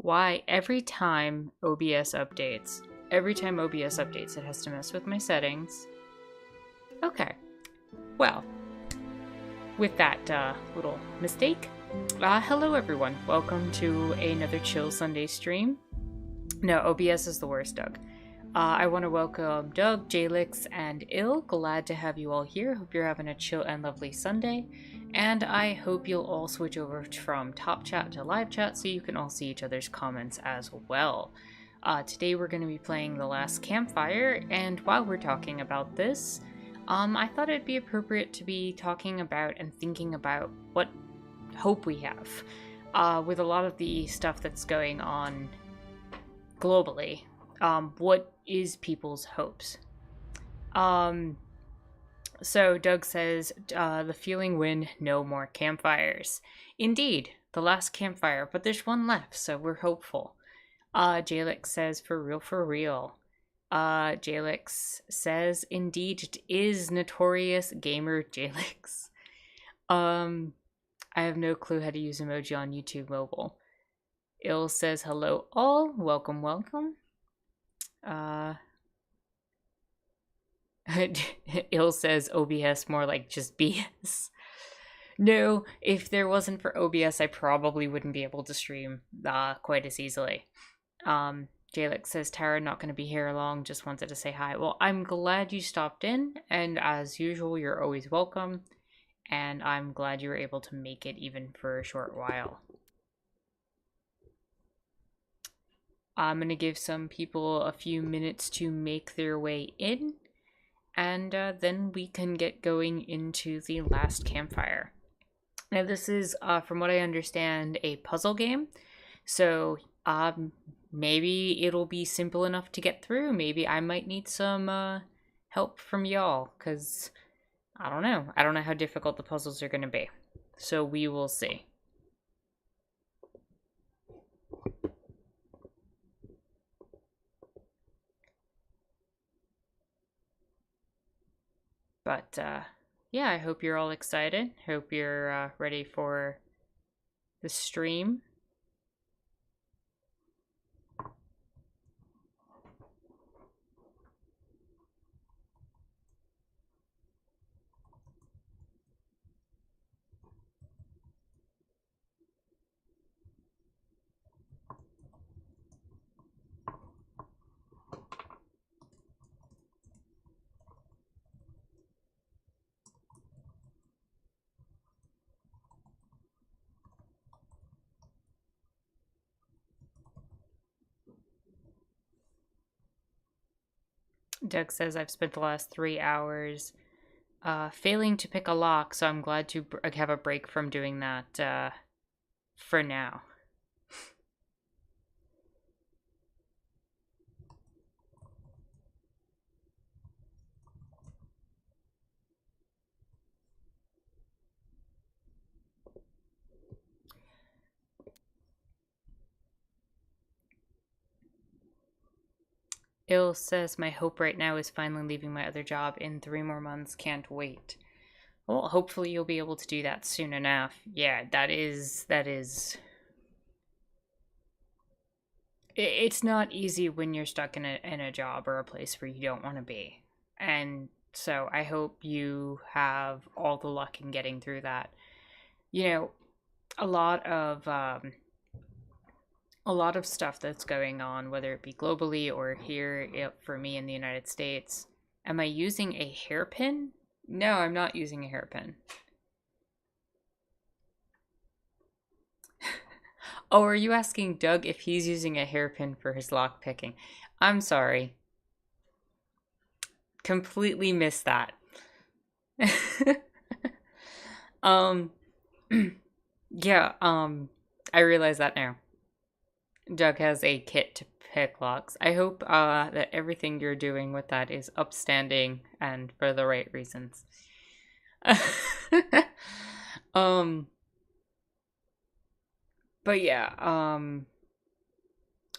Why every time OBS updates, it has to mess with my settings. Okay, well, with that little mistake, hello everyone. Welcome to another Chill Sunday stream. No, OBS is the worst, Doug. I want to welcome Doug, Jalix, and Il. Glad to have you all here. Hope you're having a chill and lovely Sunday. And I hope you'll all switch over from top chat to live chat so you can all see each other's comments as well. Today we're going to be playing The Last Campfire, and while we're talking about this, I thought it'd be appropriate to be talking about and thinking about what hope we have. With a lot of the stuff that's going on globally, what is people's hopes? So Doug says, the feeling win, no more campfires. Indeed, the last campfire, but there's one left, so we're hopeful. Jalix says, for real, for real. Jalix says, indeed, it is Notorious Gamer Jalix. I have no clue how to use emoji on YouTube mobile. Il says, hello all, welcome, welcome. Il says OBS more like just BS. No, if there wasn't for OBS, I probably wouldn't be able to stream quite as easily. Jalix says, Tara, not going to be here long, just wanted to say hi. Well, I'm glad you stopped in, and as usual, you're always welcome, and I'm glad you were able to make it even for a short while. I'm going to give some people a few minutes to make their way in, and then we can get going into The Last Campfire. Now this is, from what I understand, a puzzle game, so maybe it'll be simple enough to get through. Maybe I might need some help from y'all, because I don't know. I don't know how difficult the puzzles are going to be, so we will see. But, yeah, I hope you're all excited. Hope you're ready for the stream. Doug says, I've spent the last 3 hours failing to pick a lock, so I'm glad to have a break from doing that for now. Il says, my hope right now is finally leaving my other job in 3 more months. Can't wait. Well, hopefully you'll be able to do that soon enough. Yeah, that is... It's not easy when you're stuck in a job or a place where you don't want to be. And so I hope you have all the luck in getting through that. You know, a lot of stuff that's going on, whether it be globally or here for me in the United States. Am I using a hairpin? No, I'm not using a hairpin. Oh, are you asking Doug if he's using a hairpin for his lock picking? I'm sorry. Completely missed that. Yeah, I realize that now. Doug has a kit to pick locks. I hope that everything you're doing with that is upstanding and for the right reasons. But yeah,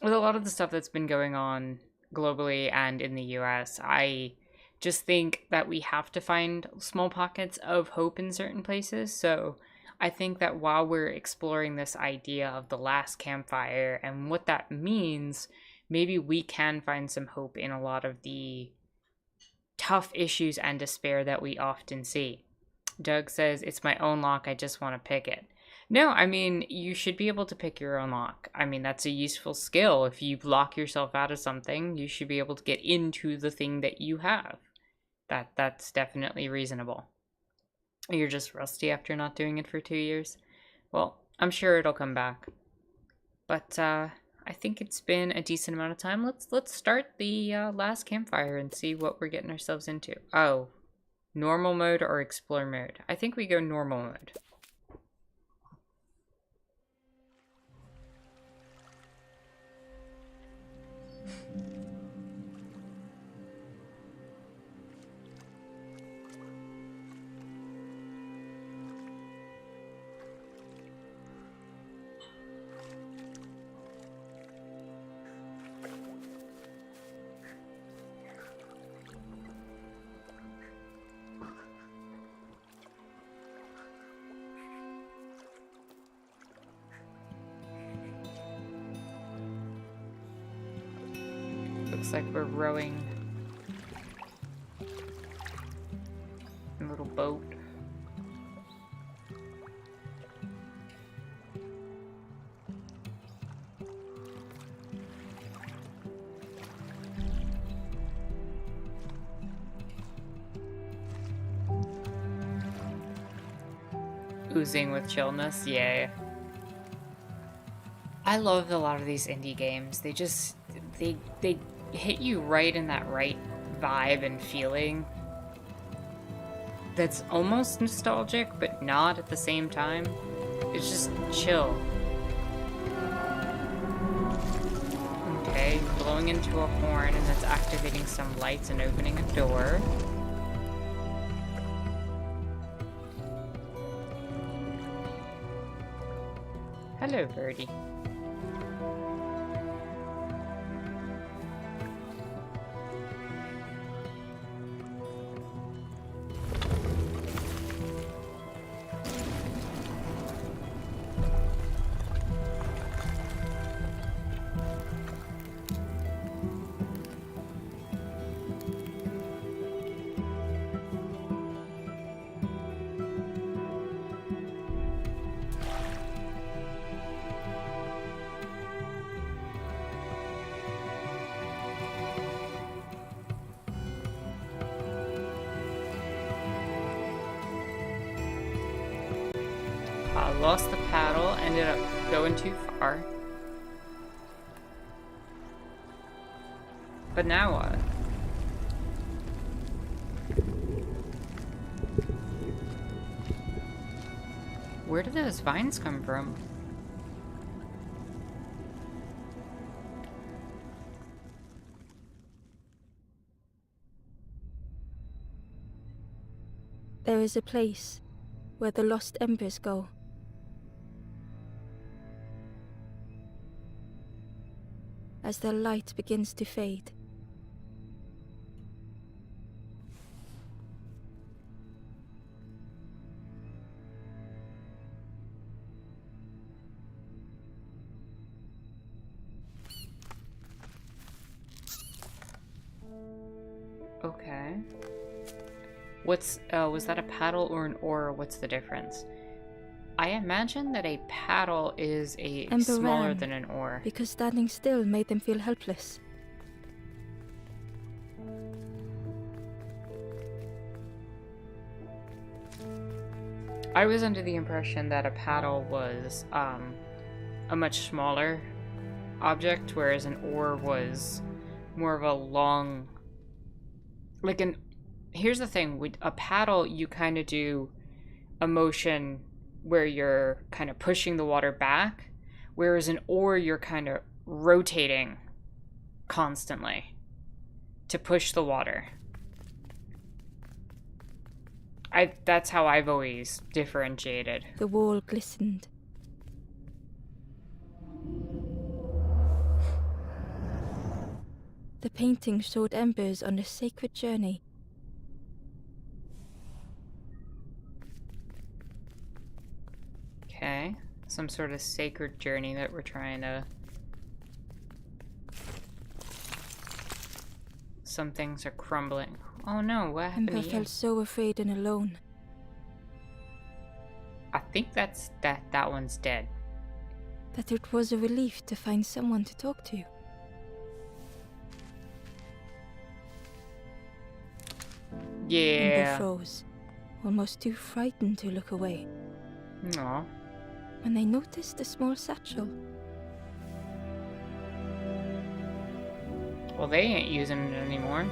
with a lot of the stuff that's been going on globally and in the US, I just think that we have to find small pockets of hope in certain places. So I think that while we're exploring this idea of the last campfire and what that means, maybe we can find some hope in a lot of the tough issues and despair that we often see. Doug says, "It's my own lock, I just want to pick it." No, I mean, you should be able to pick your own lock. I mean, that's a useful skill. If you lock yourself out of something, you should be able to get into the thing that you have. That's definitely reasonable. You're just rusty after not doing it for 2 years? Well, I'm sure it'll come back. But I think it's been a decent amount of time. Let's start the last campfire and see what we're getting ourselves into. Oh, normal mode or explore mode? I think we go normal mode. Looks like we're rowing a little boat. Oozing with chillness, yay. I love a lot of these indie games. They just, they hit you right in that right vibe and feeling that's almost nostalgic, but not at the same time. It's just chill. Okay, blowing into a horn, and that's activating some lights and opening a door. Hello, birdie. Lost the paddle, ended up going too far. But now what? Where do those vines come from? There is a place where the lost embers go. As their light begins to fade. Okay. Was that a paddle or an oar? What's the difference? I imagine that a paddle is smaller than an oar. Because standing still made them feel helpless. I was under the impression that a paddle was a much smaller object, whereas an oar was more of a long... Here's the thing, with a paddle you kind of do a motion where you're kind of pushing the water back, whereas an oar you're kind of rotating constantly to push the water. That's how I've always differentiated. The wall glistened. The painting showed embers on a sacred journey. Okay. Some sort of sacred journey that we're trying to... Some things are crumbling. Oh no, what happened Ember to you? felt so afraid and alone. I think that's... that one's dead. That it was a relief to find someone to talk to. Ember Yeah. froze, almost too frightened to look away, Aw. when they noticed a small satchel. Well, they ain't using it anymore.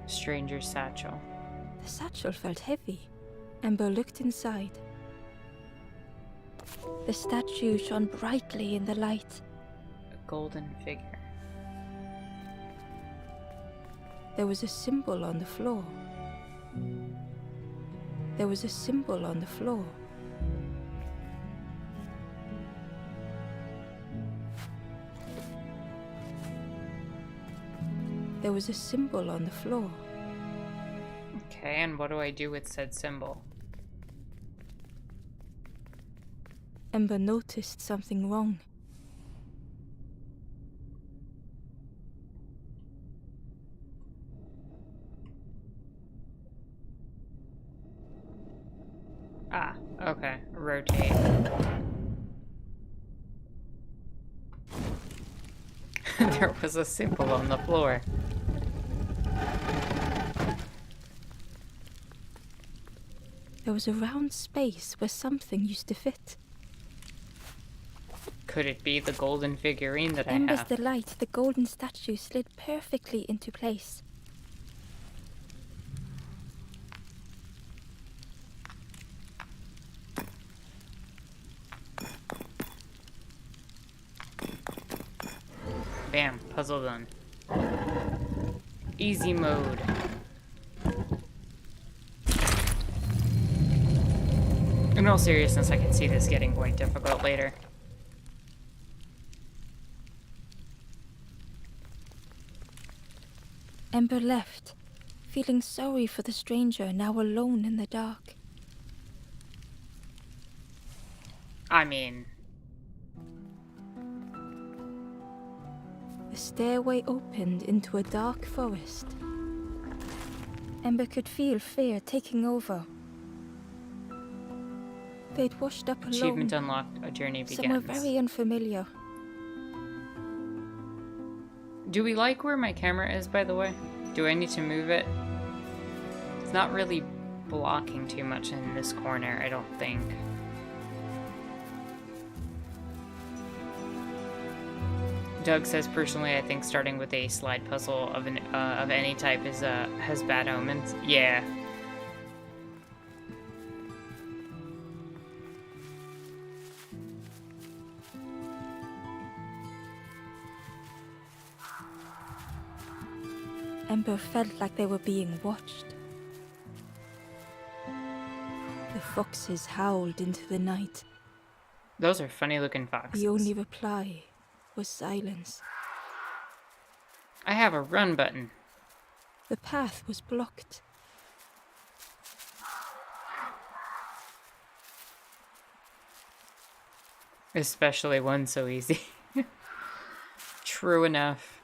Stranger's satchel. The satchel felt heavy. Ember looked inside. The statue shone brightly in the light. A golden figure. There was a symbol on the floor. There was a symbol on the floor. There was a symbol on the floor. Okay, and what do I do with said symbol? Ember noticed something wrong. Ah, okay. Rotate. There was a symbol on the floor. There was a round space where something used to fit. Could it be the golden figurine that I Ember's have? delight, the golden statue slid perfectly into place. Bam, puzzle done. Easy mode. In all seriousness, I can see this getting quite difficult later. Ember left, feeling sorry for the stranger now alone in the dark. I mean, The stairway opened into a dark forest. Ember could feel fear taking over. They'd washed up alone, achievement unlocked, a journey somewhere begins. very unfamiliar. Do we like where my camera is, by the way? Do I need to move it? It's not really blocking too much in this corner, I don't think. Doug says, personally, I think starting with a slide puzzle of any type is has bad omens. Yeah. Ember felt like they were being watched. The foxes howled into the night. Those are funny looking foxes. The only reply was silence. I have a run button. The path was blocked. Especially one so easy. True enough.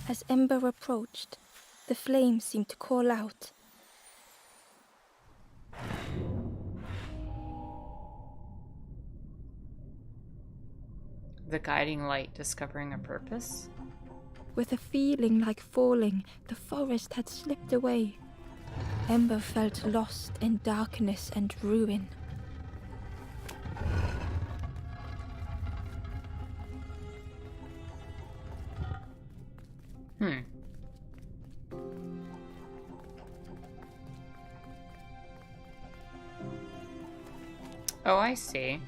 As Ember approached, the flame seemed to call out. The guiding light discovering a purpose? With a feeling like falling, the forest had slipped away. Ember felt lost in darkness and ruin. Oh, I see.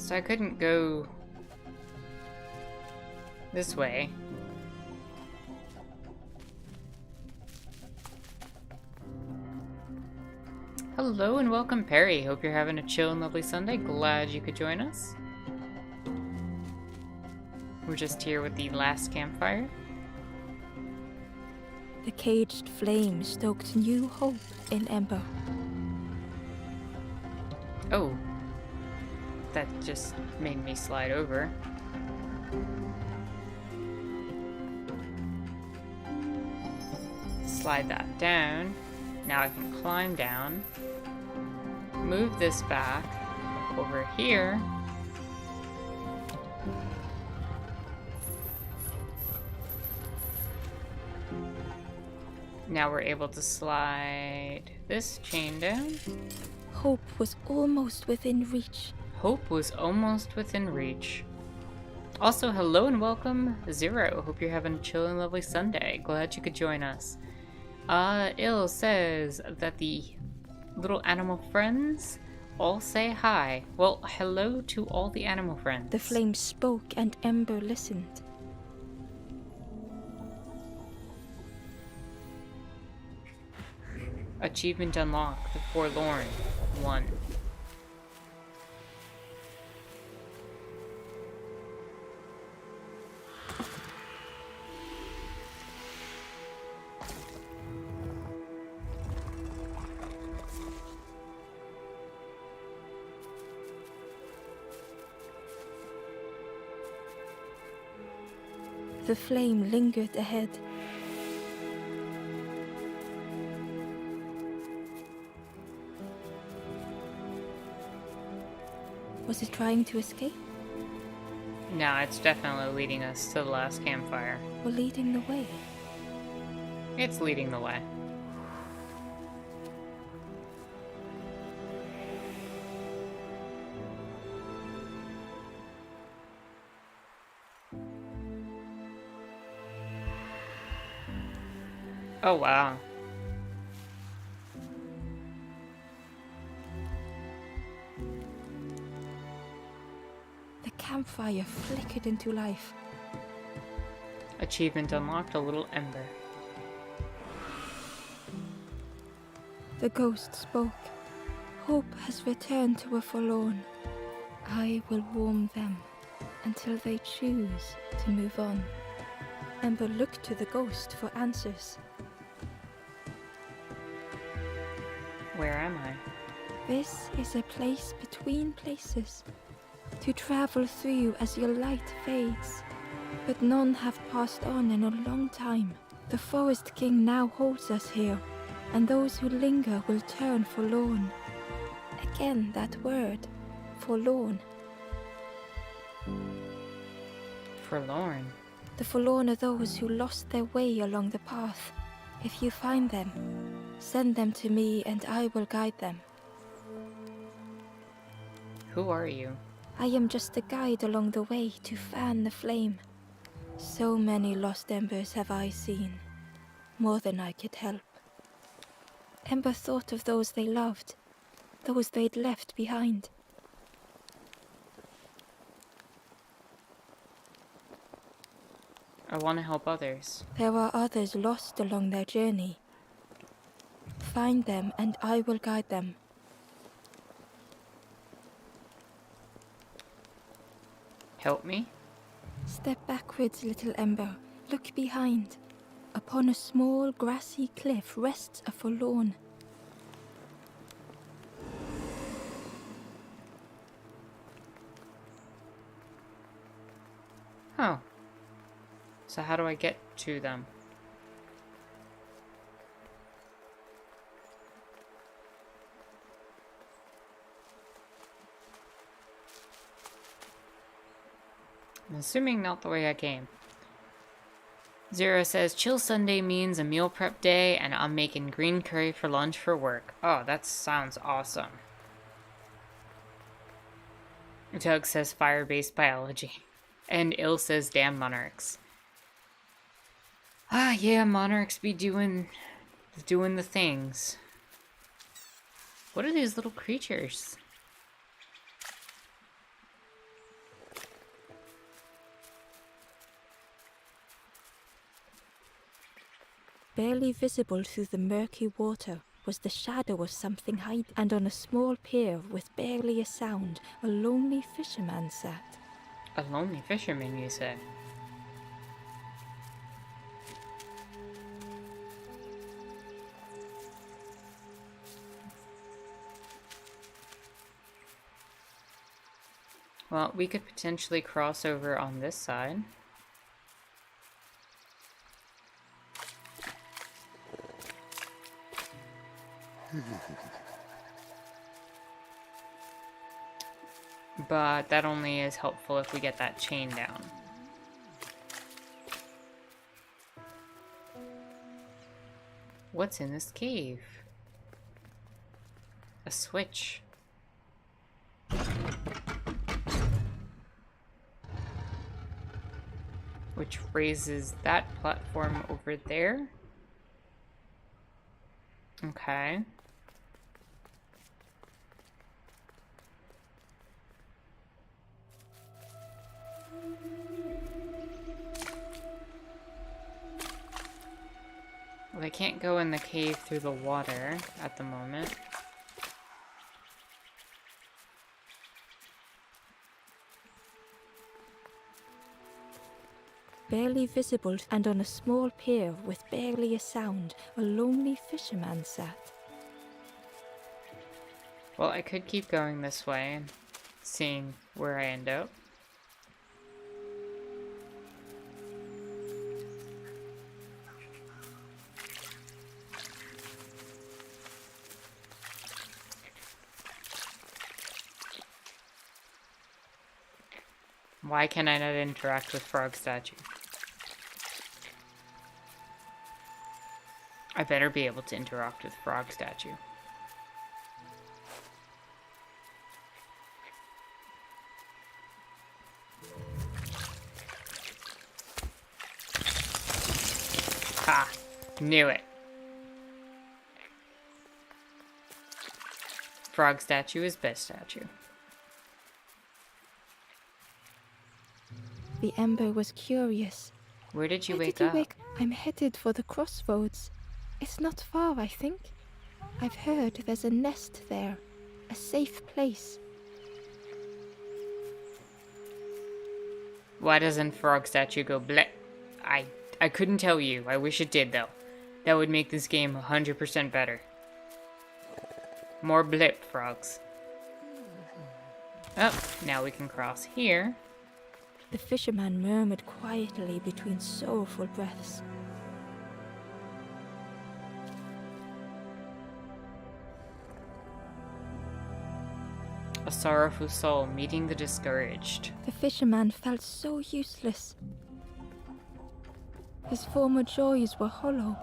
So I couldn't go this way. Hello and welcome, Perry. Hope you're having a chill and lovely Sunday. Glad you could join us. We're just here with the last campfire. The caged flame stoked new hope in Ember. Oh. That just made me slide over. Slide that down. Now I can climb down. Move this back over here. Now we're able to slide this chain down. Hope was almost within reach. Hope was almost within reach. Also, hello and welcome, Zero. Hope you're having a chill and lovely Sunday. Glad you could join us. Il says that the little animal friends all say hi. Well, hello to all the animal friends. The flame spoke and Ember listened. Achievement unlocked, the Forlorn 1. The flame lingered ahead. Was it trying to escape? No, it's definitely leading us to the last campfire. Or leading the way? It's leading the way. Oh, wow. The campfire flickered into life. Achievement unlocked, a little ember. The ghost spoke. Hope has returned to a forlorn. I will warm them until they choose to move on. Ember looked to the ghost for answers. Where am I? This is a place between places, to travel through as your light fades. But none have passed on in a long time. The Forest King now holds us here, and those who linger will turn forlorn. Again that word, forlorn. Forlorn. The forlorn are those who lost their way along the path. If you find them, send them to me and I will guide them. Who are you? I am just a guide along the way to fan the flame. So many lost embers have I seen, more than I could help. Ember thought of those they loved, those they'd left behind. I want to help others. There are others lost along their journey. Find them and I will guide them. Help me? Step backwards, little Ember. Look behind. Upon a small grassy cliff rests a forlorn. Oh. So how do I get to them? I'm assuming not the way I came. Zero says, chill Sunday means a meal prep day and I'm making green curry for lunch for work. Oh, that sounds awesome. Doug says fire-based biology. And Il says, damn monarchs. Ah, yeah, monarchs be doing the things. What are these little creatures? Barely visible through the murky water was the shadow of something hiding, and on a small pier with barely a sound, a lonely fisherman sat. A lonely fisherman, you say? Well, we could potentially cross over on this side. But that only is helpful if we get that chain down. What's in this cave? A switch. Which raises that platform over there. Okay. Well, I can't go in the cave through the water at the moment. Barely visible, and on a small pier with barely a sound, a lonely fisherman sat. Well, I could keep going this way and seeing where I end up. Why can I not interact with Frog Statue? I better be able to interact with Frog Statue. Ha! Knew it. Frog Statue is best statue. The Ember was curious. Where did you Where wake did you up? wake? I'm headed for the crossroads. It's not far, I think. I've heard there's a nest there. A safe place. Why doesn't Frog Statue go bleh? I couldn't tell you. I wish it did, though. That would make this game 100% better. More blip, frogs. Oh, now we can cross here. The fisherman murmured quietly between soulful breaths. A sorrowful soul meeting the discouraged. The fisherman felt so useless. His former joys were hollow.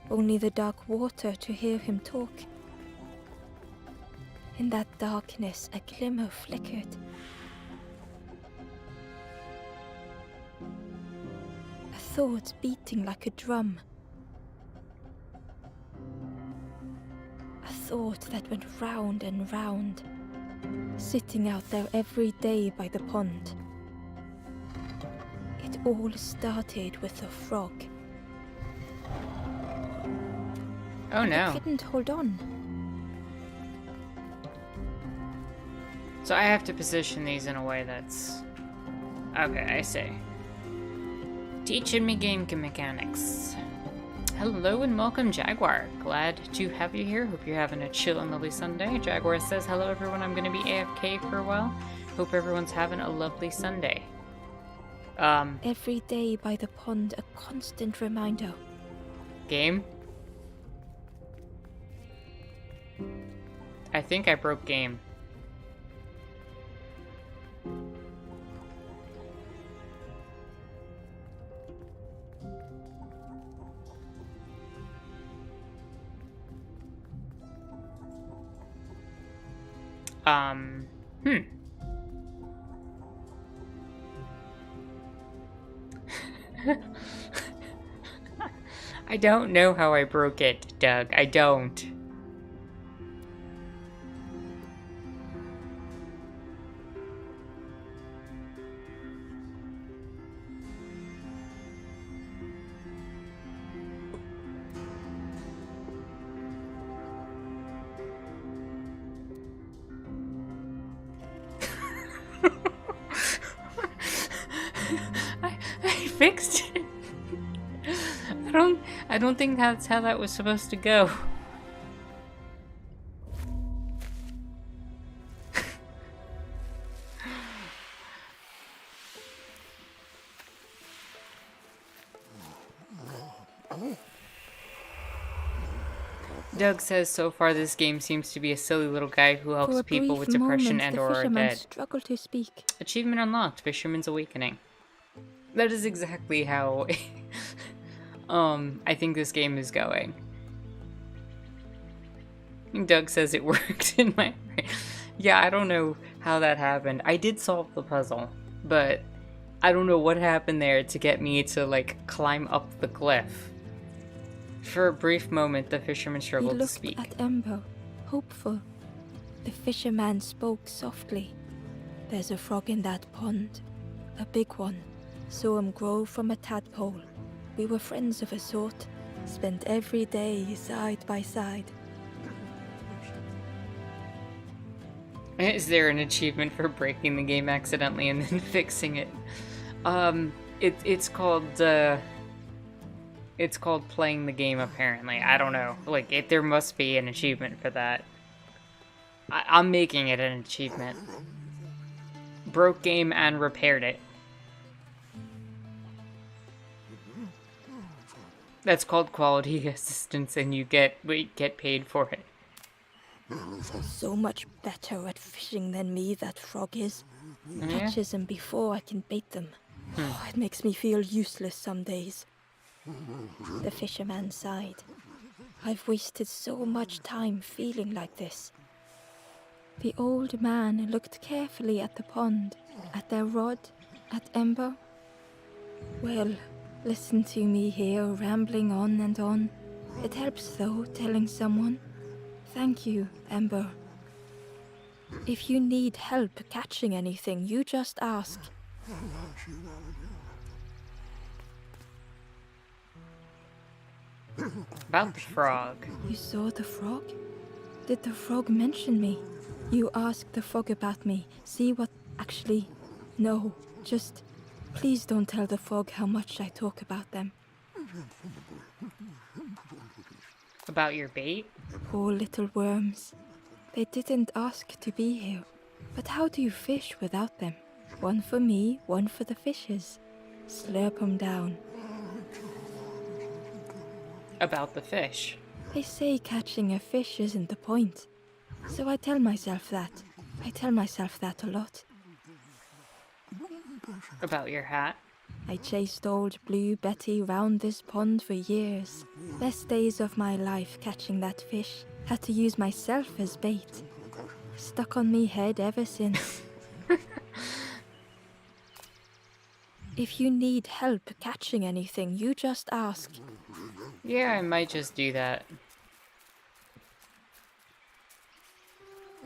Only the dark water to hear him talk. In that darkness, a glimmer flickered. A thought beating like a drum. A thought that went round and round, sitting out there every day by the pond. It all started with a frog. Oh no. I couldn't hold on. So I have to position these in a way that's... Okay, I see. Teaching me game mechanics. Hello and welcome, Jaguar. Glad to have you here. Hope you're having a chill and lovely Sunday. Jaguar says, hello everyone, I'm going to be AFK for a while. Hope everyone's having a lovely Sunday. Every day by the pond, a constant reminder. Game? I think I broke game. I don't know how I broke it, Doug. I don't. I fixed it. I don't think that's how that was supposed to go. Doug says so far this game seems to be a silly little guy who helps people with depression and or are dead. Struggled to speak. Achievement unlocked, Fisherman's Awakening. That is exactly how I think this game is going. Doug says it worked in my brain. Yeah, I don't know how that happened. I did solve the puzzle, but I don't know what happened there to get me to, like, climb up the cliff. For a brief moment, the fisherman struggled to speak. He looked at Ember, hopeful. The fisherman spoke softly. There's a frog in that pond. A big one. Saw him grow from a tadpole. We were friends of a sort. Spent every day side by side. Is there an achievement for breaking the game accidentally and then fixing it? It's called playing the game, apparently. I don't know. Like, there must be an achievement for that. I'm making it an achievement. Broke game and repaired it. That's called quality assistance, and you get paid for it. So much better at fishing than me, that frog is. Yeah? Catches them before I can bait them. Oh, it makes me feel useless some days. The fisherman sighed. I've wasted so much time feeling like this. The old man looked carefully at the pond, at their rod, at Ember. Well, listen to me here rambling on and on. It helps though, telling someone. Thank you, Ember. If you need help catching anything, you just ask. About the frog. You saw the frog? Did the frog mention me? You asked the frog about me. See what... Actually, no. Just... Please don't tell the frog how much I talk about them. About your bait? Poor little worms. They didn't ask to be here. But how do you fish without them? One for me, one for the fishes. Slurp 'em down. About the fish. They say catching a fish isn't the point. So I tell myself that. I tell myself that a lot. About your hat. I chased old Blue Betty round this pond for years. Best days of my life catching that fish. Had to use myself as bait. Stuck on me head ever since. If you need help catching anything, you just ask. Yeah, I might just do that.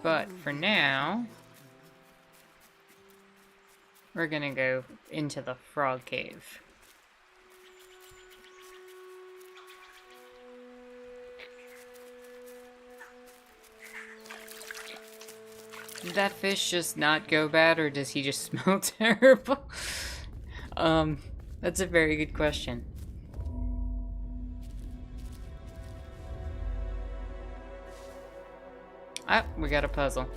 But for now, we're gonna go into the frog cave. Did that fish just not go bad, or does he just smell terrible? That's a very good question. Ah, we got a puzzle.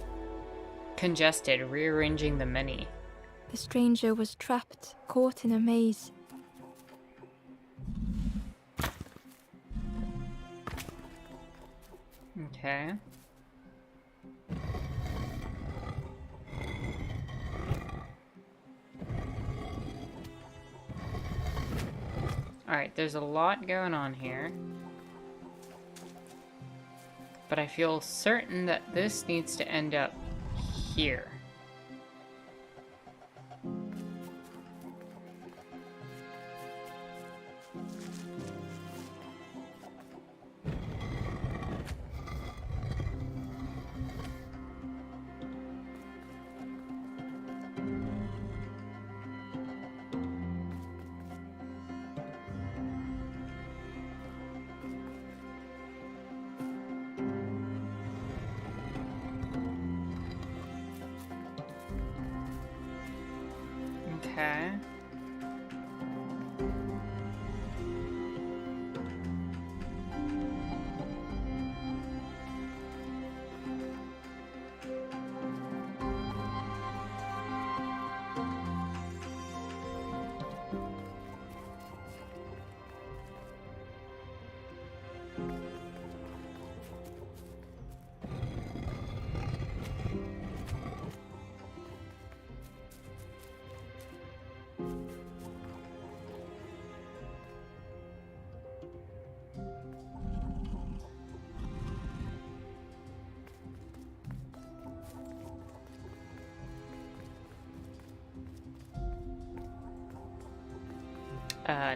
Congested, rearranging the many. The stranger was trapped, caught in a maze. Okay. Alright, there's a lot going on here. But I feel certain that this needs to end up here.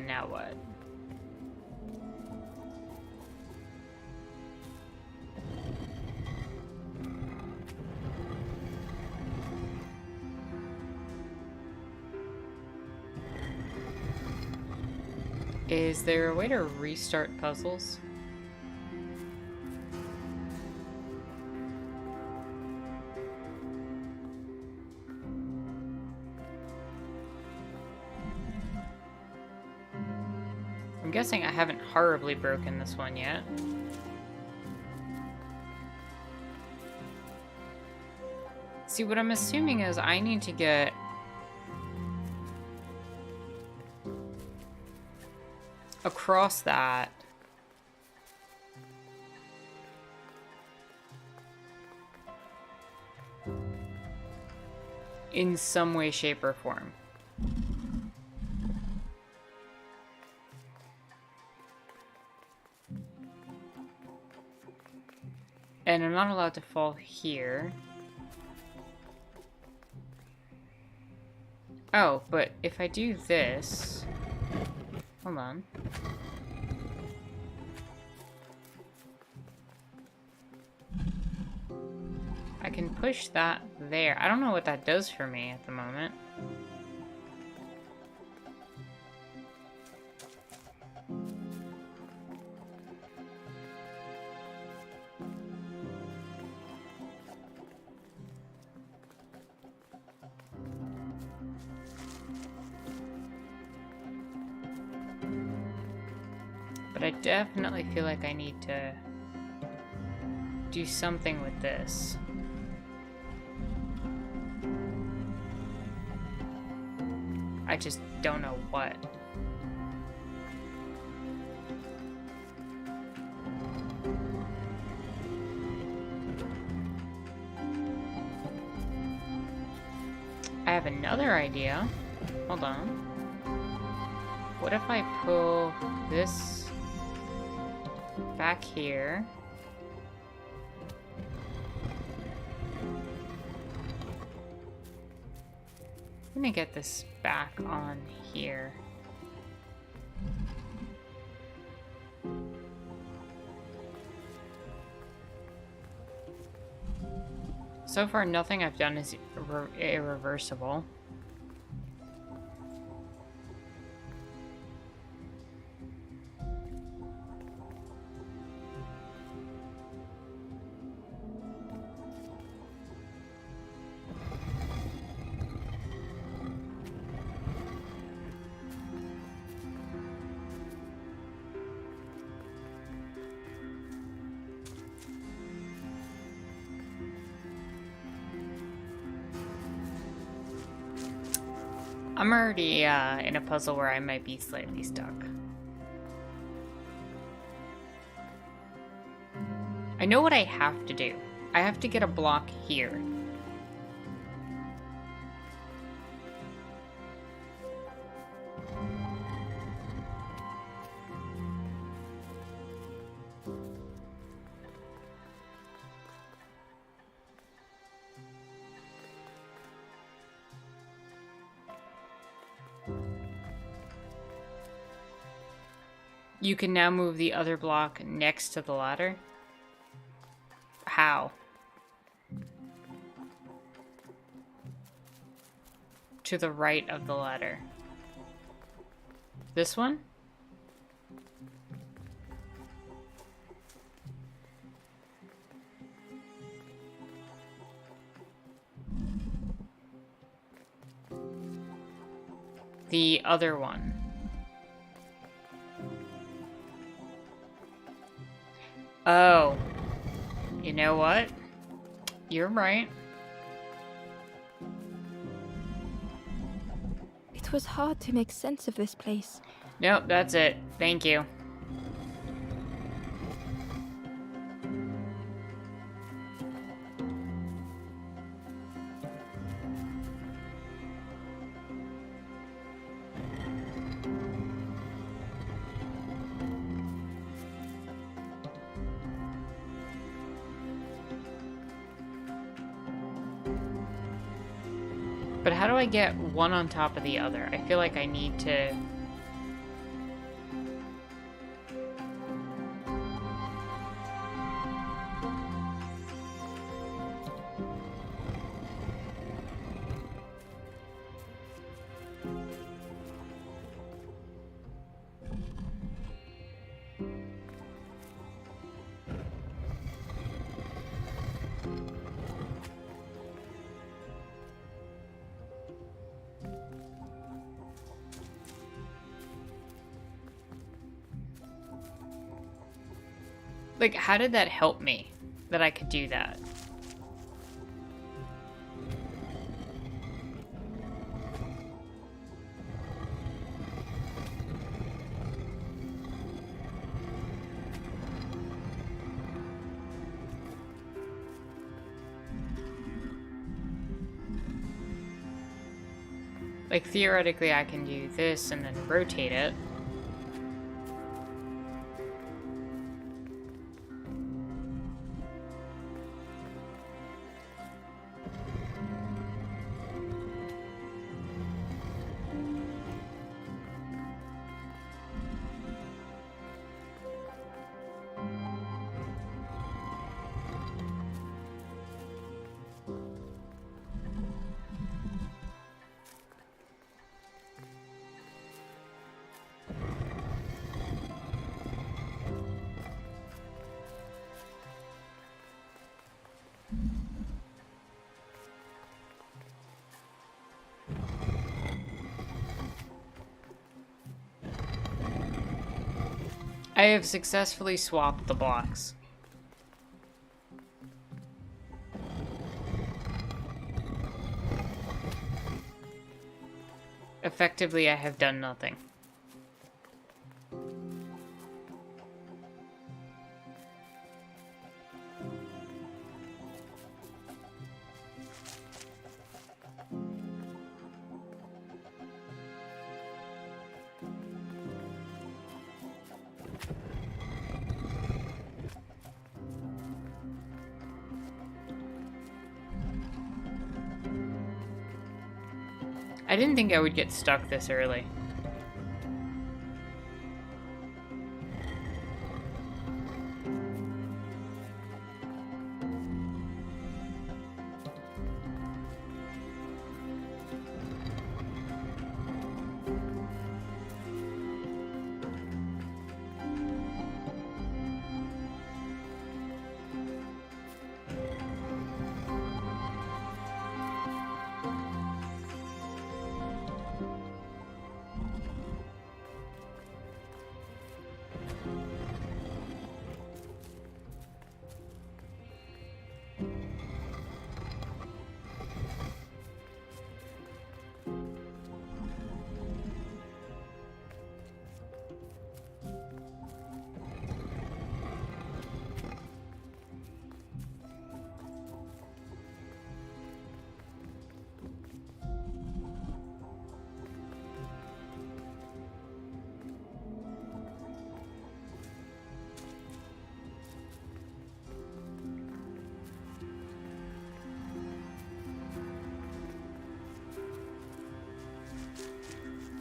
Now what? Is there a way to restart puzzles? I'm guessing I haven't horribly broken this one yet. See, what I'm assuming is I need to get across that. In some way, shape, or form. And I'm not allowed to fall here. Oh, but if I do this... Hold on. I can push that there. I don't know what that does for me at the moment. But I definitely feel like I need to do something with this. I just don't know what. I have another idea. Hold on. What if I pull this back here? I'm gonna get this back on here. So far, nothing I've done is irreversible. I'm already in a puzzle where I might be slightly stuck. I know what I have to do. I have to get a block here. You can now move the other block next to the ladder. How? To the right of the ladder. This one? The other one. Oh. You know what? You're right. It was hard to make sense of this place. Nope, that's it. Thank you. But how do I get one on top of the other? I feel like I need to Like, how did that help me that I could do that? Like, theoretically, I can do this and then rotate it. I have successfully swapped the blocks. Effectively, I have done nothing. I didn't think I would get stuck this early.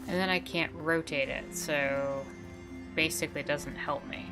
And then I can't rotate it, so basically it doesn't help me.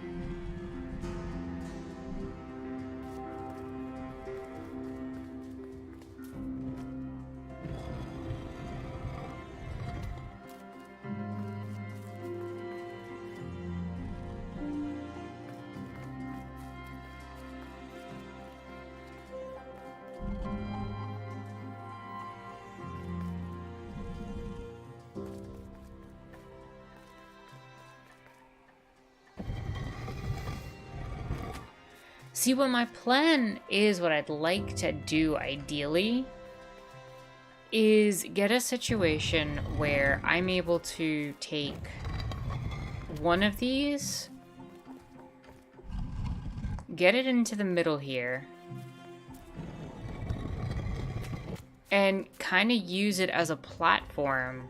See, what my plan is, what I'd like to do ideally, is get a situation where I'm able to take one of these, get it into the middle here, and kind of use it as a platform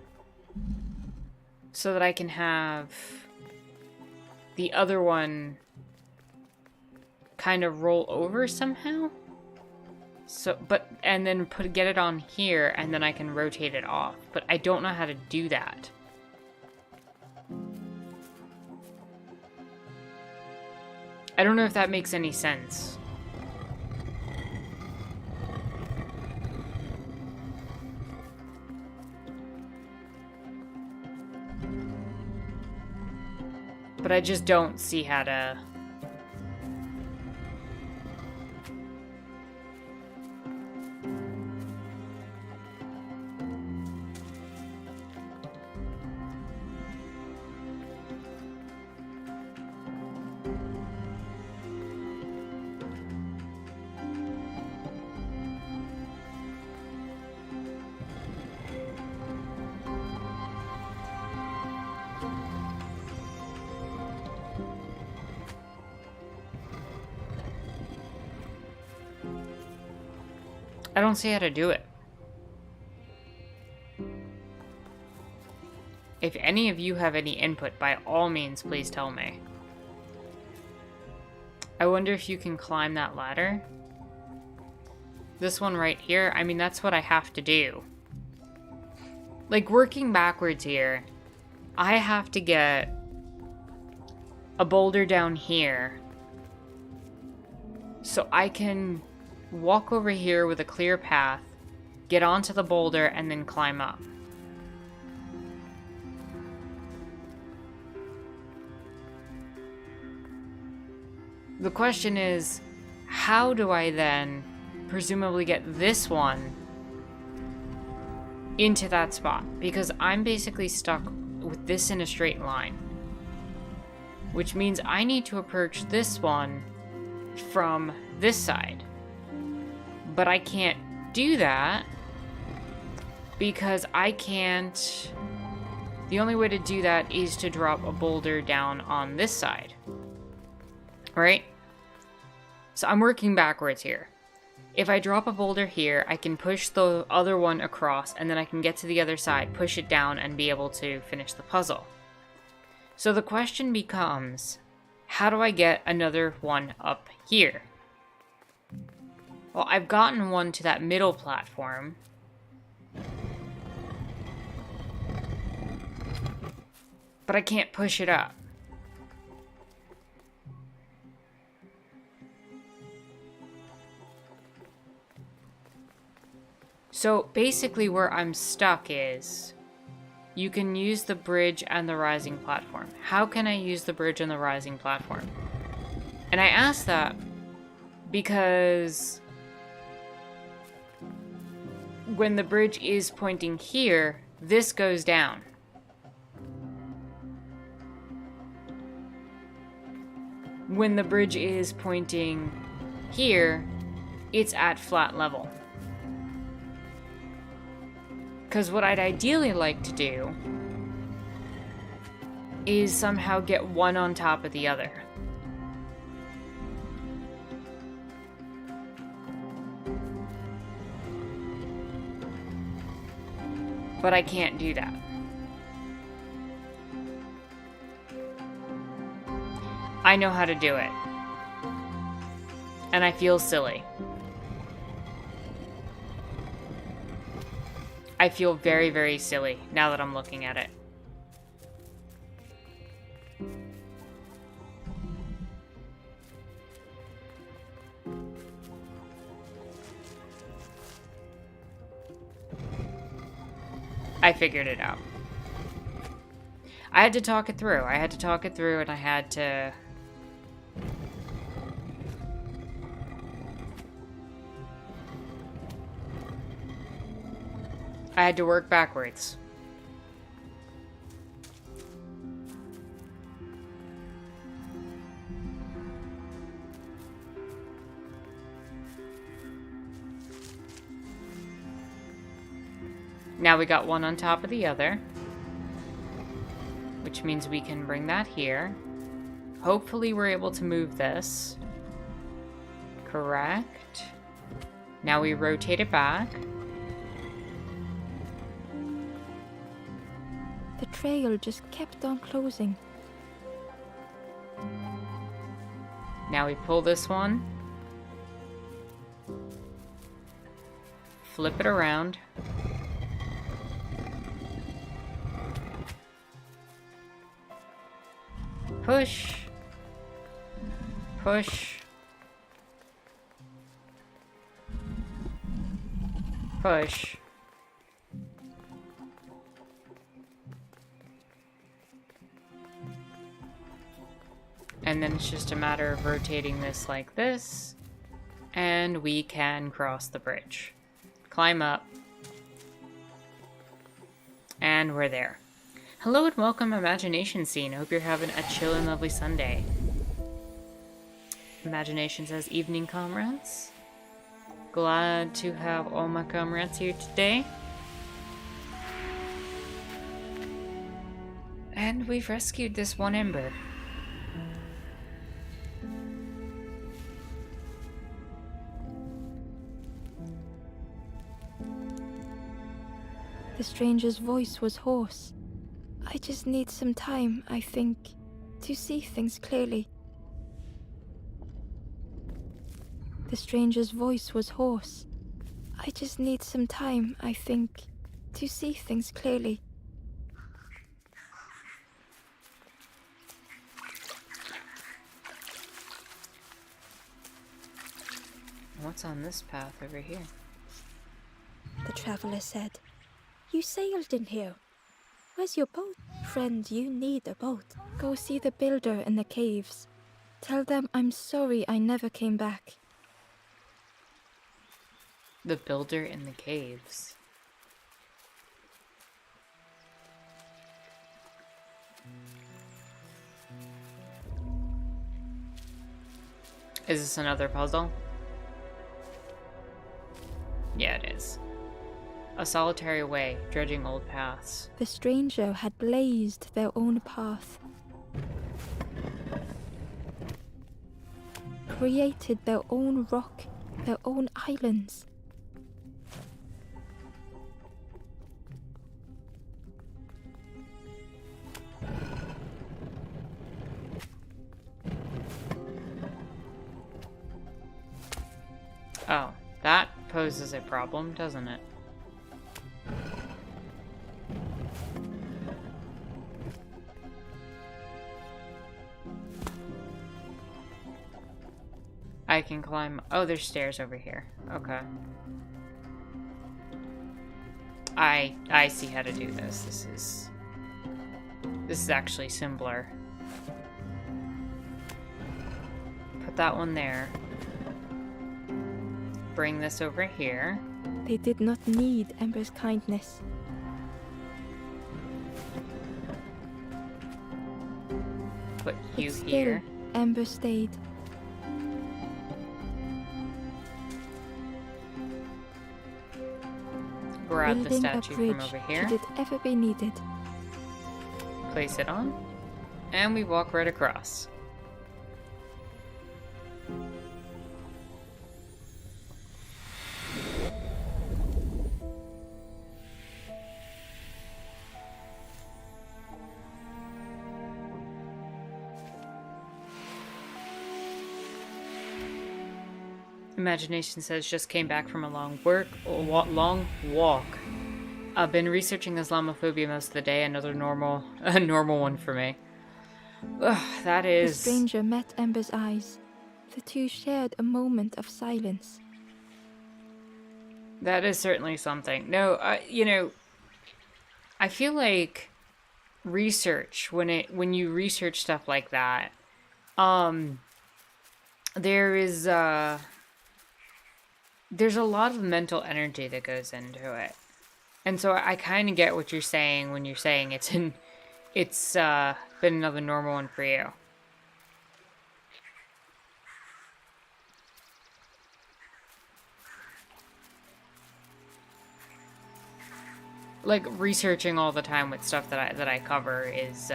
so that I can have the other one kind of roll over somehow. So, and then get it on here, and then I can rotate it off. But I don't know how to do that. I don't know if that makes any sense. But I just don't see how to... I don't see how to do it. If any of you have any input, by all means, please tell me. I wonder if you can climb that ladder. This one right here, I mean, that's what I have to do. Like, working backwards here, I have to get a boulder down here so I can walk over here with a clear path, get onto the boulder, and then climb up. The question is, how do I then presumably get this one into that spot? Because I'm basically stuck with this in a straight line. Which means I need to approach this one from this side. But I can't do that because I can't... The only way to do that is to drop a boulder down on this side. Right? So I'm working backwards here. If I drop a boulder here, I can push the other one across, and then I can get to the other side, push it down, and be able to finish the puzzle. So the question becomes, how do I get another one up here? Well, I've gotten one to that middle platform. But I can't push it up. So basically where I'm stuck is, you can use the bridge and the rising platform. How can I use the bridge and the rising platform? And I ask that because when the bridge is pointing here, this goes down. When the bridge is pointing here, it's at flat level. Because what I'd ideally like to do is somehow get one on top of the other. But I can't do that. I know how to do it. And I feel silly. I feel very, very silly now that I'm looking at it. I figured it out. I had to talk it through. And I had to... I had to work backwards. Now we got one on top of the other, which means we can bring that here. Hopefully we're able to move this. Correct. Now we rotate it back. The trail just kept on closing. Now we pull this one. Flip it around. Push. Push. Push. And then it's just a matter of rotating this like this, and we can cross the bridge. Climb up. And we're there. Hello and welcome, Imagination Scene. I hope you're having a chill and lovely Sunday. Imagination says, evening, comrades. Glad to have all my comrades here today. And we've rescued this one ember. The stranger's voice was hoarse. I just need some time, I think, to see things clearly. The stranger's voice was hoarse. I just need some time, I think, to see things clearly. What's on this path over here? The traveler said, "You sailed in here. Where's your boat? Friend, you need a boat. Go see the builder in the caves. Tell them I'm sorry I never came back." The builder in the caves. Is this another puzzle? Yeah, it is. A solitary way, dredging old paths. The stranger had blazed their own path, created their own rock, their own islands. Oh, that poses a problem, doesn't it? I can climb. Oh, there's stairs over here. Okay. I see how to do this. This is actually simpler. Put that one there. Bring this over here. They did not need Ember's kindness. Put you But still, here. Ember stayed. Grab the Building a statue bridge from over here. should it ever be needed. Place it on. And we walk right across. Imagination says, just came back from a long walk. I've been researching Islamophobia most of the day. Another normal one for me. Ugh, that is... The stranger met Ember's eyes. The two shared a moment of silence. That is certainly something. No, you know, I feel like research, when you research stuff like that, there's a lot of mental energy that goes into it. And so I kind of get what you're saying when you're saying it's been another normal one for you. Like, researching all the time with stuff that I cover is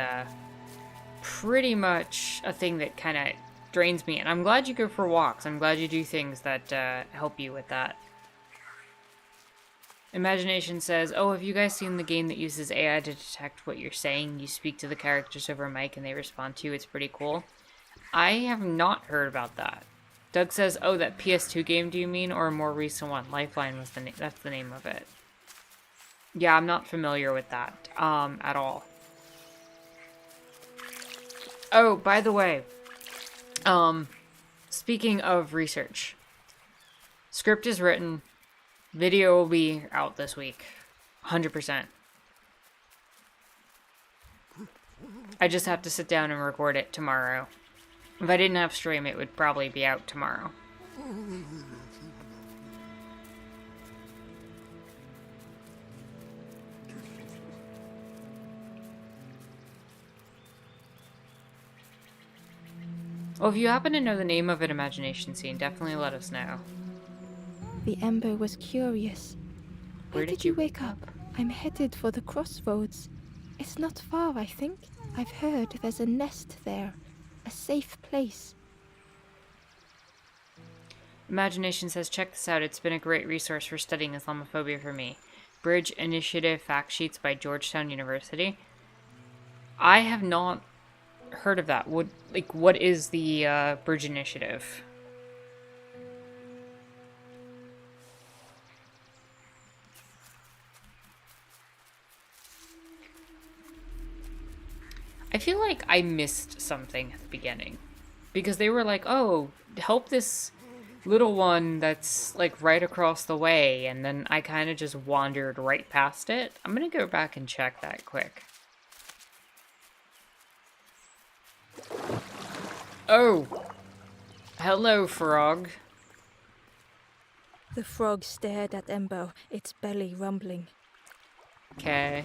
pretty much a thing that kind of drains me. And I'm glad you go for walks. I'm glad you do things that help you with that. Imagination says, oh, have you guys seen the game that uses AI to detect what you're saying? You speak to the characters over a mic and they respond to you. It's pretty cool. I have not heard about that. Doug says, oh, that PS2 game do you mean? Or a more recent one? Lifeline was that's the name of it. Yeah, I'm not familiar with that at all. Oh, by the way, speaking of research, script is written, video will be out this week, 100%. I just have to sit down and record it tomorrow. If I didn't have stream, it would probably be out tomorrow. Well, if you happen to know the name of an imagination scene, definitely let us know. The Ember was curious. Where did you wake up? I'm headed for the crossroads. It's not far, I think. I've heard there's a nest there. A safe place. Imagination says, check this out. It's been a great resource for studying Islamophobia for me. Bridge Initiative fact sheets by Georgetown University. I have not heard of that. What is the Bridge Initiative? I feel like I missed something at the beginning. Because they were like, oh, help this little one that's like right across the way. And then I kind of just wandered right past it. I'm going to go back and check that quick. Oh. Hello, frog. The frog stared at Embo, its belly rumbling. Okay.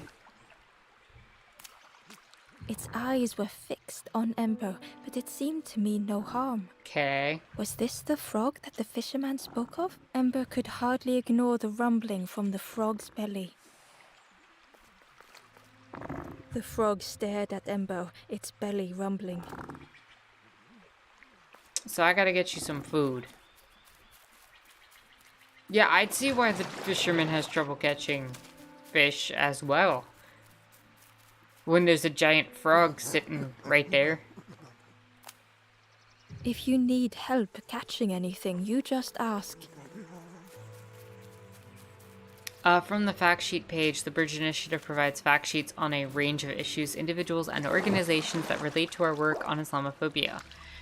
Its eyes were fixed on Embo, but it seemed to mean no harm. Okay. Was this the frog that the fisherman spoke of? Ember could hardly ignore the rumbling from the frog's belly. The frog stared at Embo, its belly rumbling. So I gotta get you some food. Yeah, I'd see why the fisherman has trouble catching fish as well. When there's a giant frog sitting right there. If you need help catching anything, you just ask. From the fact sheet page, the Bridge Initiative provides fact sheets on a range of issues, individuals, and organizations that relate to our work on Islamophobia.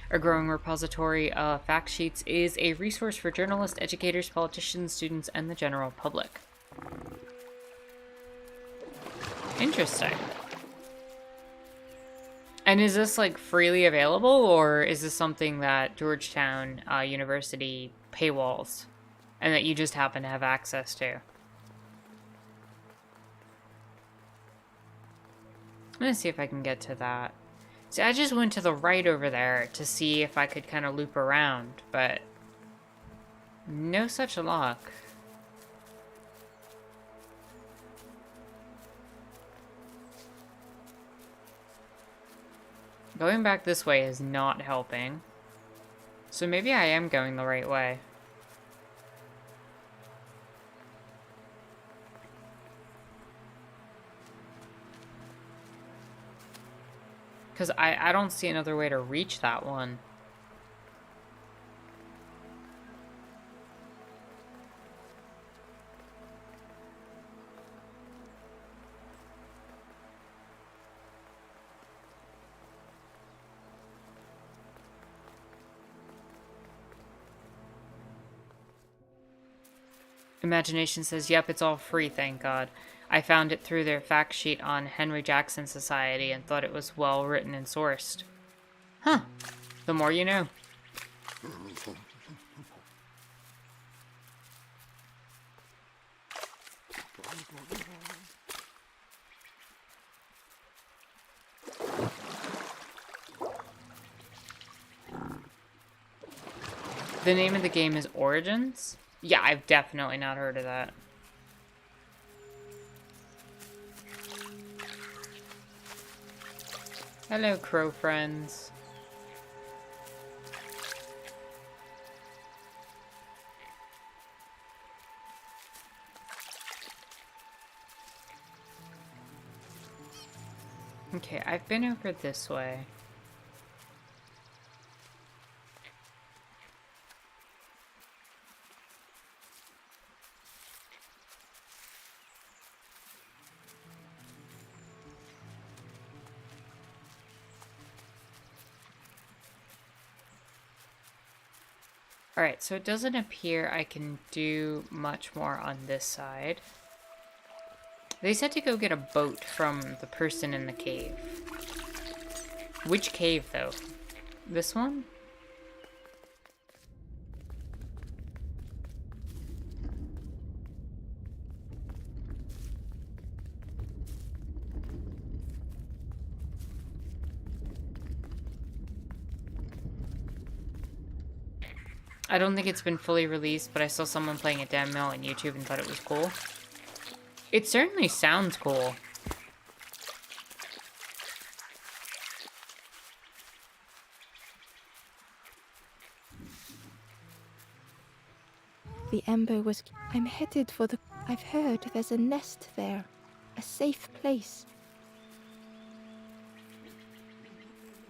A growing repository of fact sheets is a resource for journalists, educators, politicians, students, and the general public. Interesting. And is this like freely available, or is this something that Georgetown University paywalls and that you just happen to have access to? I'm gonna see if I can get to that. See, I just went to the right over there to see if I could kind of loop around, but no such luck. Going back this way is not helping. So maybe I am going the right way. Because I don't see another way to reach that one. Imagination says, yep, it's all free, thank God. I found it through their fact sheet on Henry Jackson Society and thought it was well written and sourced. Huh. The more you know. The name of the game is Origins? Yeah, I've definitely not heard of that. Hello, crow friends. Okay, I've been over this way. Alright, so it doesn't appear I can do much more on this side. They said to go get a boat from the person in the cave. Which cave, though? This one? I don't think it's been fully released, but I saw someone playing a demo on YouTube and thought it was cool. It certainly sounds cool. The ember was... I'm headed for the... I've heard there's a nest there. A safe place.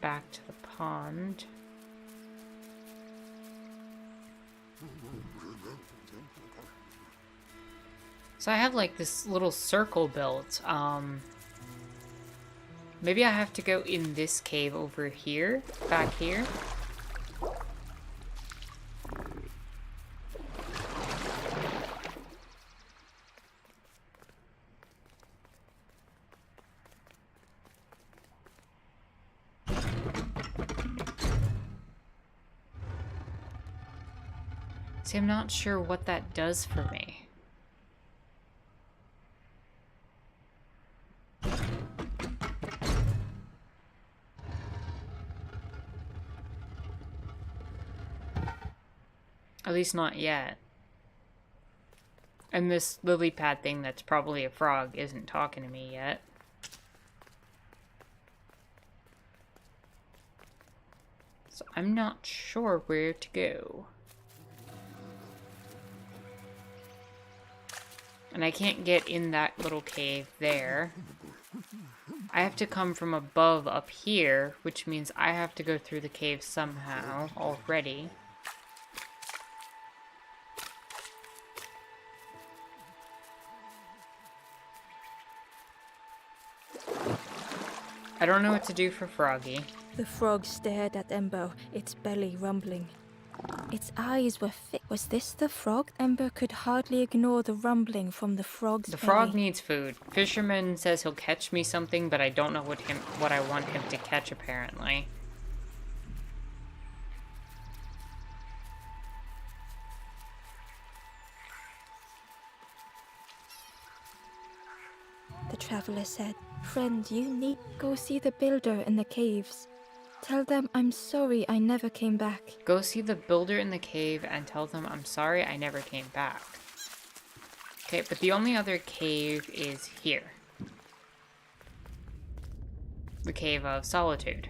Back to the pond. So I have like this little circle built. Maybe I have to go in this cave over here, back here. See, I'm not sure what that does for me. At least not yet. And this lily pad thing that's probably a frog isn't talking to me yet. So I'm not sure where to go. And I can't get in that little cave there. I have to come from above up here, which means I have to go through the cave somehow already. I don't know what to do for Froggy. The frog stared at Ember, its belly rumbling. Its eyes were fixed. Was this the frog? Ember could hardly ignore the rumbling from the frog's The belly. frog needs food. Fisherman says he'll catch me something, but I don't know what I want him to catch, apparently. The traveler said, "Friend, you need go see the builder in the caves. Tell them I'm sorry I never came back." Go see the builder in the cave and tell them I'm sorry I never came back. Okay, but the only other cave is here. The Cave of Solitude.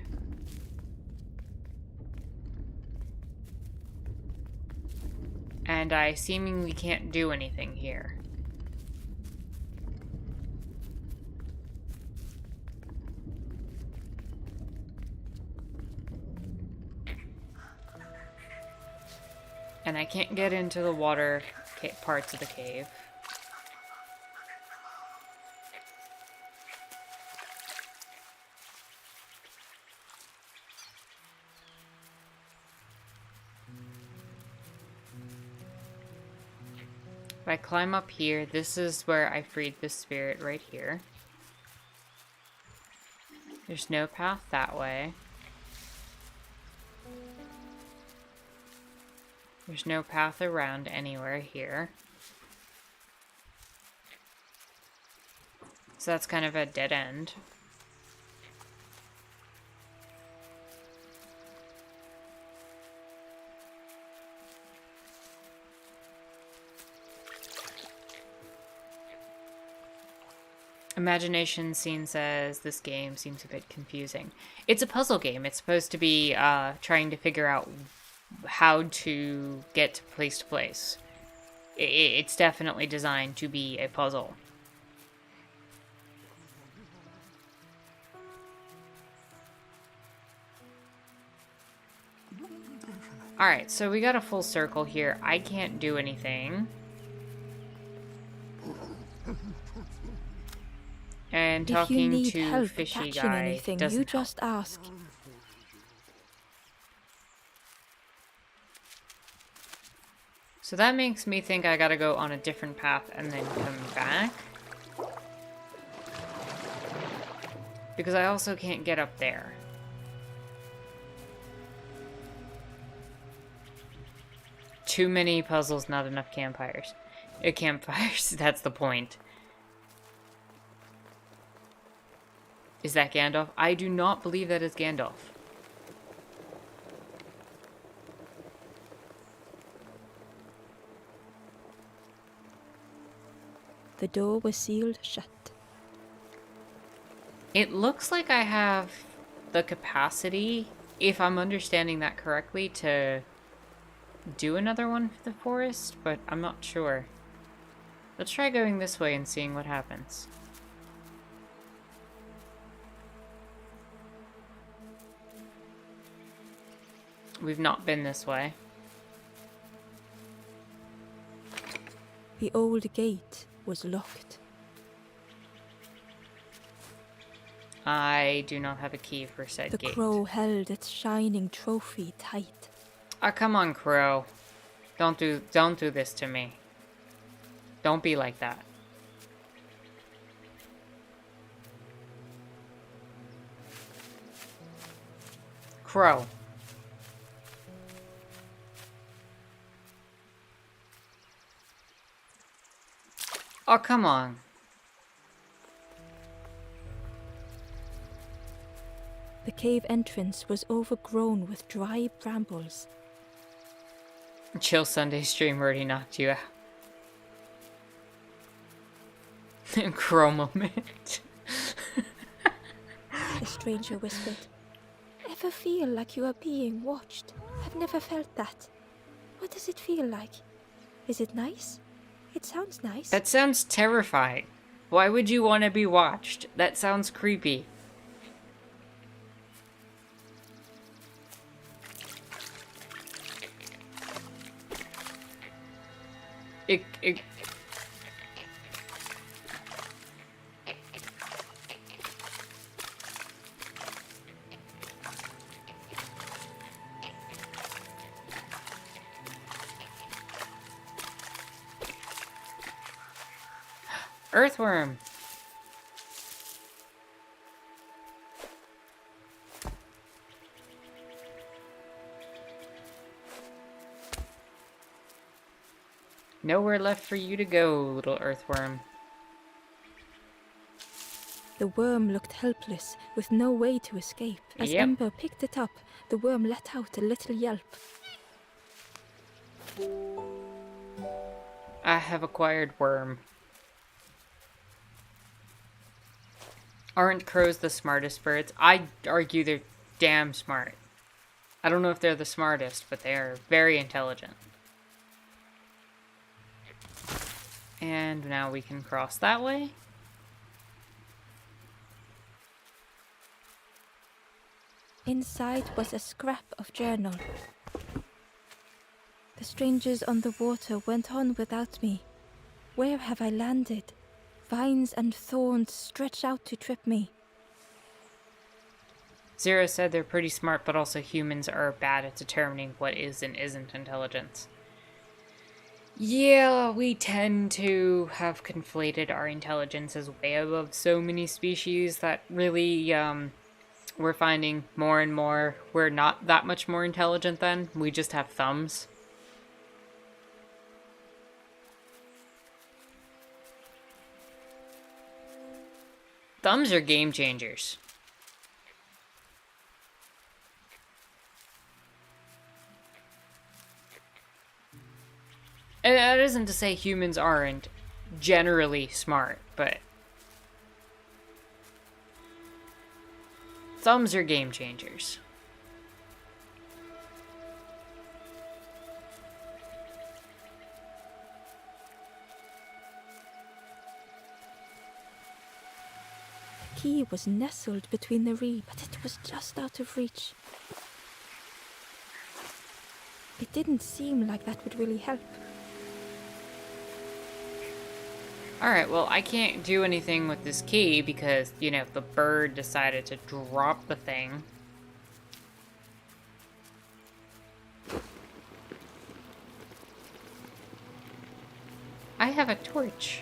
And I seemingly can't do anything here. And I can't get into the water parts of the cave. If I climb up here, this is where I freed the spirit right here. There's no path that way. There's no path around anywhere here. So that's kind of a dead end. Imagination Scene says this game seems a bit confusing. It's a puzzle game. It's supposed to be trying to figure out how to get place to place. It's definitely designed to be a puzzle. Alright, so we got a full circle here. I can't do anything. And talking if you need to help Fishy catching Guy anything, doesn't you help. just ask. So that makes me think I gotta go on a different path and then come back. Because I also can't get up there. Too many puzzles, not enough campfires. Campfires, that's the point. Is that Gandalf? I do not believe that is Gandalf. The door was sealed shut. It looks like I have the capacity, if I'm understanding that correctly, to do another one for the forest, but I'm not sure. Let's try going this way and seeing what happens. We've not been this way. The old gate was locked. I do not have a key for said The gate. crow held its shining trophy tight. Ah, come on, Crow. Don't do this to me. Don't be like that. Crow. Oh, come on. The cave entrance was overgrown with dry brambles. Chill Sunday stream already knocked you out. Crow moment. The stranger whispered. Ever feel like you are being watched? I've never felt that. What does it feel like? Is it nice? It sounds nice. That sounds terrifying. Why would you want to be watched? That sounds creepy. It Earthworm. Nowhere left for you to go, little earthworm. The worm looked helpless, with no way to escape. As Yep. Ember picked it up, the worm let out a little yelp. I have acquired worm. Aren't crows the smartest birds? I'd argue they're damn smart. I don't know if they're the smartest, but they are very intelligent. And now we can cross that way. Inside was a scrap of journal. The strangers on the water went on without me. Where have I landed? Vines and thorns stretch out to trip me. Zero said they're pretty smart, but also humans are bad at determining what is and isn't intelligence. Yeah, we tend to have conflated our intelligence as way above so many species that really, we're finding more and more we're not that much more intelligent than. We just have thumbs. Thumbs are game changers. And that isn't to say humans aren't generally smart, but thumbs are game changers. The key was nestled between the reeds, but it was just out of reach. It didn't seem like that would really help. Alright, well, I can't do anything with this key because, you know, the bird decided to drop the thing. I have a torch.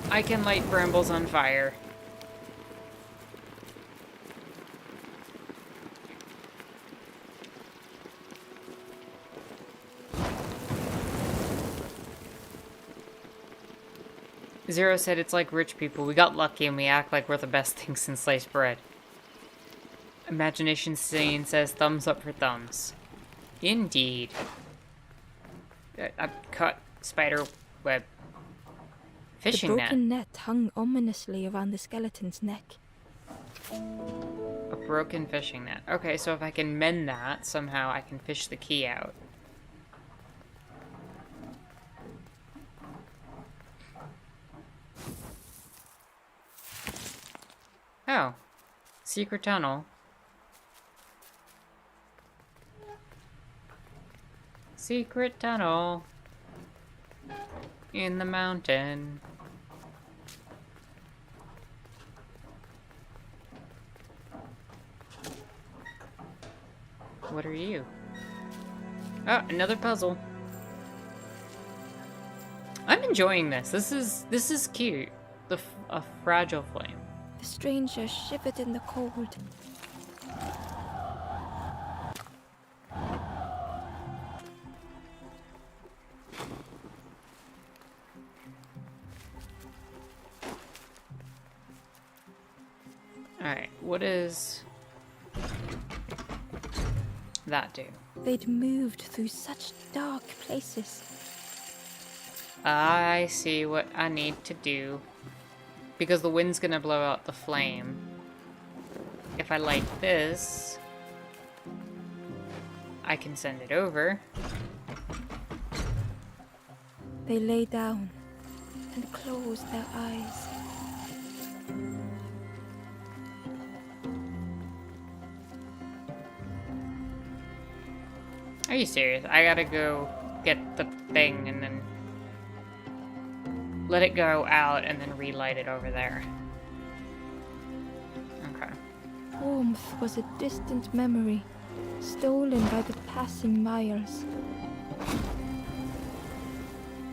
I can light brambles on fire. Zero said it's like rich people. We got lucky and we act like we're the best things since sliced bread. Imagination Sane says thumbs up for thumbs. Indeed. I cut spider web. Fishing The net. broken net hung ominously around the skeleton's neck. A broken fishing net. Okay, so if I can mend that, somehow I can fish the key out. Oh. Secret tunnel. Secret tunnel. In the mountain. What are you? Oh, another puzzle. I'm enjoying this. This is cute. A fragile flame. The stranger shivered in the cold. Alright, what does that do? They'd moved through such dark places. I see what I need to do. Because the wind's gonna blow out the flame. If I light this, I can send it over. They lay down and closed their eyes. Are you serious? I gotta go get the thing and then let it go out and then relight it over there. Okay. Warmth was a distant memory, stolen by the passing miles.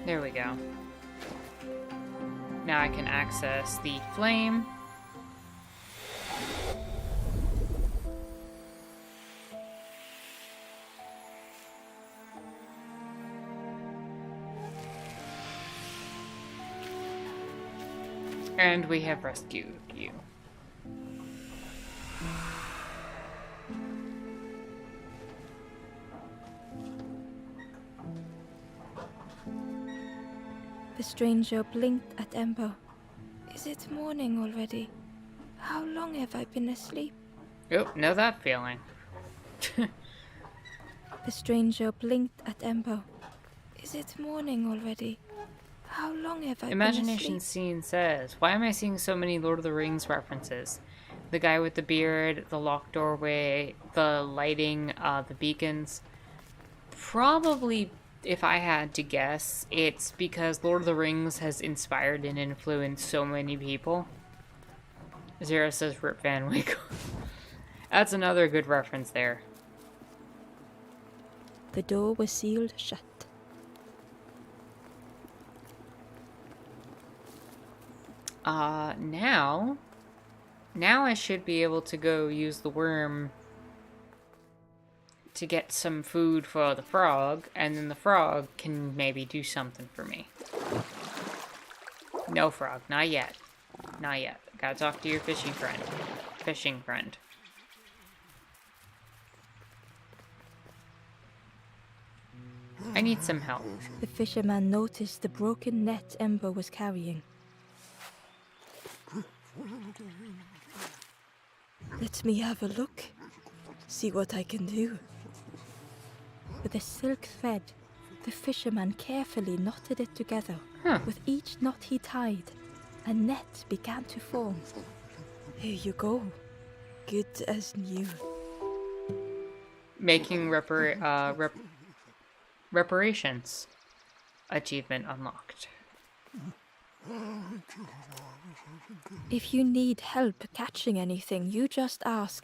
There we go. Now I can access the flame. And we have rescued you. The stranger blinked at Ember. Is it morning already? How long have I been asleep? Oh, know that feeling. The stranger blinked at Ember. Is it morning already? How long have I Imagination been asleep? Scene says, why am I seeing so many Lord of the Rings references? The guy with the beard, the locked doorway, the lighting, the beacons. Probably, if I had to guess, it's because Lord of the Rings has inspired and influenced so many people. Zero says Rip Van Winkle. That's another good reference there. The door was sealed shut. Now I should be able to go use the worm to get some food for the frog, and then the frog can maybe do something for me. No, frog, not yet. Not yet. Gotta talk to your fishing friend. Fishing friend. I need some help. The fisherman noticed the broken net Ember was carrying. Let me have a look. See what I can do. With a silk thread, the fisherman carefully knotted it together. With each knot he tied, a net began to form. Here you go. Good as new. Making reparations. Achievement unlocked. If you need help catching anything, you just ask.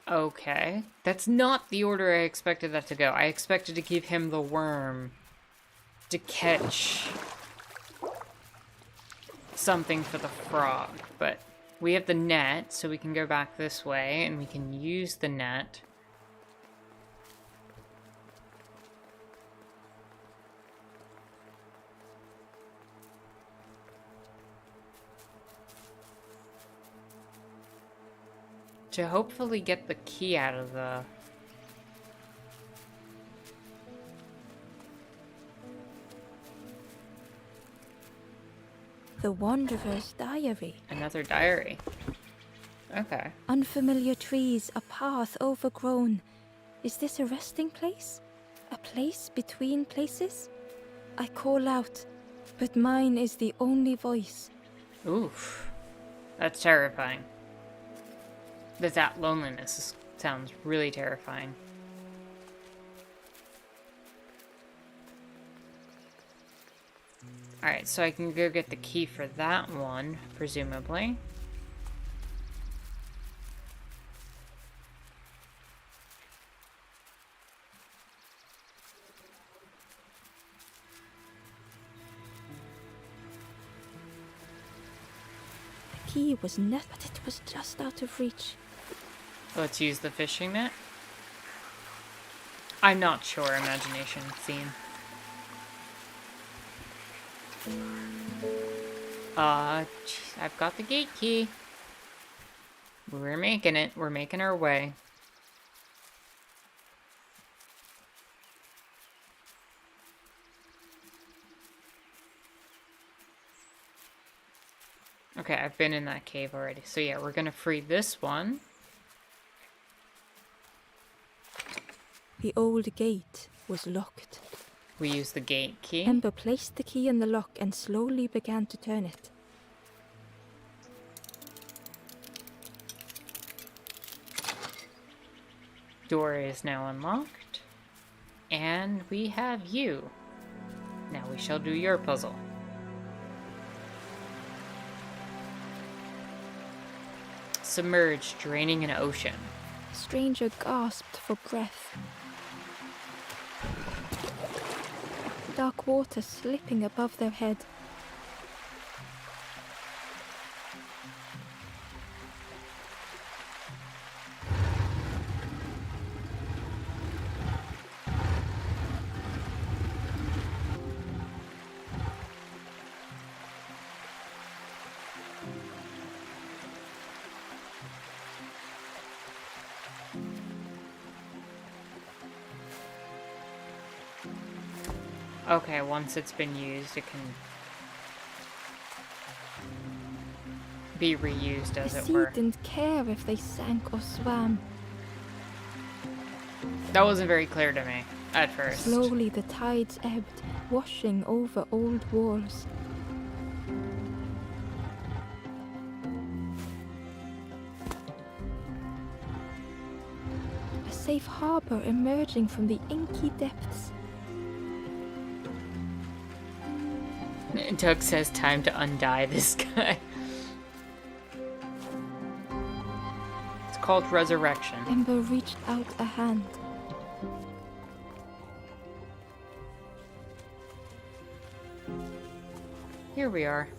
Okay. That's not the order I expected that to go. I expected to give him the worm to catch something for the frog, but we have the net, so we can go back this way, and we can use the net. To hopefully get the key out of the... The Wanderer's Diary. Another diary. Okay. Unfamiliar trees, a path overgrown. Is this a resting place? A place between places? I call out, but mine is the only voice. Oof. That's terrifying. That loneliness sounds really terrifying. Alright, so I can go get the key for that one, presumably. The key was net, but it was just out of reach. Let's use the fishing net. I'm not sure. Imagination scene. Geez, I've got the gate key. We're making it. We're making our way. Okay, I've been in that cave already. So yeah, we're gonna free this one. The old gate was locked. We use the gate key. Ember placed the key in the lock and slowly began to turn it. Door is now unlocked. And we have you. Now we shall do your puzzle. Submerged, draining an ocean. The stranger gasped for breath. Dark water slipping above their head. Okay, once it's been used, it can be reused, as The it sea were. didn't care if they sank or swam. That wasn't very clear to me at first. Slowly the tides ebbed, washing over old walls. A safe harbor emerging from the inky depths. Doug says time to undie this guy. It's called Resurrection. Ember reached out a hand. Here we are.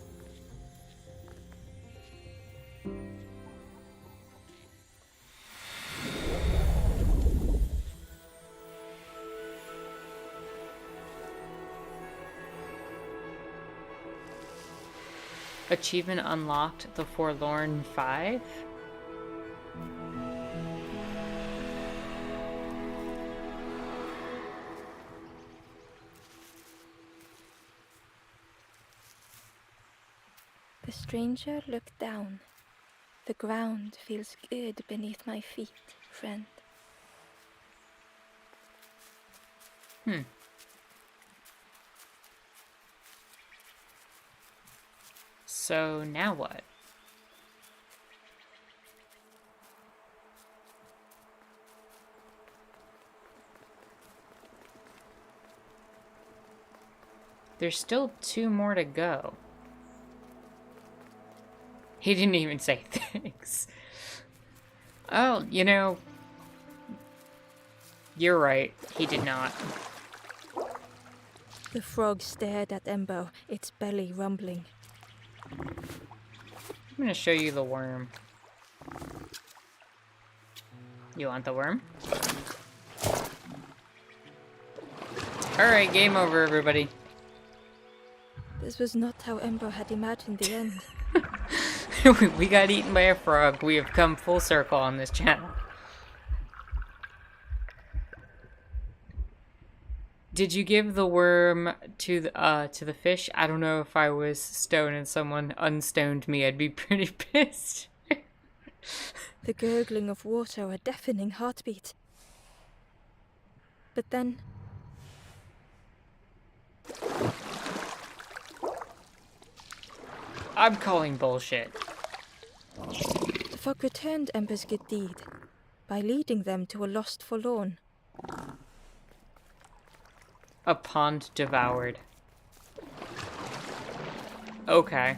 Achievement unlocked, the Forlorn 5. The stranger looked down. The ground feels good beneath my feet, friend. So now what? There's still 2 more to go. He didn't even say thanks. Oh, you know, you're right. He did not. The frog stared at Ember, its belly rumbling. I'm gonna show you the worm. You want the worm? Alright, game over, everybody. This was not how Ember had imagined the end. We got eaten by a frog. We have come full circle on this channel. Did you give the worm to the fish? I don't know if I was stoned and someone unstoned me. I'd be pretty pissed. The gurgling of water, a deafening heartbeat. But then... I'm calling bullshit. the fog returned Ember's good deed by leading them to a lost forlorn. A pond devoured. Okay.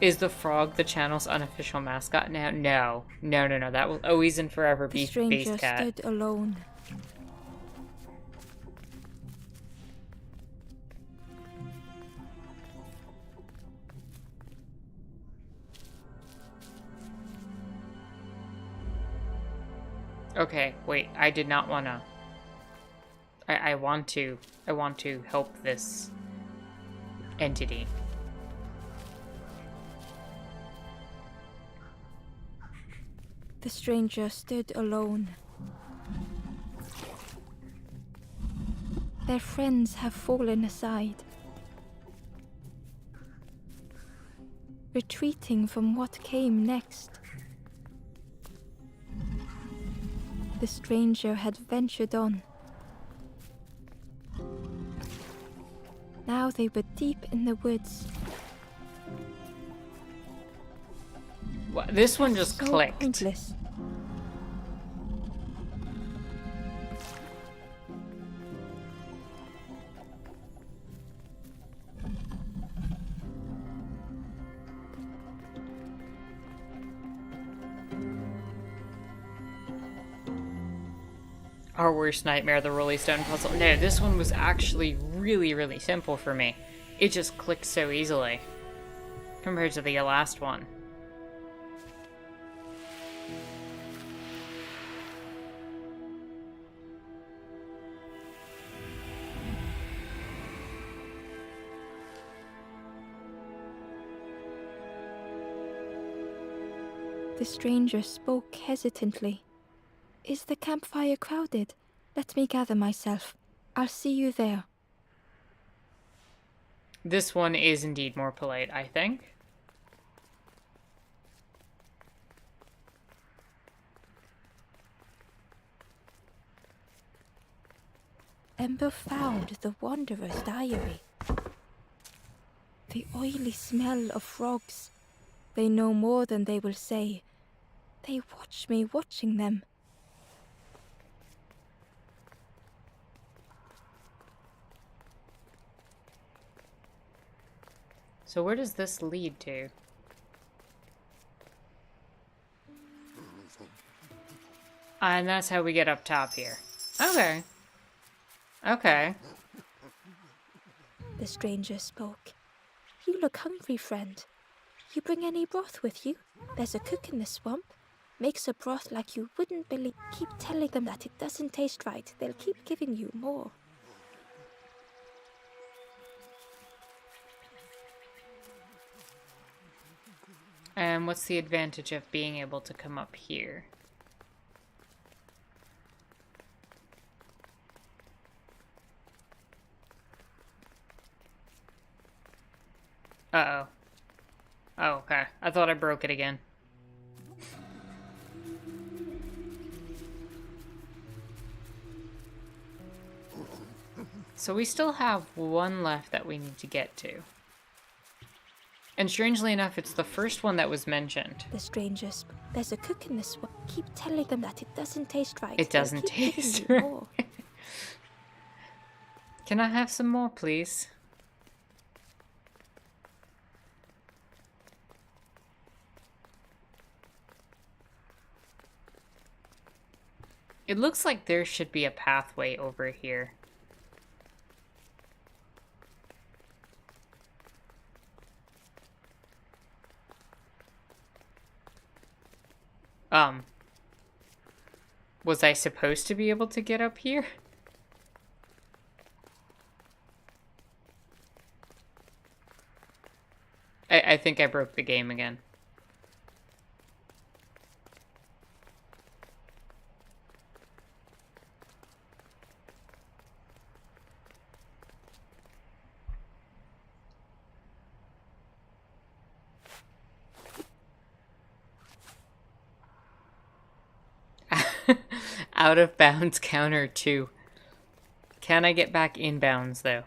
Is the frog the channel's unofficial mascot now? No. No. That will always and forever be The stranger Base Cat. stood alone. Okay, wait. I did not wanna. I want to help this entity. The stranger stood alone. Their friends have fallen aside, retreating from what came next. The stranger had ventured on. Now they were deep in the woods. This one just So clicked. pointless. Our worst nightmare, the Rolling Stone puzzle. No, this one was actually really simple for me. It just clicked so easily compared to the last one. The stranger spoke hesitantly. Is the campfire crowded? Let me gather myself. I'll see you there. This one is indeed more polite, I think. Ember found the Wanderer's diary. The oily smell of frogs. They know more than they will say. They watch me watching them. So where does this lead to? And that's how we get up top here. Okay. Okay. The stranger spoke. You look hungry, friend. You bring any broth with you? There's a cook in the swamp. Makes a broth like you wouldn't believe. Keep telling them that it doesn't taste right. They'll keep giving you more. And what's the advantage of being able to come up here? Uh-oh. Oh, okay. I thought I broke it again. So we still have one left that we need to get to. And strangely enough, it's the first one that was mentioned. The stranger spoke. There's a cook in the swamp. Keep telling them that it doesn't taste right. It doesn't They'll keep taste giving you right. more. Can I have some more, please? It looks like there should be a pathway over here. Was I supposed to be able to get up here? I think I broke the game again. out of bounds counter too. Can I get back in bounds though?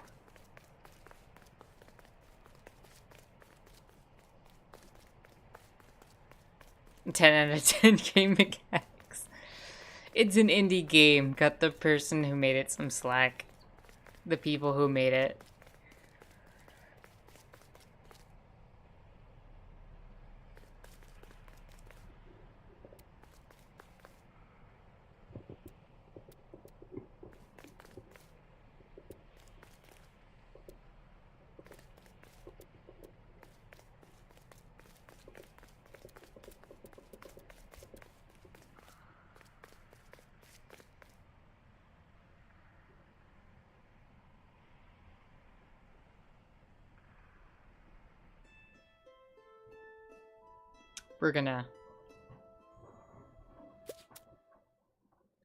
Ten out of 10 game mechanics. It's an indie game. Cut the person who made it some slack. The people who made it.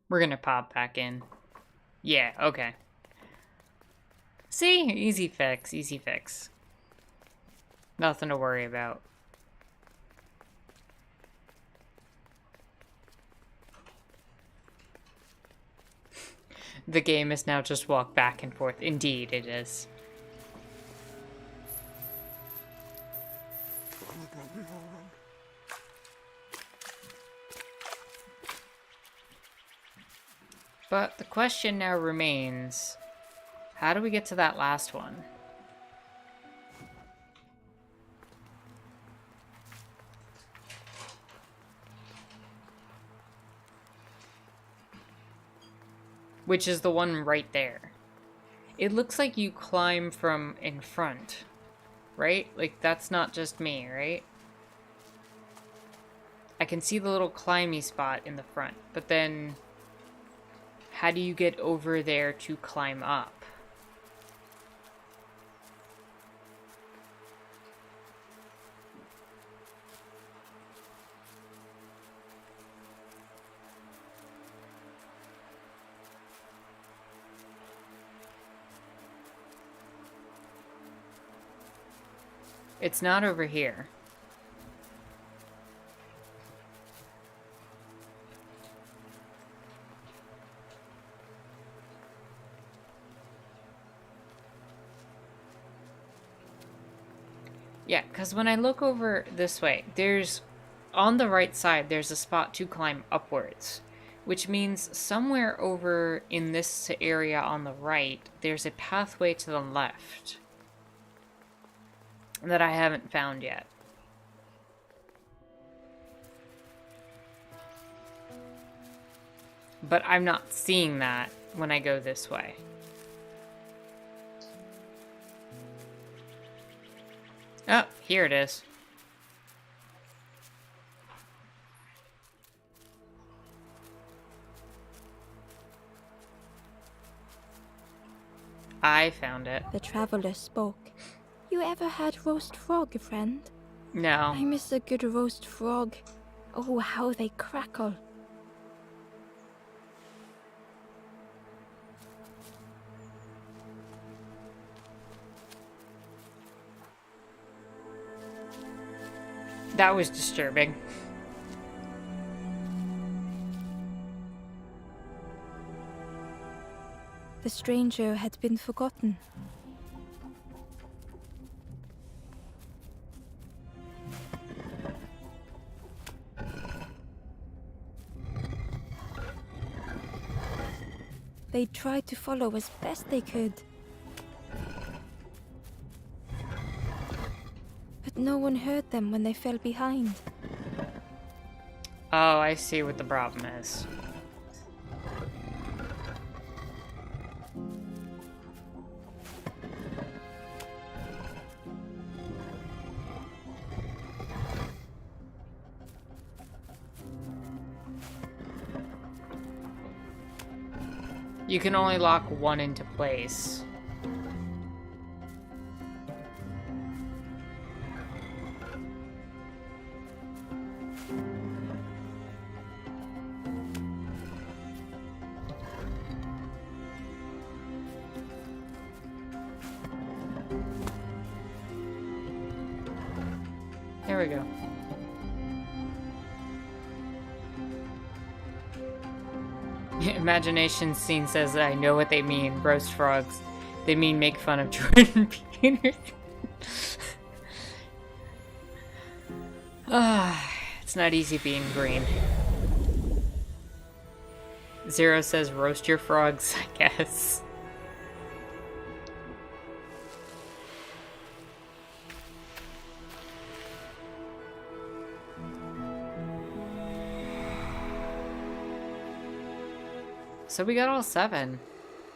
We're gonna pop back in. Yeah, okay. See? Easy fix, easy fix. Nothing to worry about. The game is now just walk back and forth. Indeed, it is. But the question now remains, how do we get to that last one? Which is the one right there. It looks like you climb from in front, right? Like, that's not just me, right? I can see the little climby spot in the front, but then how do you get over there to climb up? It's not over here. Yeah, because when I look over this way, on the right side, there's a spot to climb upwards, which means somewhere over in this area on the right, there's a pathway to the left that I haven't found yet. But I'm not seeing that when I go this way. Oh, here it is. I found it. The traveler spoke. You ever had roast frog, friend? No. I miss a good roast frog. Oh, how they crackle. That was disturbing. The stranger had been forgotten. They tried to follow as best they could. But no one heard them when they fell behind. Oh, I see what the problem is. You can only lock one into place. There we go. Imagination scene says that I know what they mean. Roast frogs. They mean make fun of Jordan Peterson. It's not easy being green. Zero says roast your frogs, I guess. So we got all 7.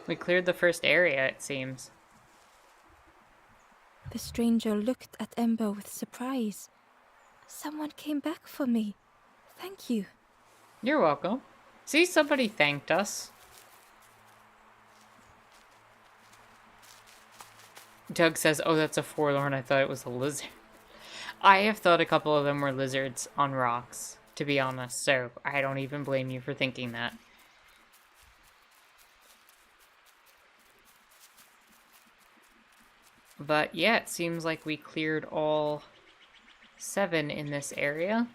We cleared the first area, it seems. The stranger looked at Ember with surprise. Someone came back for me. Thank you. You're welcome. See, somebody thanked us. Doug says, oh, that's a forlorn. I thought it was a lizard. I have thought a couple of them were lizards on rocks, to be honest, so I don't even blame you for thinking that. But yeah, it seems like we cleared all 7 in this area.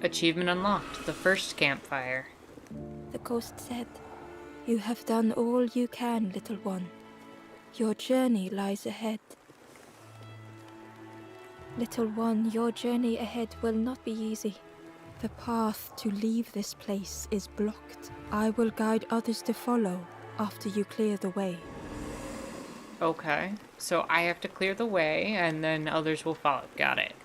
Achievement unlocked. The first campfire. The ghost said, "You have done all you can, little one. Your journey lies ahead." Little one, your journey ahead will not be easy. The path to leave this place is blocked. I will guide others to follow after you clear the way. Okay, so I have to clear the way, and then others will follow. Got it.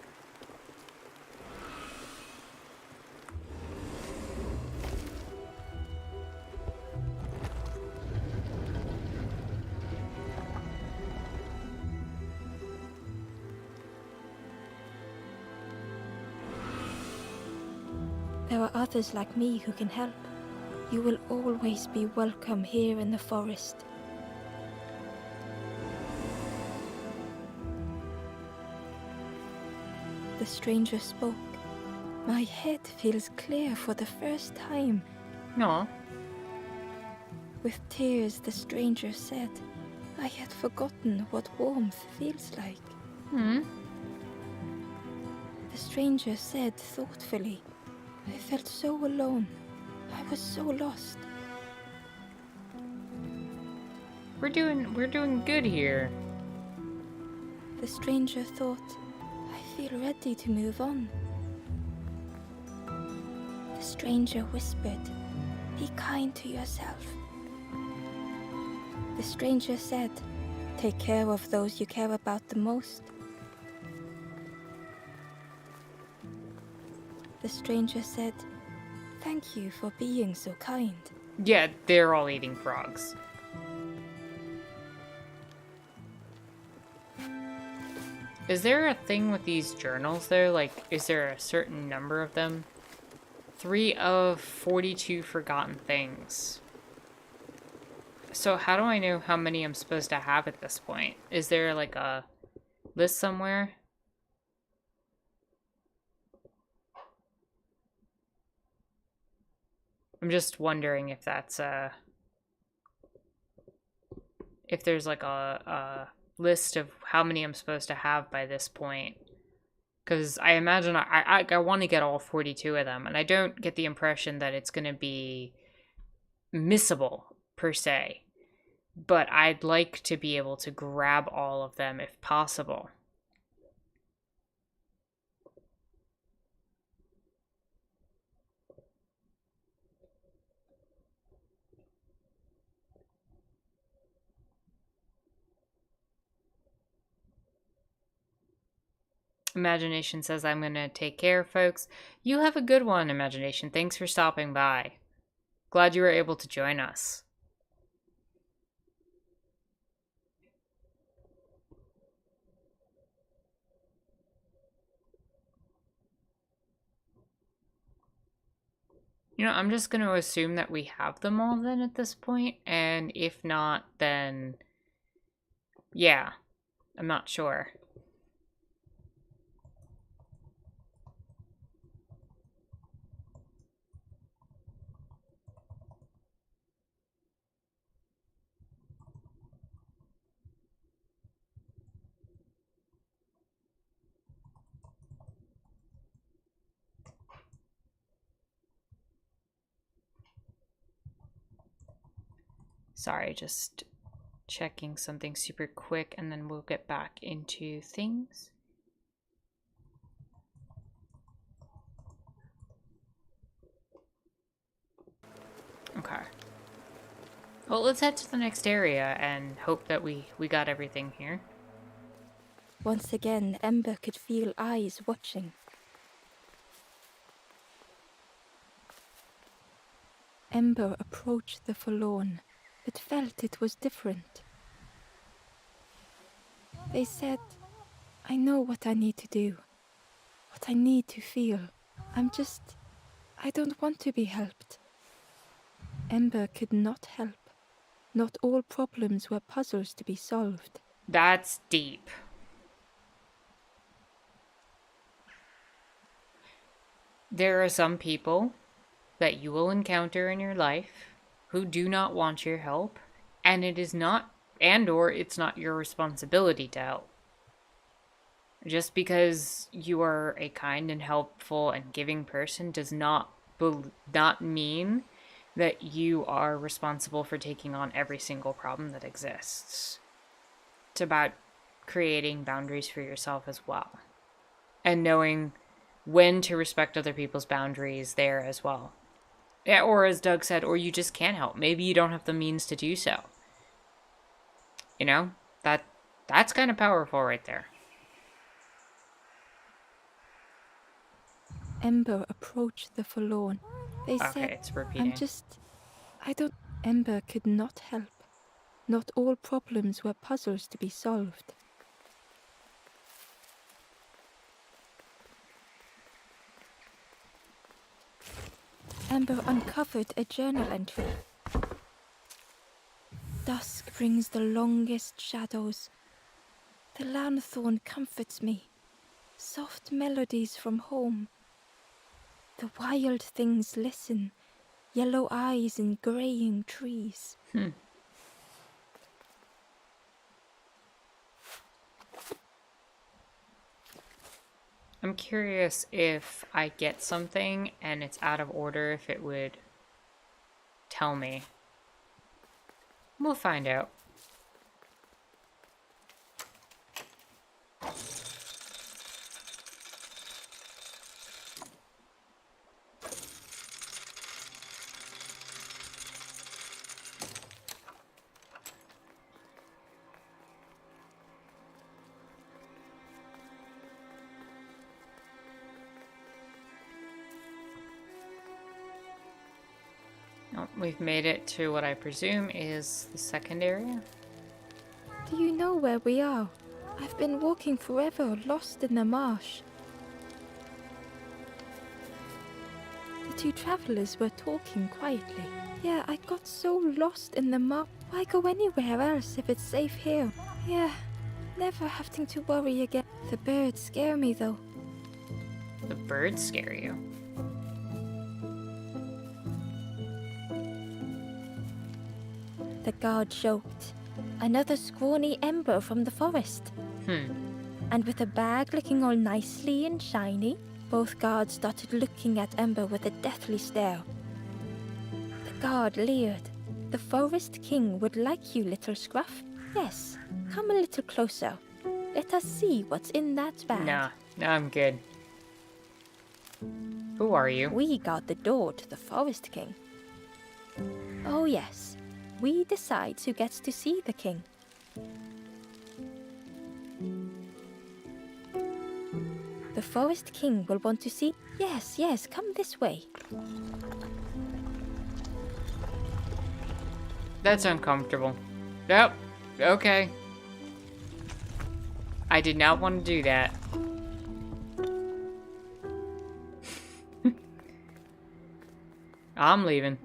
There are others like me who can help. You will always be welcome here in the forest. The stranger spoke. My head feels clear for the first time. No. With tears, the stranger said, I had forgotten what warmth feels like. The stranger said thoughtfully, I felt so alone. I was so lost. We're doing good here. The stranger thought, I feel ready to move on. The stranger whispered, be kind to yourself. The stranger said, take care of those you care about the most. The stranger said, thank you for being so kind. Yeah, they're all eating frogs. Is there a thing with these journals there? Like, is there a certain number of them? 3 of 42 forgotten things. So how do I know how many I'm supposed to have at this point? Is there like a list somewhere? I'm just wondering if that's if there's like a list of how many I'm supposed to have by this point. Because I imagine I want to get all 42 of them, and I don't get the impression that it's going to be missable, per se. But I'd like to be able to grab all of them if possible. Imagination says I'm going to take care, folks. You have a good one, Imagination. Thanks for stopping by. Glad you were able to join us. You know, I'm just going to assume that we have them all then at this point, and if not, then yeah, I'm not sure. Sorry, just checking something super quick and then we'll get back into things. Okay. Well, let's head to the next area and hope that we got everything here. Once again, Ember could feel eyes watching. Ember approached the forlorn, but felt it was different. They said, I know what I need to do, what I need to feel. I don't want to be helped. Ember could not help. Not all problems were puzzles to be solved. That's deep. There are some people that you will encounter in your life who do not want your help, and it's not your responsibility to help. Just because you are a kind and helpful and giving person does not mean that you are responsible for taking on every single problem that exists. It's about creating boundaries for yourself as well, and knowing when to respect other people's boundaries there as well. Yeah, or as Doug said, or you just can't help. Maybe you don't have the means to do so. You know, that's kind of powerful right there. Ember approached the forlorn. They said, it's repeating. Ember could not help. Not all problems were puzzles to be solved. Ember uncovered a journal entry. Dusk brings the longest shadows. The lanthorn comforts me. Soft melodies from home. The wild things listen. Yellow eyes in graying trees. I'm curious if I get something and it's out of order, if it would tell me. We'll find out. We've made it to what I presume is the second area. Do you know where we are? I've been walking forever, lost in the marsh. The two travelers were talking quietly. Yeah, I got so lost in the marsh. Why go anywhere else if it's safe here? Yeah, never having to worry again. The birds scare me though. The birds scare you? The guard joked. Another scrawny Ember from the forest. And with a bag looking all nicely and shiny, both guards started looking at Ember with a deathly stare. The guard leered. The forest king would like you, little scruff. Yes, come a little closer. Let us see what's in that bag. Nah, I'm good. Who are you? We guard the door to the forest king. Oh yes. We decide who gets to see the king. The forest king will want to see... Yes, come this way. That's uncomfortable. Yep, okay. I did not want to do that. I'm leaving.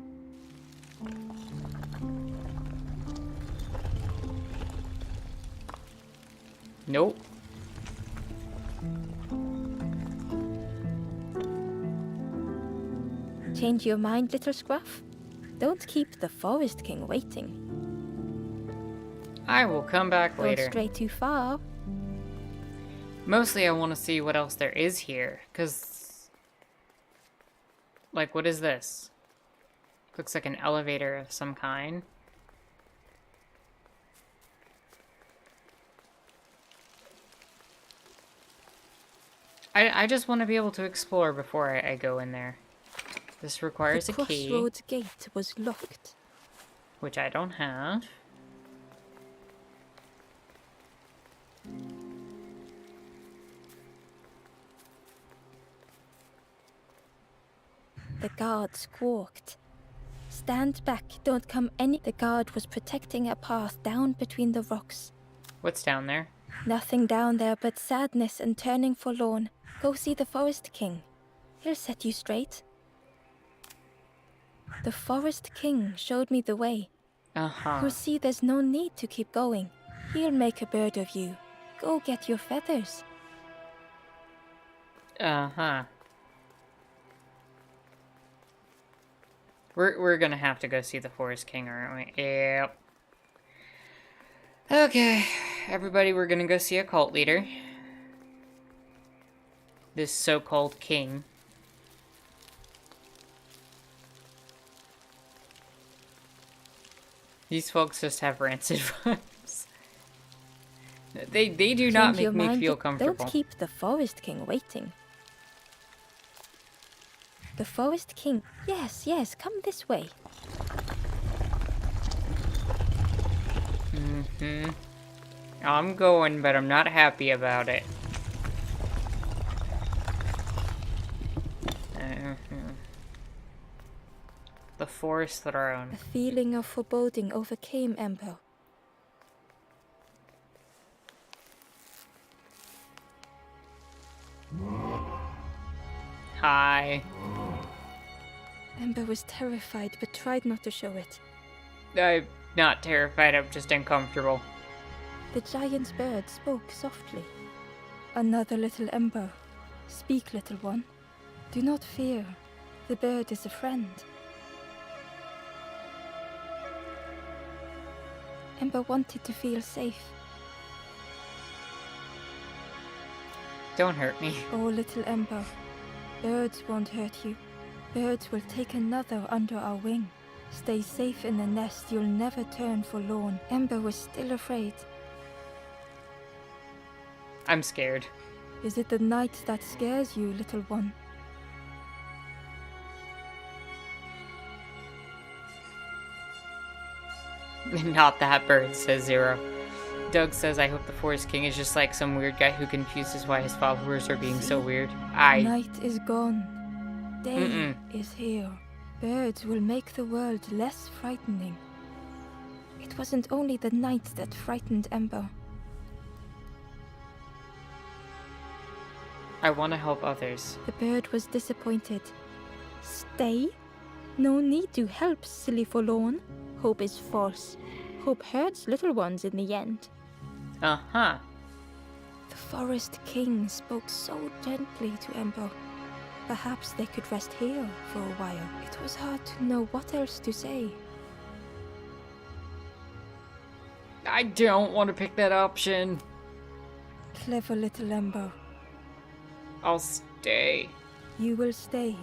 Nope. Change your mind, little scruff? Don't keep the forest king waiting. I will come back later. Don't stray too far. Mostly I want to see what else there is here, because... Like, what is this? Looks like an elevator of some kind. I just want to be able to explore before I go in there. This requires a The key, crossroads gate was locked. which I don't have. The guard squawked. Stand back, don't come any. The guard was protecting a path down between the rocks. What's down there? Nothing down there but sadness and turning forlorn. Go see the Forest King. He'll set you straight. The Forest King showed me the way. Uh-huh. You'll see there's no need to keep going. He'll make a bird of you. Go get your feathers. Uh-huh. We're gonna have to go see the Forest King, aren't we? Yep. Okay, everybody, we're gonna go see a cult leader. This so-called king. These folks just have rancid vibes. They do not make me feel comfortable. Don't keep the Forest King waiting. The Forest King. Yes, yes, come this way. Mm-hmm. I'm going, but I'm not happy about it. The forest throne. A feeling of foreboding overcame Ember. Hi. Ember was terrified but tried not to show it. I'm not terrified, I'm just uncomfortable. The giant bird spoke softly. Another little Ember. Speak, little one. Do not fear. The bird is a friend. Ember wanted to feel safe. Don't hurt me. Oh, little Ember. Birds won't hurt you. Birds will take another under our wing. Stay safe in the nest, you'll never turn forlorn. Ember was still afraid. I'm scared. Is it the night that scares you, little one? Not that bird, says Zero. Doug says, I hope the Forest King is just like some weird guy who confuses why his followers are being so weird. Night is gone. Day is here. Birds will make the world less frightening. It wasn't only the night that frightened Ember. I want to help others. The bird was disappointed. Stay? No need to help, silly forlorn. Hope is false. Hope hurts little ones in the end. Uh-huh. The Forest King spoke so gently to Ember. Perhaps they could rest here for a while. It was hard to know what else to say. I don't want to pick that option. Clever little Ember. I'll stay. You will stay.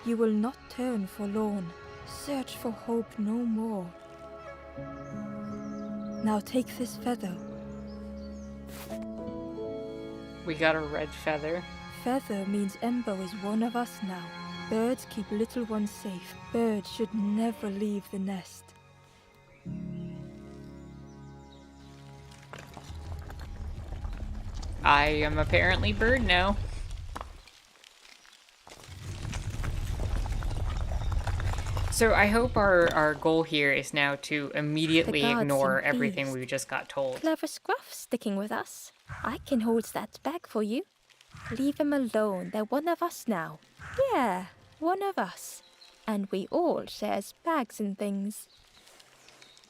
You will not turn forlorn. Search for hope no more. Now take this feather. We got a red feather. Feather means Ember is one of us now. Birds keep little ones safe. Birds should never leave the nest. I am apparently bird now. So I hope our goal here is now to immediately ignore everything we just got told. Clever Scruff sticking with us. I can hold that bag for you. Leave them alone. They're one of us now. Yeah, one of us. And we all shares bags and things.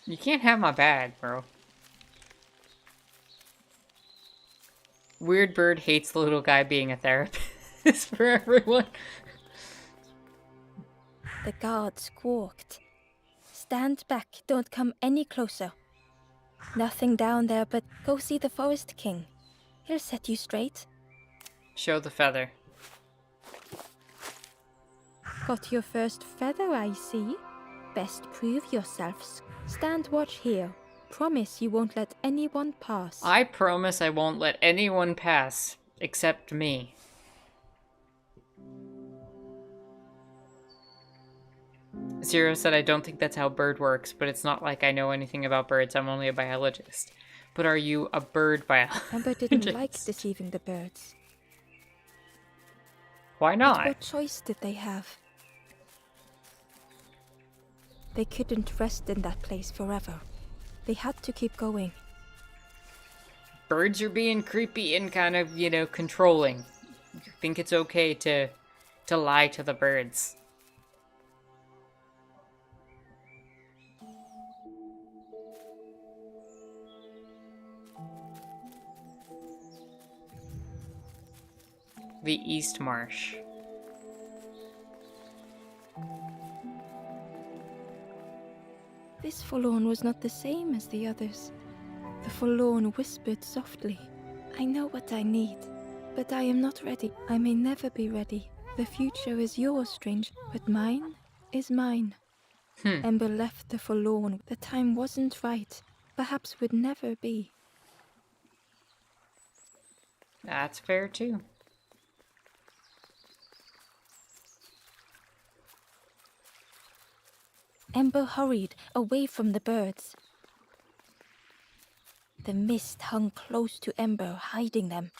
You can't have my bag, bro. Weird bird hates the little guy being a therapist for everyone. The guard squawked. Stand back, don't come any closer. Nothing down there, but go see the Forest King. He'll set you straight. Show the feather. Got your first feather, I see. Best prove yourselves. Stand watch here. Promise you won't let anyone pass. I promise I won't let anyone pass, except me. Zero said, I don't think that's how bird works, but it's not like I know anything about birds. I'm only a biologist. But are you a bird biologist? Ember didn't like deceiving the birds. Why But not? what choice did they have? They couldn't rest in that place forever. They had to keep going. Birds are being creepy and kind of, you know, controlling. You think it's okay to lie to the birds. The East Marsh. This forlorn was not the same as the others. The forlorn whispered softly, I know what I need, but I am not ready. I may never be ready. The future is yours, strange, but mine is mine. Ember left the forlorn. The time wasn't right. Perhaps would never be. That's fair, too. Ember hurried away from the birds. The mist hung close to Ember, hiding them.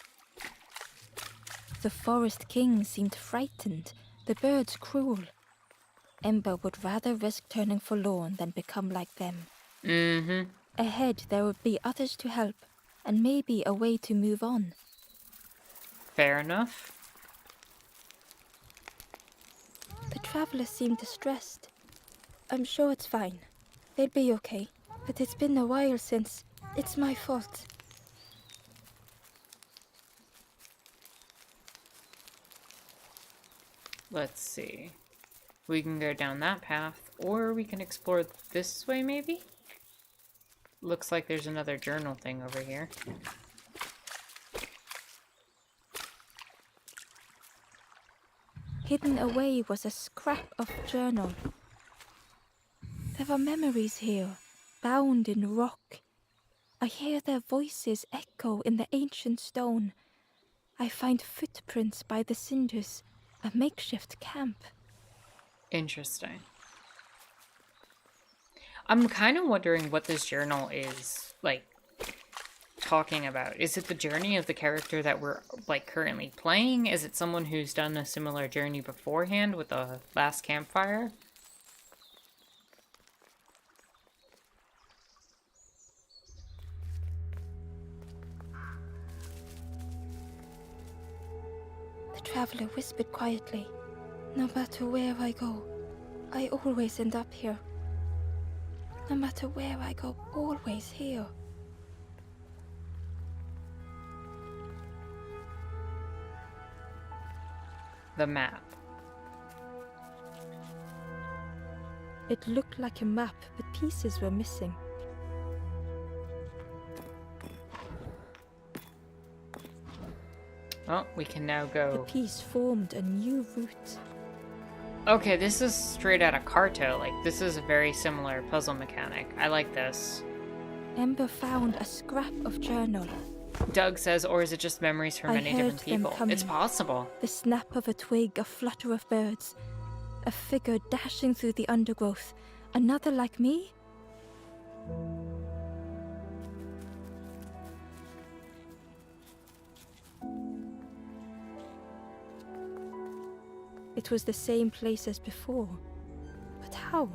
The forest king seemed frightened, the birds cruel. Ember would rather risk turning forlorn than become like them. Ahead there would be others to help, and maybe a way to move on. Fair enough. The traveler seemed distressed. I'm sure it's fine. They'll be okay. But it's been a while since. It's my fault. Let's see. We can go down that path, or we can explore this way, maybe? Looks like there's another journal thing over here. Hidden away was a scrap of journal. There were memories here, bound in rock. I hear their voices echo in the ancient stone. I find footprints by the cinders, a makeshift camp. Interesting. I'm kind of wondering what this journal is, like, talking about. Is it the journey of the character that we're, like, currently playing? Is it someone who's done a similar journey beforehand with the last campfire? The traveler whispered quietly, no matter where I go, I always end up here. No matter where I go, always here. The map. It looked like a map, but pieces were missing. Oh, we can now The go... piece formed a new route. Okay, this is straight out of Carto. Like, this is a very similar puzzle mechanic. I like this. Ember found a scrap of journal. Doug says, or is it just memories from I many heard different them people? coming. It's possible. The snap of a twig, a flutter of birds. A figure dashing through the undergrowth. Another like me? It was the same place as before. But how?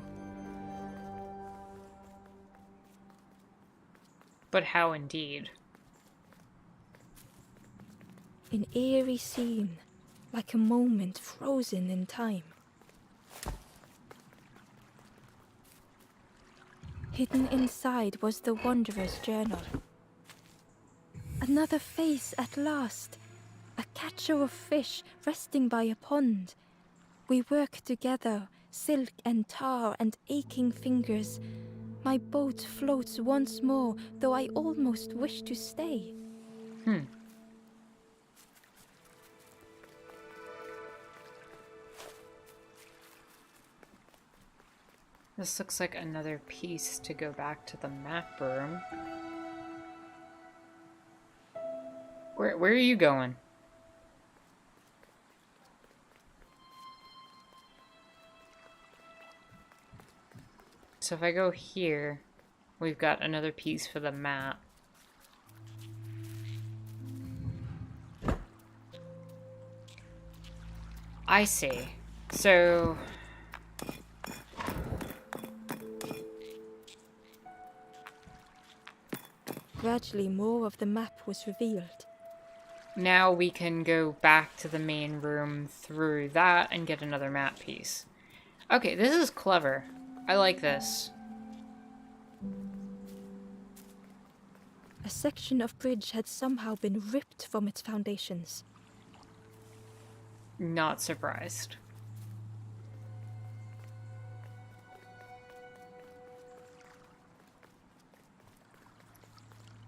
But how indeed? An eerie scene, like a moment frozen in time. Hidden inside was the Wanderer's journal. Another face at last. A catcher of fish resting by a pond. We work together, silk and tar and aching fingers. My boat floats once more, though I almost wish to stay. This looks like another piece to go back to the map room. Where are you going? So if I go here, we've got another piece for the map. I see. So... Gradually, more of the map was revealed. now we can go back to the main room through that and get another map piece. Okay, this is clever. I like this. A section of bridge had somehow been ripped from its foundations. Not surprised.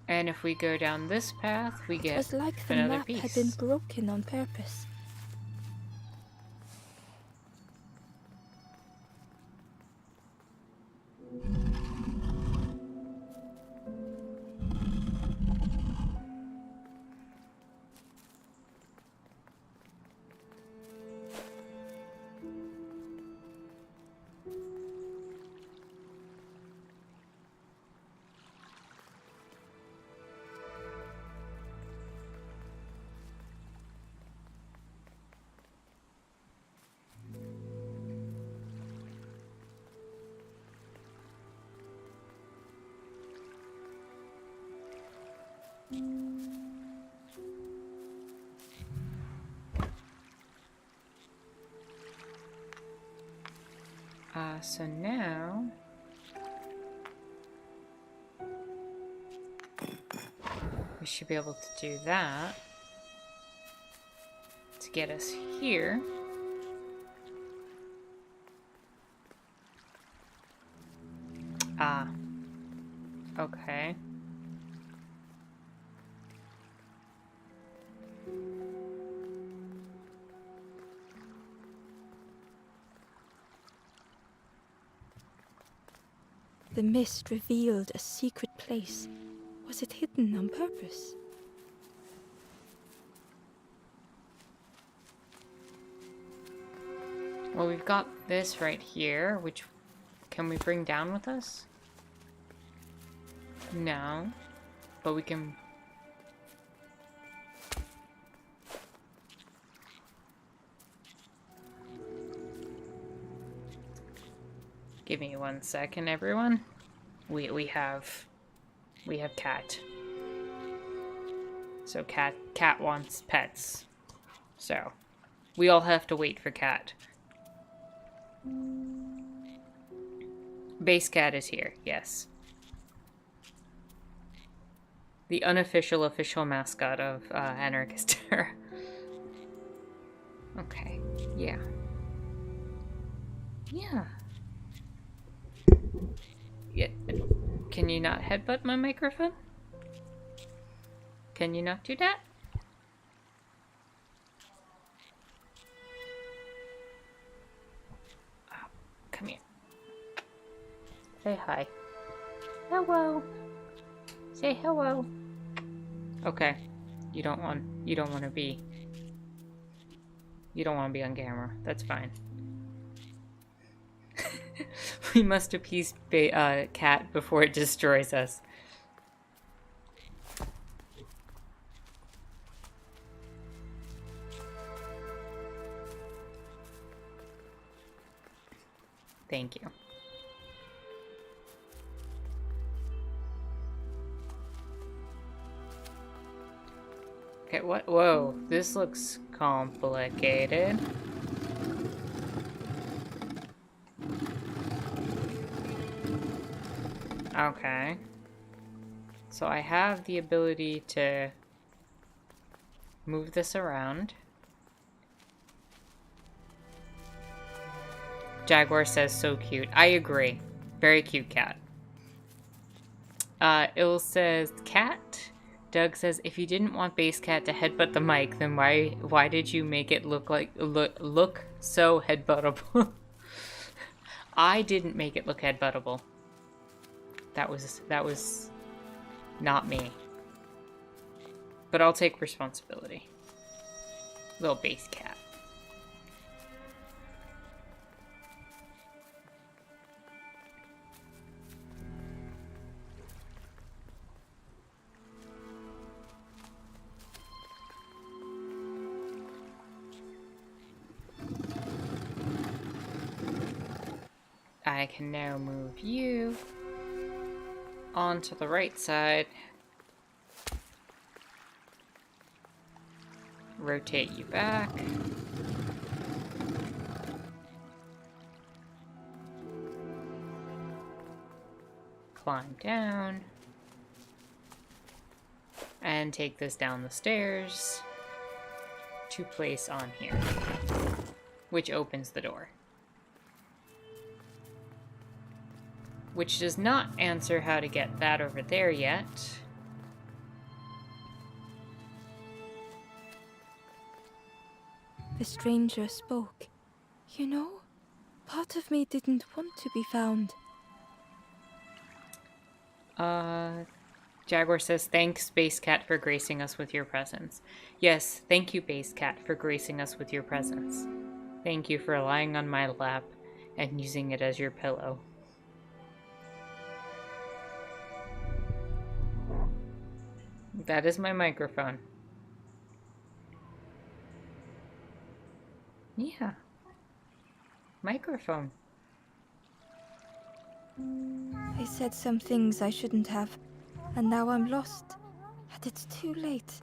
And if we go down this path, we It get was like the another map piece. had been broken on purpose. So now... we should be able to do that to get us here. Ah. Okay. The mist revealed a secret place. Was it hidden on purpose? Well, we've got this right here, which can we bring down with us? No. But we can... Give me 1 second, everyone. We have cat. So cat wants pets. So we all have to wait for cat. Base cat is here, yes. The unofficial official mascot of Anarchist Terra. Okay, yeah. Yeah. Yeah. Can you not headbutt my microphone? Can you not do that? Oh, come here. Say hi. Hello. Say hello. Okay. You don't want to be on camera. That's fine. We must appease cat before it destroys us. Thank you. Okay, what? Whoa, this looks complicated. Okay. So I have the ability to move this around. Jaguar says so cute. I agree. Very cute cat. Il says cat. Doug says if you didn't want base cat to headbutt the mic, then why did you make it look so headbuttable? I didn't make it look headbuttable. That was not me. But I'll take responsibility. Little base cat. I can now move you onto the right side. Rotate you back. Climb down. And take this down the stairs to place on here, which opens the door. Which does not answer how to get that over there yet. The stranger spoke. You know, part of me didn't want to be found. Jaguar says, thanks, Base Cat, for gracing us with your presence. Yes, thank you, Base Cat, for gracing us with your presence. Thank you for lying on my lap and using it as your pillow. That is my microphone. Yeah. Microphone. I said some things I shouldn't have, and now I'm lost. And it's too late.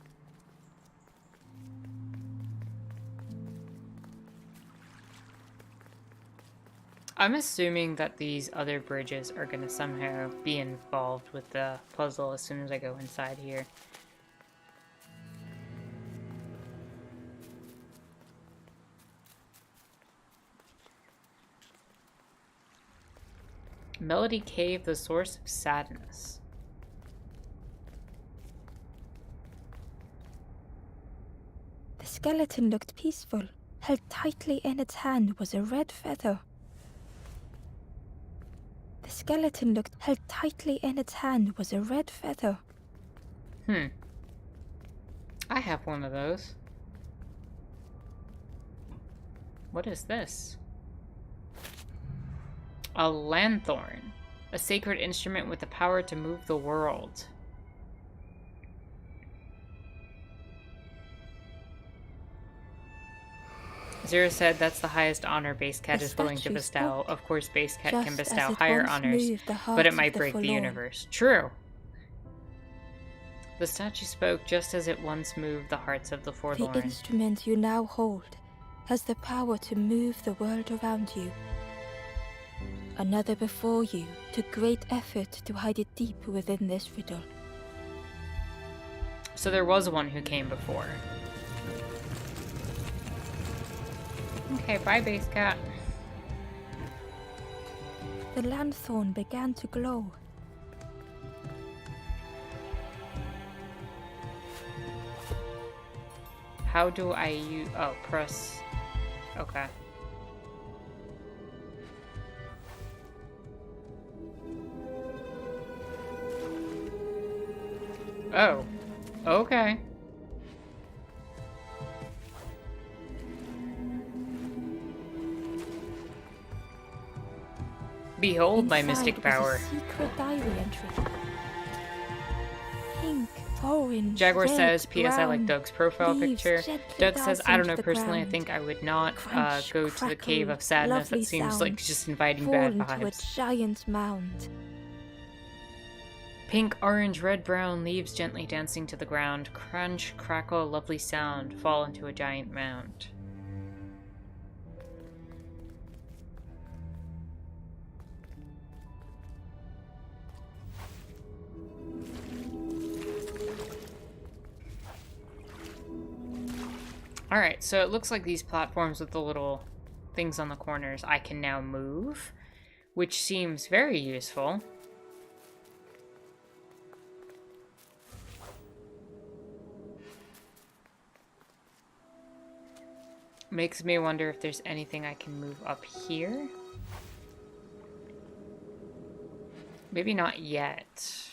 I'm assuming that these other bridges are going to somehow be involved with the puzzle as soon as I go inside here. Melody Cave, the source of sadness. The skeleton looked peaceful. Held tightly in its hand was a red feather. The skeleton looked held tightly in its hand was a red feather. I have one of those. What is this? A lanthorn. A sacred instrument with the power to move the world. Zero said that's the highest honor Base Cat is willing to bestow. Of course, Base Cat can bestow higher honors, but it might break the universe. True. The statue spoke just as it once moved the hearts of the forlorn. The instrument you now hold has the power to move the world around you. Another before you took great effort to hide it deep within this riddle. So there was one who came before. Okay, bye, Base Cat. The lanthorn began to glow. How do I use... Oh, press... Okay. Oh. Okay. Behold my mystic power. A secret diary entry. Pink, orange, Jaguar red, says, P.S. I like brown, Doug's profile picture. Doug says, I don't know, to the personally, I ground. think I would not Crunch, go to the Cave of Sadness. That lovely seems sound. like just inviting Fall bad into vibes. a giant mound. Pink, orange, red, brown, leaves gently dancing to the ground. Crunch, crackle, lovely sound. Fall into a giant mound. Alright, so it looks like these platforms with the little things on the corners I can now move, which seems very useful. Makes me wonder if there's anything I can move up here. Maybe not yet.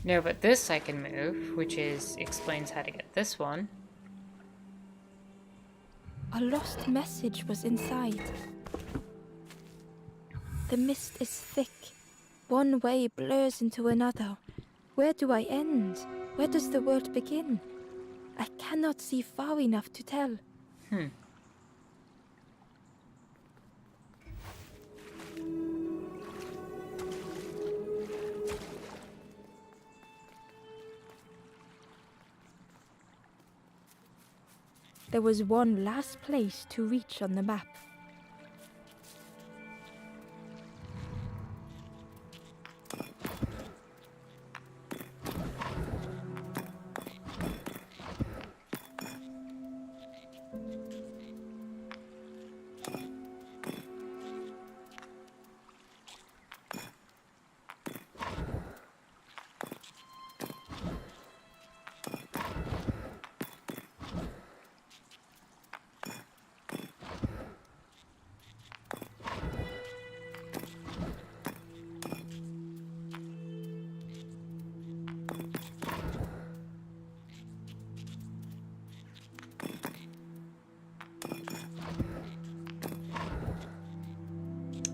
No, but this I can move, which explains how to get this one. A lost message was inside. The mist is thick. One way blurs into another. Where do I end? Where does the world begin? I cannot see far enough to tell. There was one last place to reach on the map.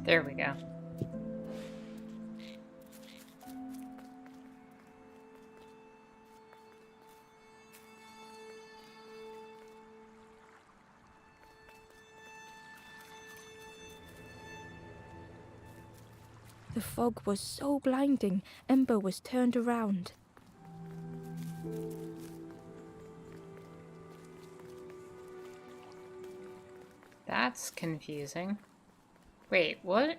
There we go. The fog was so blinding, Ember was turned around. That's confusing. Wait, what?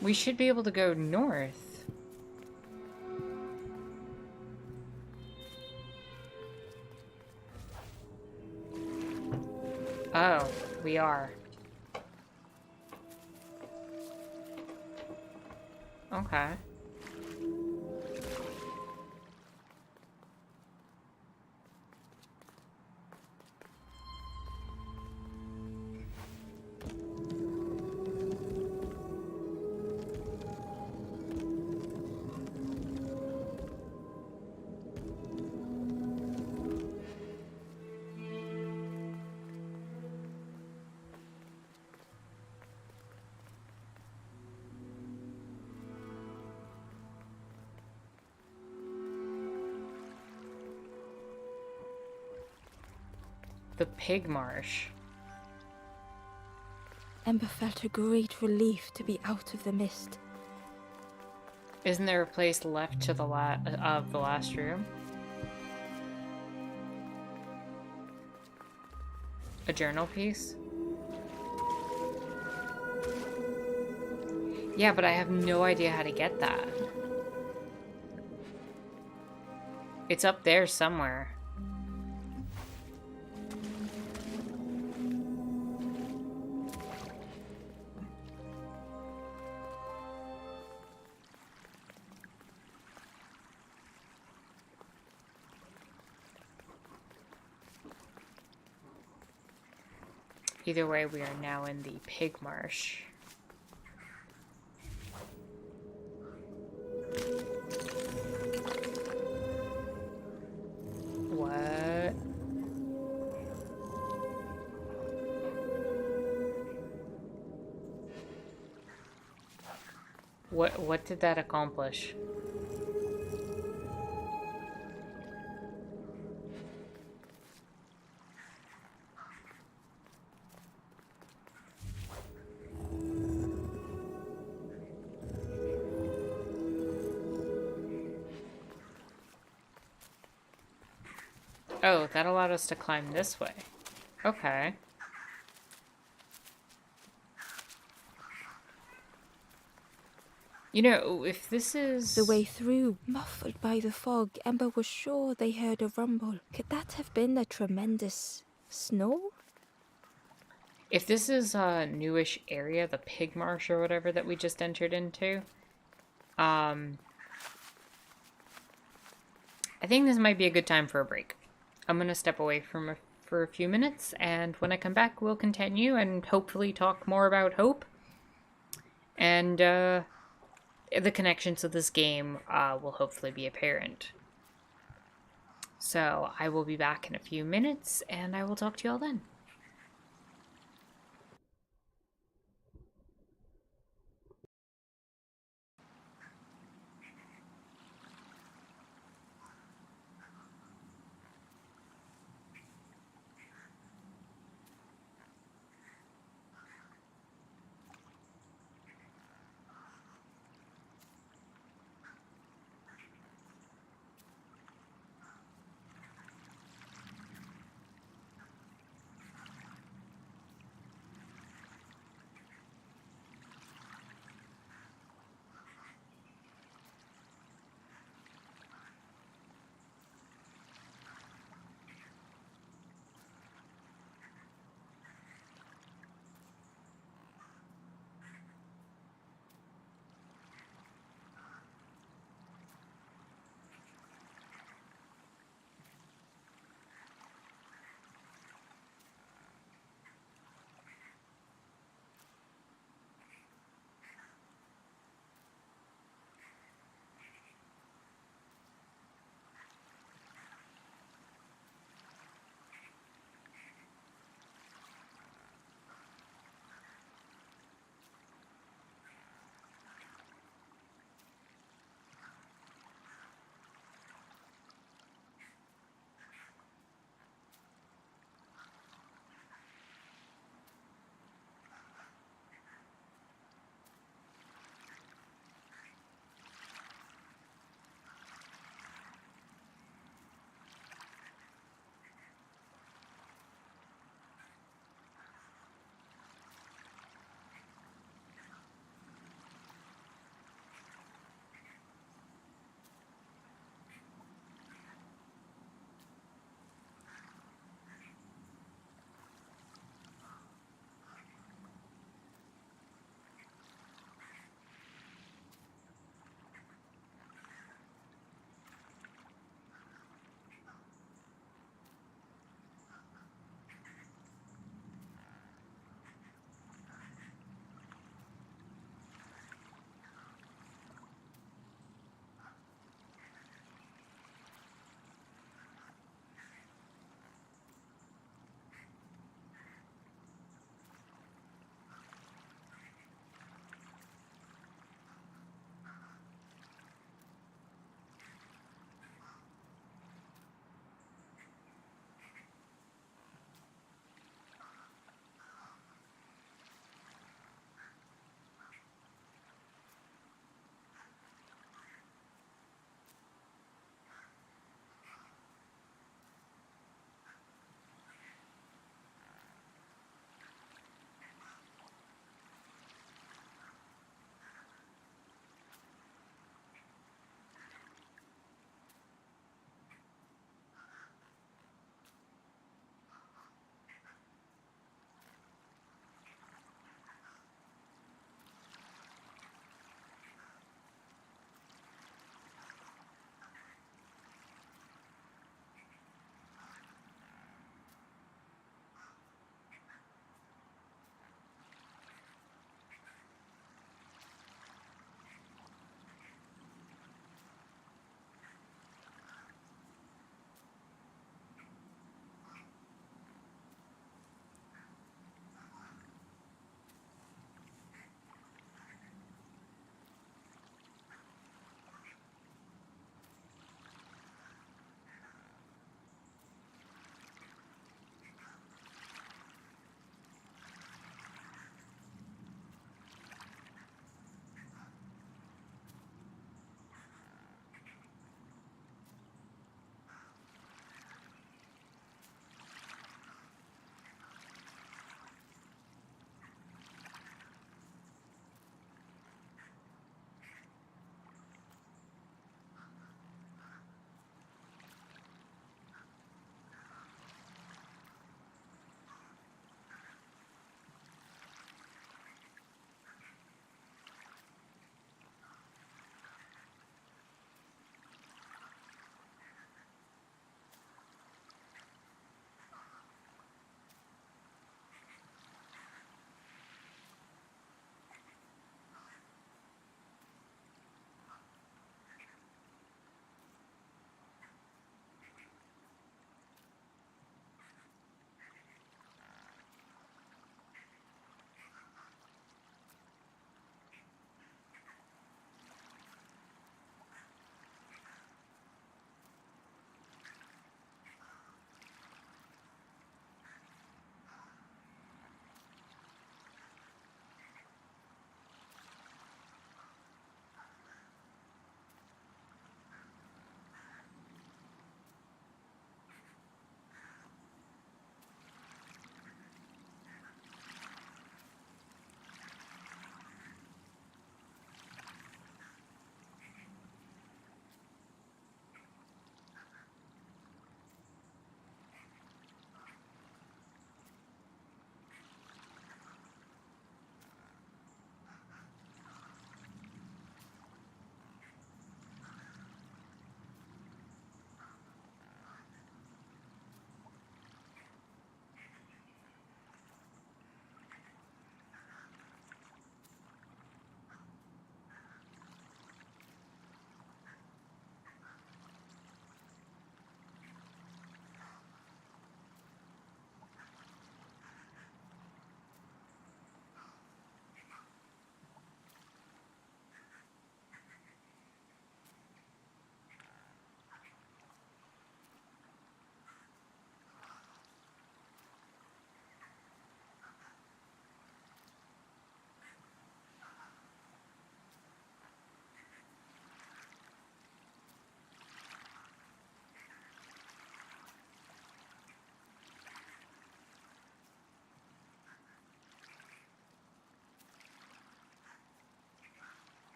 We should be able to go north. Oh, we are. Okay. The pig marsh. Ember felt a great relief to be out of the mist. Isn't there a place left to the of the last room? A journal piece? Yeah, but I have no idea how to get that. It's up there somewhere. Either way, we are now in the pig marsh. What? What did that accomplish? Oh, that allowed us to climb this way. Okay. You know, if this is... The way through, muffled by the fog, Ember was sure they heard a rumble. Could that have been a tremendous snow? If this is a newish area, the pig marsh or whatever that we just entered into, I think this might be a good time for a break. I'm gonna step away for a few minutes, and when I come back, we'll continue and hopefully talk more about Hope. And the connection to this game will hopefully be apparent. So I will be back in a few minutes, and I will talk to you all then.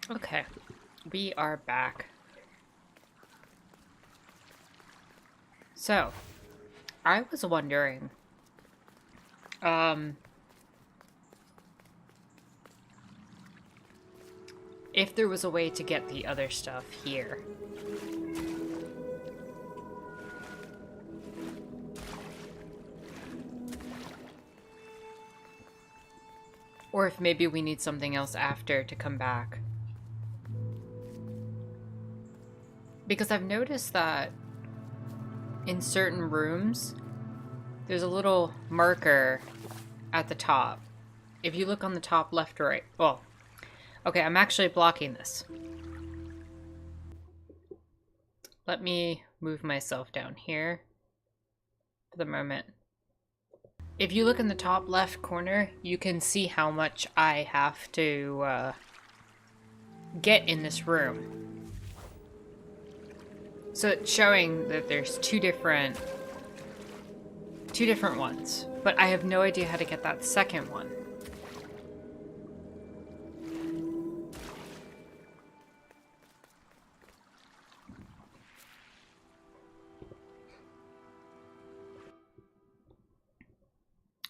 Okay, we are back. So, I was wondering, if there was a way to get the other stuff here. Or if maybe we need something else after to come back. Because I've noticed that in certain rooms, there's a little marker at the top. If you look on the top left or right. Oh, okay, I'm actually blocking this. Let me move myself down here for the moment. If you look in the top left corner, you can see how much I have to get in this room. So it's showing that there's two different ones, but I have no idea how to get that second one.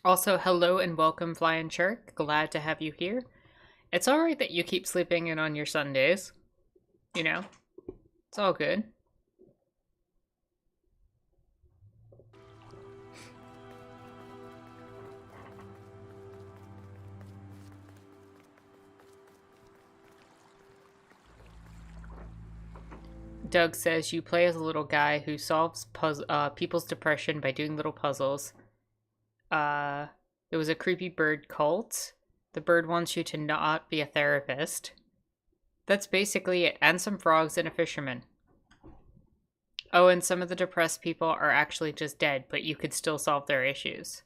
Also, hello and welcome, Flying Shark. Glad to have you here. It's alright that you keep sleeping in on your Sundays. You know? It's all good. Doug says you play as a little guy who solves people's depression by doing little puzzles. There was a creepy bird cult. The bird wants you to not be a therapist. That's basically it. And some frogs and a fisherman. Oh, and some of the depressed people are actually just dead, but you could still solve their issues.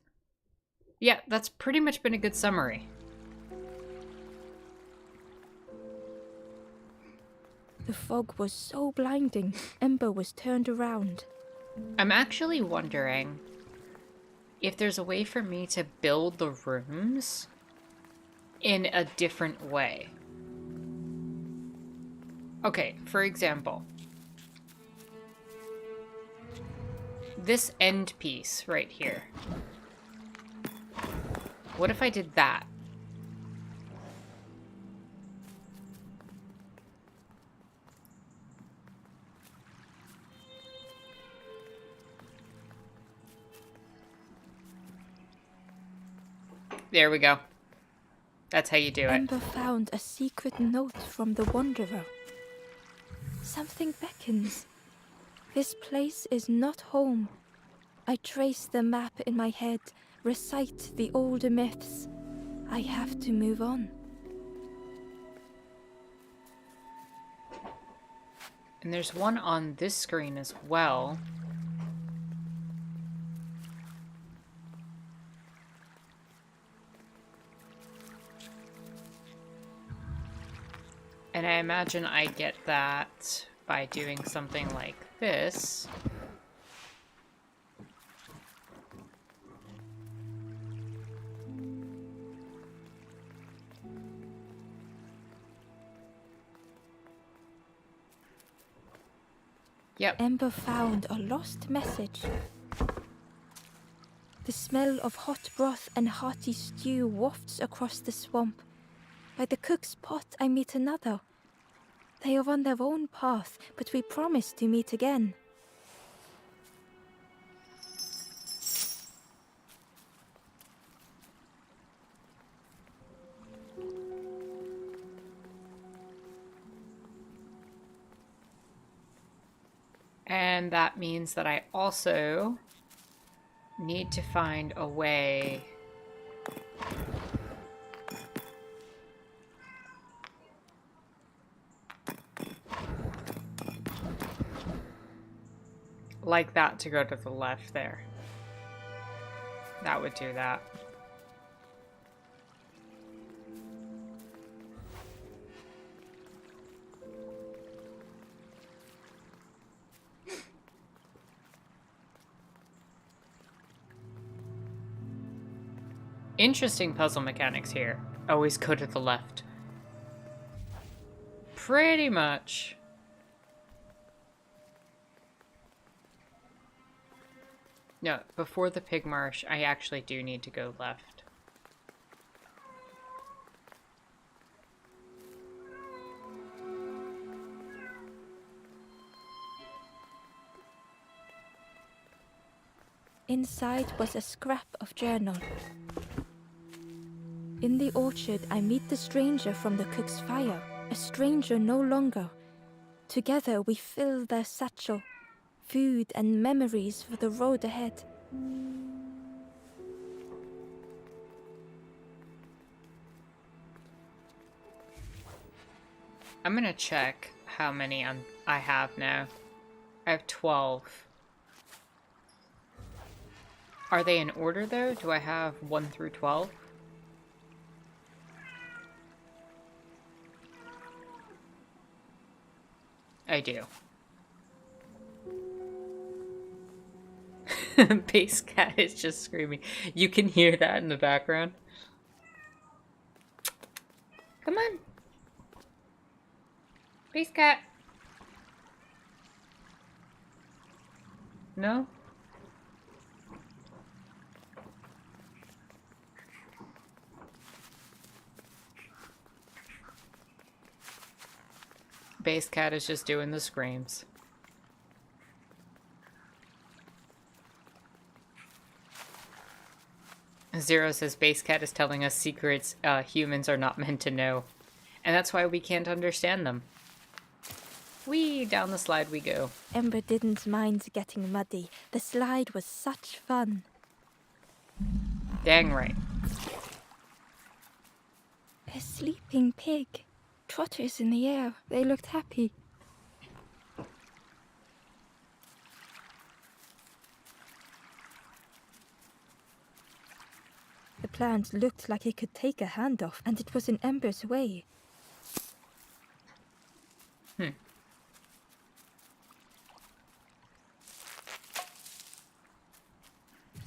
Yeah, that's pretty much been a good summary. The fog was so blinding, Ember was turned around. I'm actually wondering if there's a way for me to build the rooms in a different way. Okay, for example, this end piece right here. What if I did that? There we go. That's how you do it. Ember found a secret note from the Wanderer. Something beckons. This place is not home. I trace the map in my head, recite the older myths. I have to move on. And there's one on this screen as well. And I imagine I get that by doing something like this. Yep. Ember found a lost message. The smell of hot broth and hearty stew wafts across the swamp. By the cook's pot I meet another. They are on their own path, but we promise to meet again. And that means that I also need to find a way like that to go to the left there. That would do that. Interesting puzzle mechanics here. Always go to the left. Pretty much. No, before the pig marsh, I actually do need to go left. Inside was a scrap of journal. In the orchard, I meet the stranger from the cook's fire. A stranger no longer. Together we fill their satchel. Food and memories for the road ahead. I'm gonna check how many I have now. I have 12. Are they in order though? Do I have 1 through 12? I do. Base cat is just screaming. You can hear that in the background. Come on. Base cat. No? Base cat is just doing the screams. Zero says base cat is telling us secrets humans are not meant to know. And that's why we can't understand them. Whee! Down the slide we go. Ember didn't mind getting muddy. The slide was such fun. Dang right. A sleeping pig. Trotters in the air. They looked happy. The plant looked like it could take a hand off, and it was in Ember's way.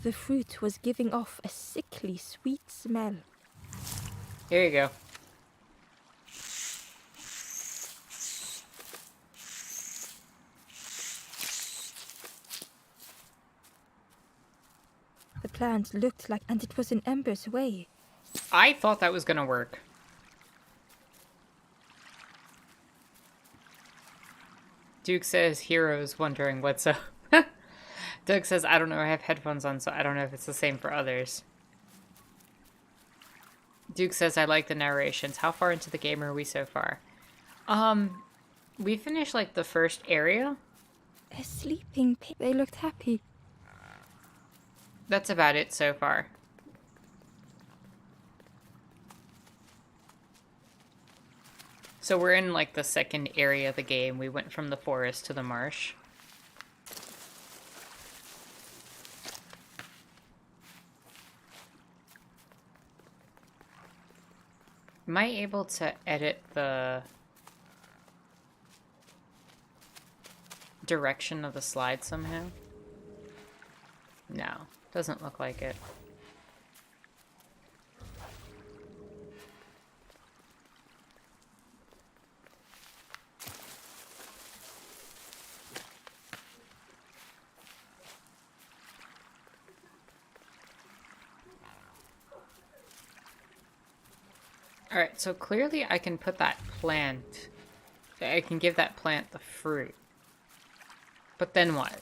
The fruit was giving off a sickly sweet smell. Here you go. The plant looked like, and it was in Ember's way. I thought that was gonna work. Duke says Hero's wondering what's up. Doug says, I don't know, I have headphones on, so I don't know if it's the same for others. Duke says, I like the narrations. How far into the game are we so far? We finished, like, the first area. A sleeping pig. They looked happy. That's about it so far. So we're in, like, the second area of the game. We went from the forest to the marsh. Am I able to edit the direction of the slide somehow? No, doesn't look like it. Alright, so clearly I can put that plant... I can give that plant the fruit. But then what?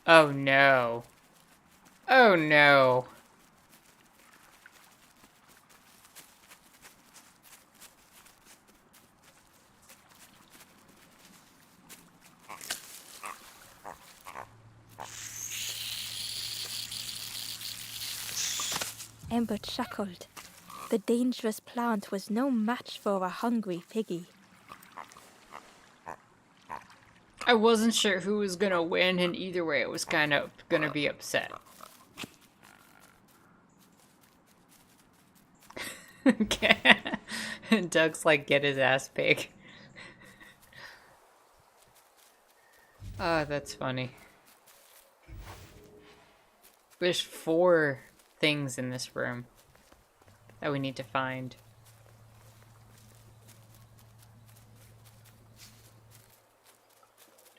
Oh no. Oh no. Ember chuckled. The dangerous plant was no match for a hungry piggy. I wasn't sure who was gonna win, and either way I was kind of gonna be upset. Okay. Doug's like, get his ass pig. Ah, that's funny. There's 4 things in this room that we need to find.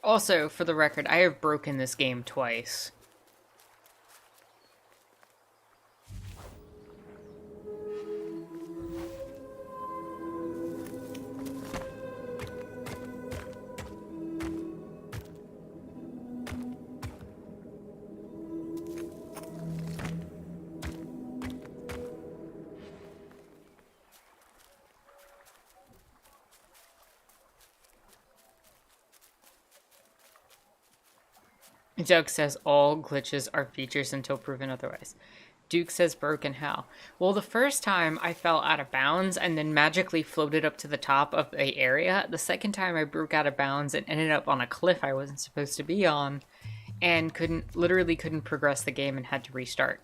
Also, for the record, I have broken this game twice. Doug says all glitches are features until proven otherwise. Duke says broken how? Well, the first time I fell out of bounds and then magically floated up to the top of the area. The second time I broke out of bounds and ended up on a cliff I wasn't supposed to be on and literally couldn't progress the game and had to restart.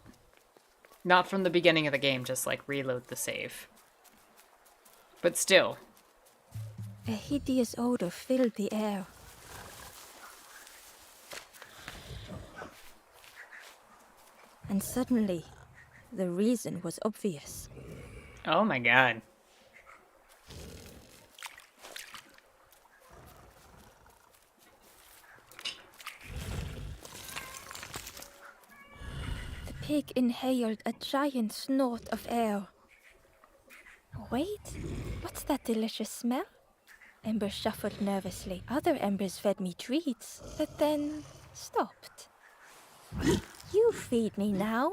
Not from the beginning of the game, just like reload the save. But still. A hideous odor filled the air. And suddenly, the reason was obvious. Oh my god. The pig inhaled a giant snort of air. Wait, what's that delicious smell? Ember shuffled nervously. Other embers fed me treats, but then stopped. You feed me now.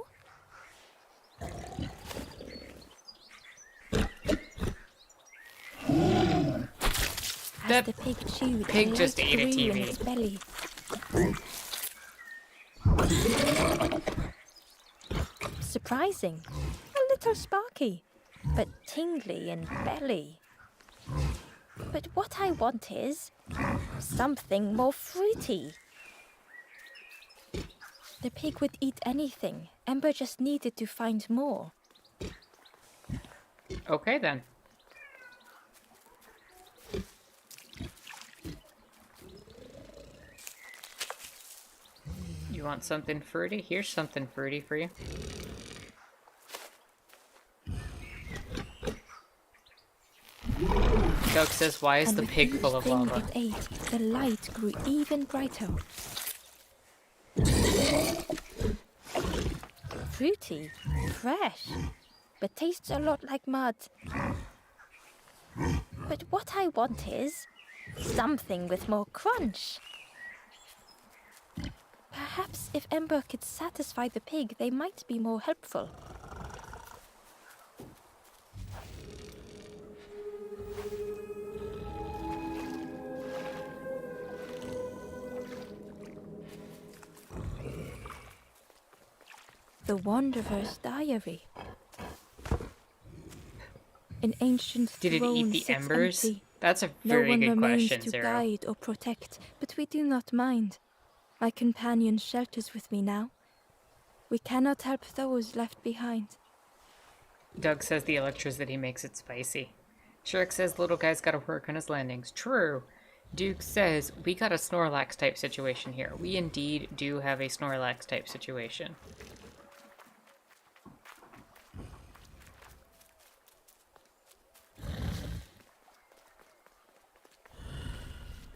As the pig chewed, pig just ate a grew in TV. its belly. Surprising. A little sparky, but tingly in belly. But what I want is something more fruity. The pig would eat anything. Ember just needed to find more. Okay then. You want something fruity? Here's something fruity for you. Doug says, why is And the with pig each full of thing lava? it ate, the light grew even brighter. Fruity, fresh, but tastes a lot like mud. But what I want is something with more crunch. Perhaps if Ember could satisfy the pig, they might be more helpful. The Wanderer's Diary. An ancient Did it throne eat the sits embers? empty. That's a No very one good remains question, to Zero. guide or protect, but we do not mind. My companion shelters with me now. We cannot help those left behind. Doug says the electricity makes it spicy. Shirk says little guy's gotta work on his landings. True. Duke says we got a Snorlax type situation here. We indeed do have a Snorlax type situation.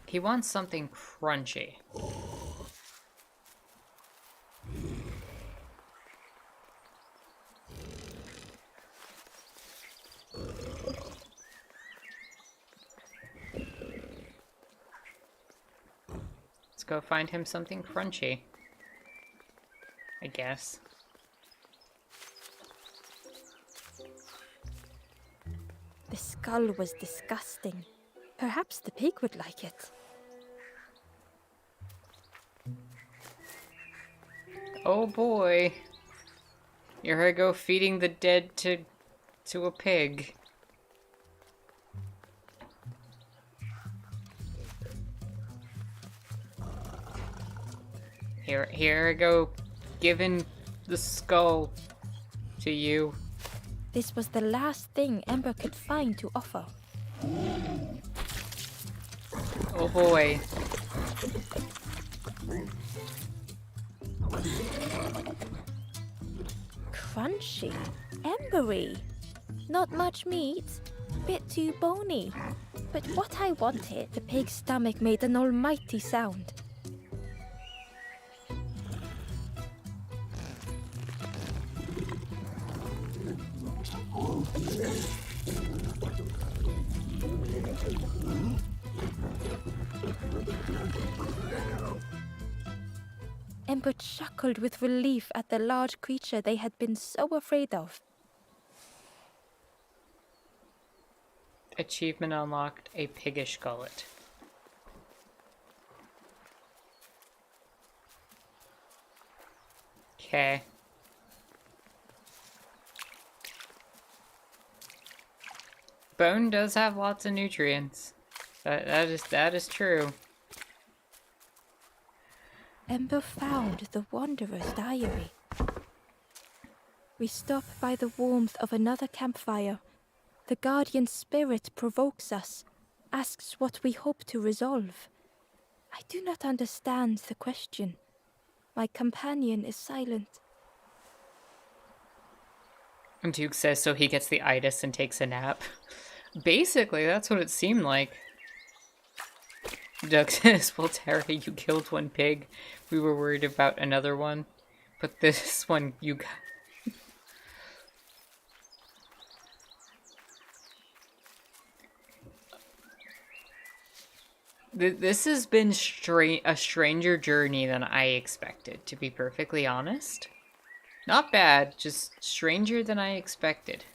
He wants something crunchy. Let's go find him something crunchy, I guess. The skull was disgusting. Perhaps the pig would like it. Oh boy. Here I go feeding the dead to a pig. Here I go giving the skull to you. This was the last thing Ember could find to offer. Oh boy. Crunchy, embery. Not much meat, bit too bony. But what I wanted, the pig's stomach made an almighty sound. Ember chuckled with relief at the large creature they had been so afraid of. Achievement unlocked, a piggish gullet. Okay. Bone does have lots of nutrients. That is true. Ember found the Wanderer's diary. We stop by the warmth of another campfire. The guardian spirit provokes us, asks what we hope to resolve. I do not understand the question. My companion is silent. And Duke says so he gets the itis and takes a nap. Basically, that's what it seemed like. Doug says, well, Tara, you killed one pig. We were worried about another one. But this one, you got... This has been a stranger journey than I expected, to be perfectly honest. Not bad, just stranger than I expected.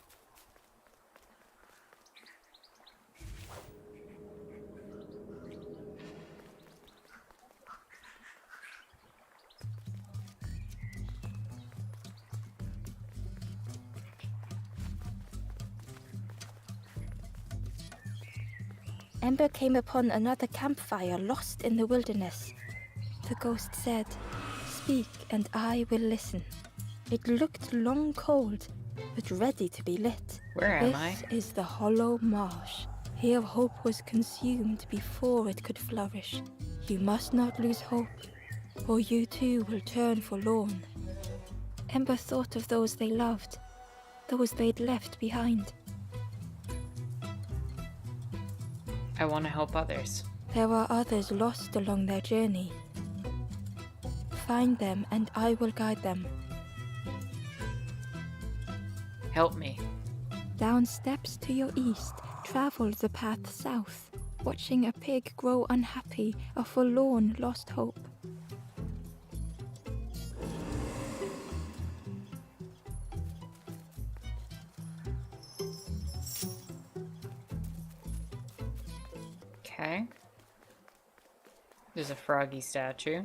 Ember came upon another campfire lost in the wilderness. The ghost said, "Speak and I will listen." It looked long cold, but ready to be lit. Where am I? This is the hollow marsh. Here hope was consumed before it could flourish. You must not lose hope, or you too will turn forlorn. Ember thought of those they loved, those they'd left behind. I want to help others. There are others lost along their journey. Find them and I will guide them. Help me. Down steps to your east, travel the path south, watching a pig grow unhappy, a forlorn lost hope. Okay. There's a froggy statue.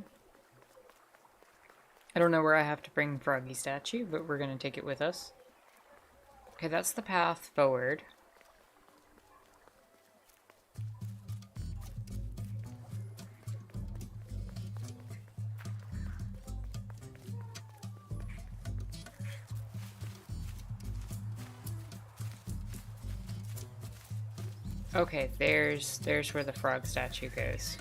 I don't know where I have to bring froggy statue, but we're gonna take it with us. Okay, that's the path forward. Okay, there's where the frog statue goes.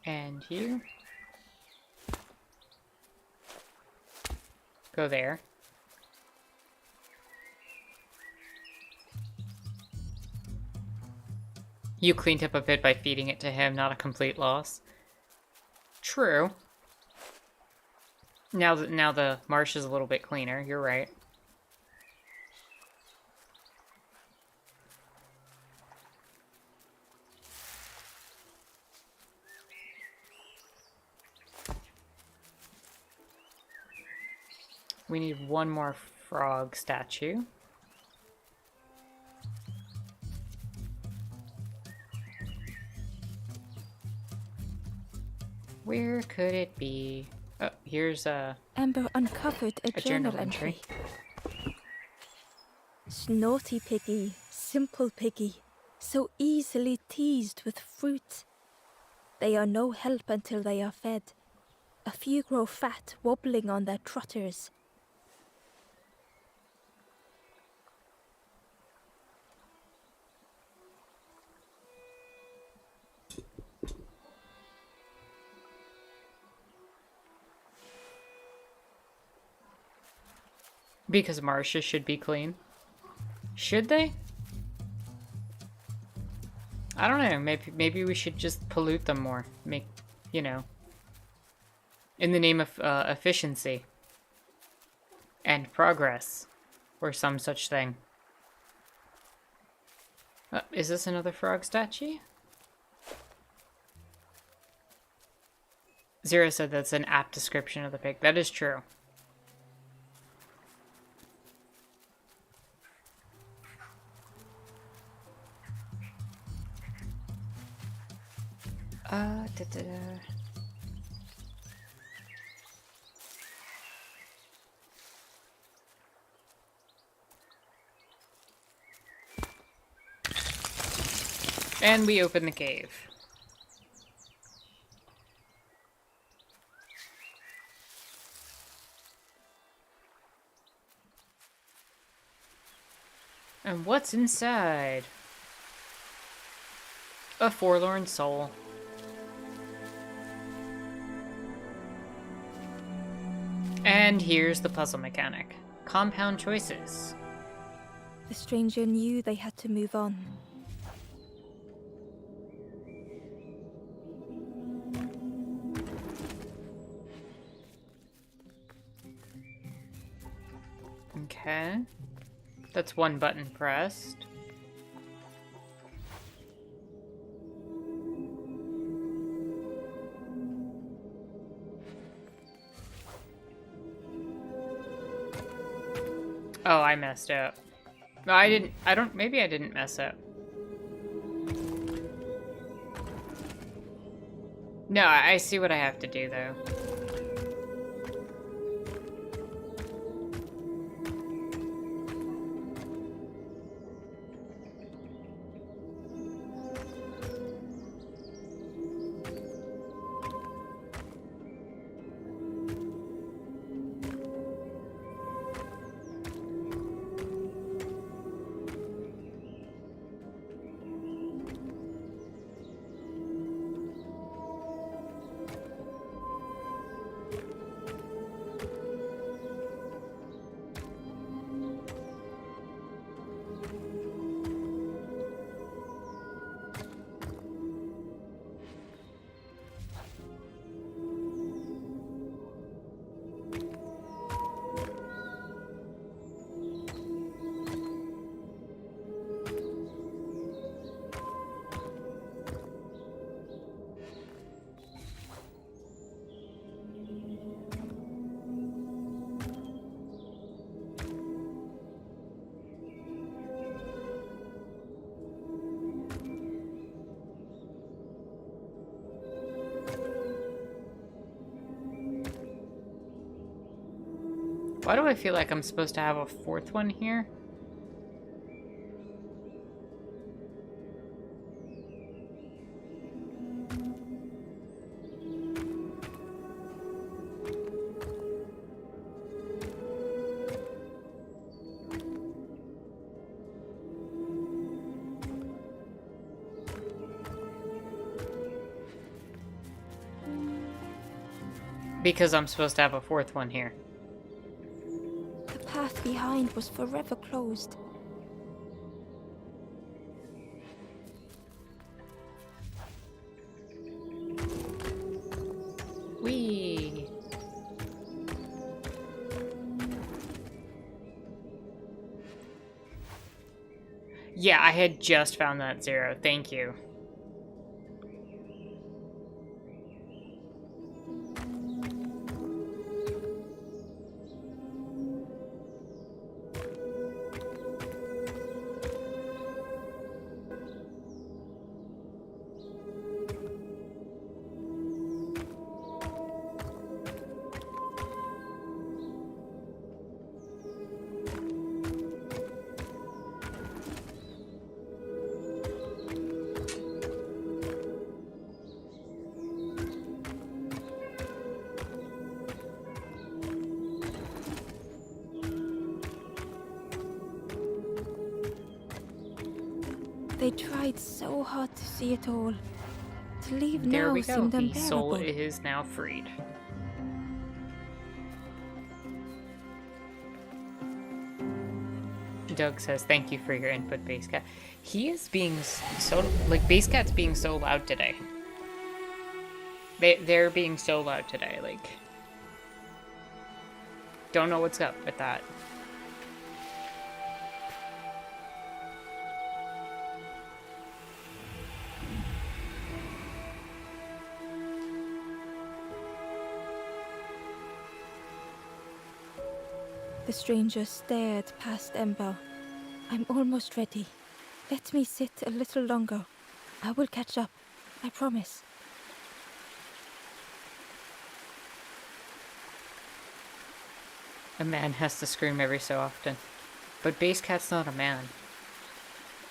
And you go there. You cleaned up a bit by feeding it to him, not a complete loss. True. Now the marsh is a little bit cleaner, you're right. We need one more frog statue. Where could it be? Oh, here's a... Ember uncovered a journal entry. Snotty piggy, simple piggy, so easily teased with fruit. They are no help until they are fed. A few grow fat, wobbling on their trotters. Because marshes should be clean. Should they? I don't know. Maybe we should just pollute them more. Make, you know, in the name of efficiency and progress, or some such thing. Is this another frog statue? Zero said that's an apt description of the pig. That is true. And we open the cave. And what's inside? A forlorn soul. And here's the puzzle mechanic. Compound choices. The stranger knew they had to move on. Okay. That's one button pressed. Oh, I messed up. No, I didn't. Maybe I didn't mess up. No, I see what I have to do, though. Why do I feel like I'm supposed to have a fourth one here? Because I'm supposed to have a fourth one here. The path behind was forever closed. Whee! Yeah, I had just found that Zero. Thank you. They tried so hard to see it all. To leave There now we go. seemed The soul unbearable. is now freed. Doug says, thank you for your input, Basecat. He is being so... Like, Basecat's being so loud today. They're being so loud today, like... Don't know what's up with that. The stranger stared past Ember. I'm almost ready. Let me sit a little longer. I will catch up. I promise. A man has to scream every so often. But Basecat's not a man.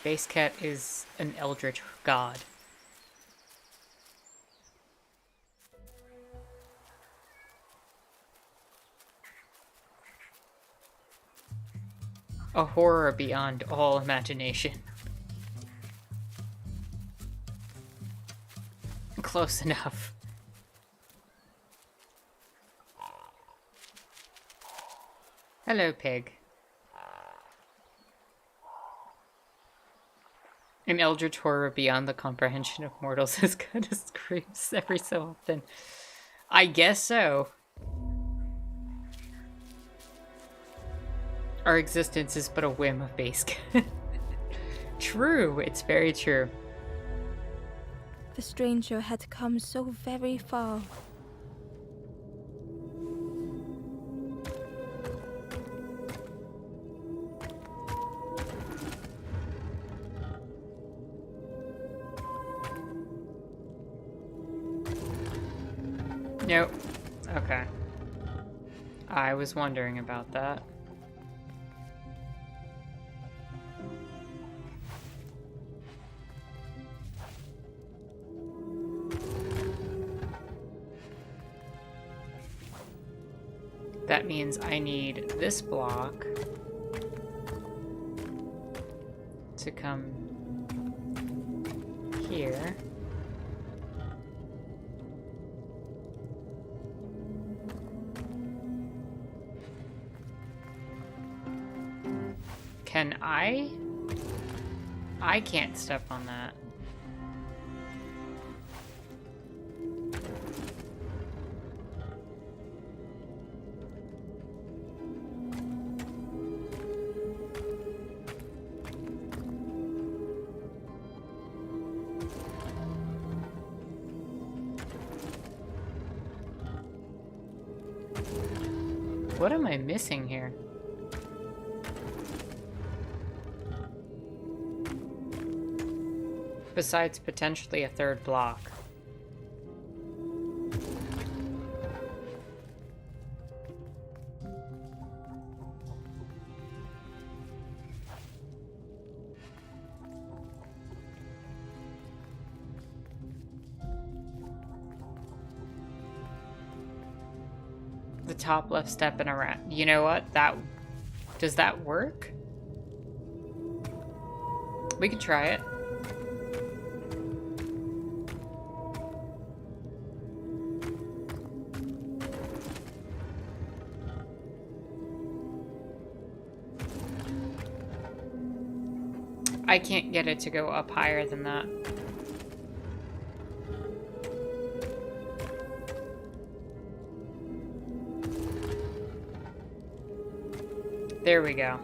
Basecat is an eldritch god. A horror beyond all imagination. Close enough. Hello, pig. An eldritch horror beyond the comprehension of mortals as kind of screams every so often. I guess so. Our existence is but a whim of Basecat. True, it's very true. The stranger had come so very far. Nope. Okay. I was wondering about that. That means I need this block to come here. Can I? I can't step on that. What am I missing here? Besides potentially a third block. The top left step and around. You know what? Does that work? We could try it. I can't get it to go up higher than that. There we go.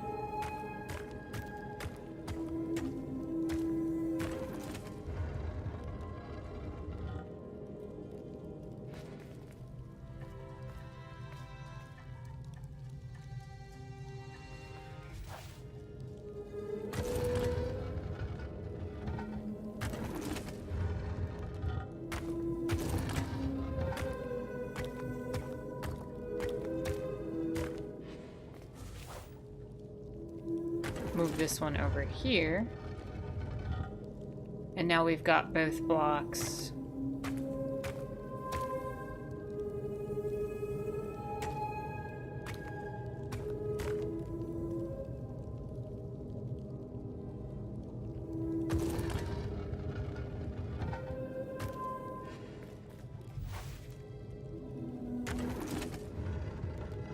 Move this one over here. And now we've got both blocks.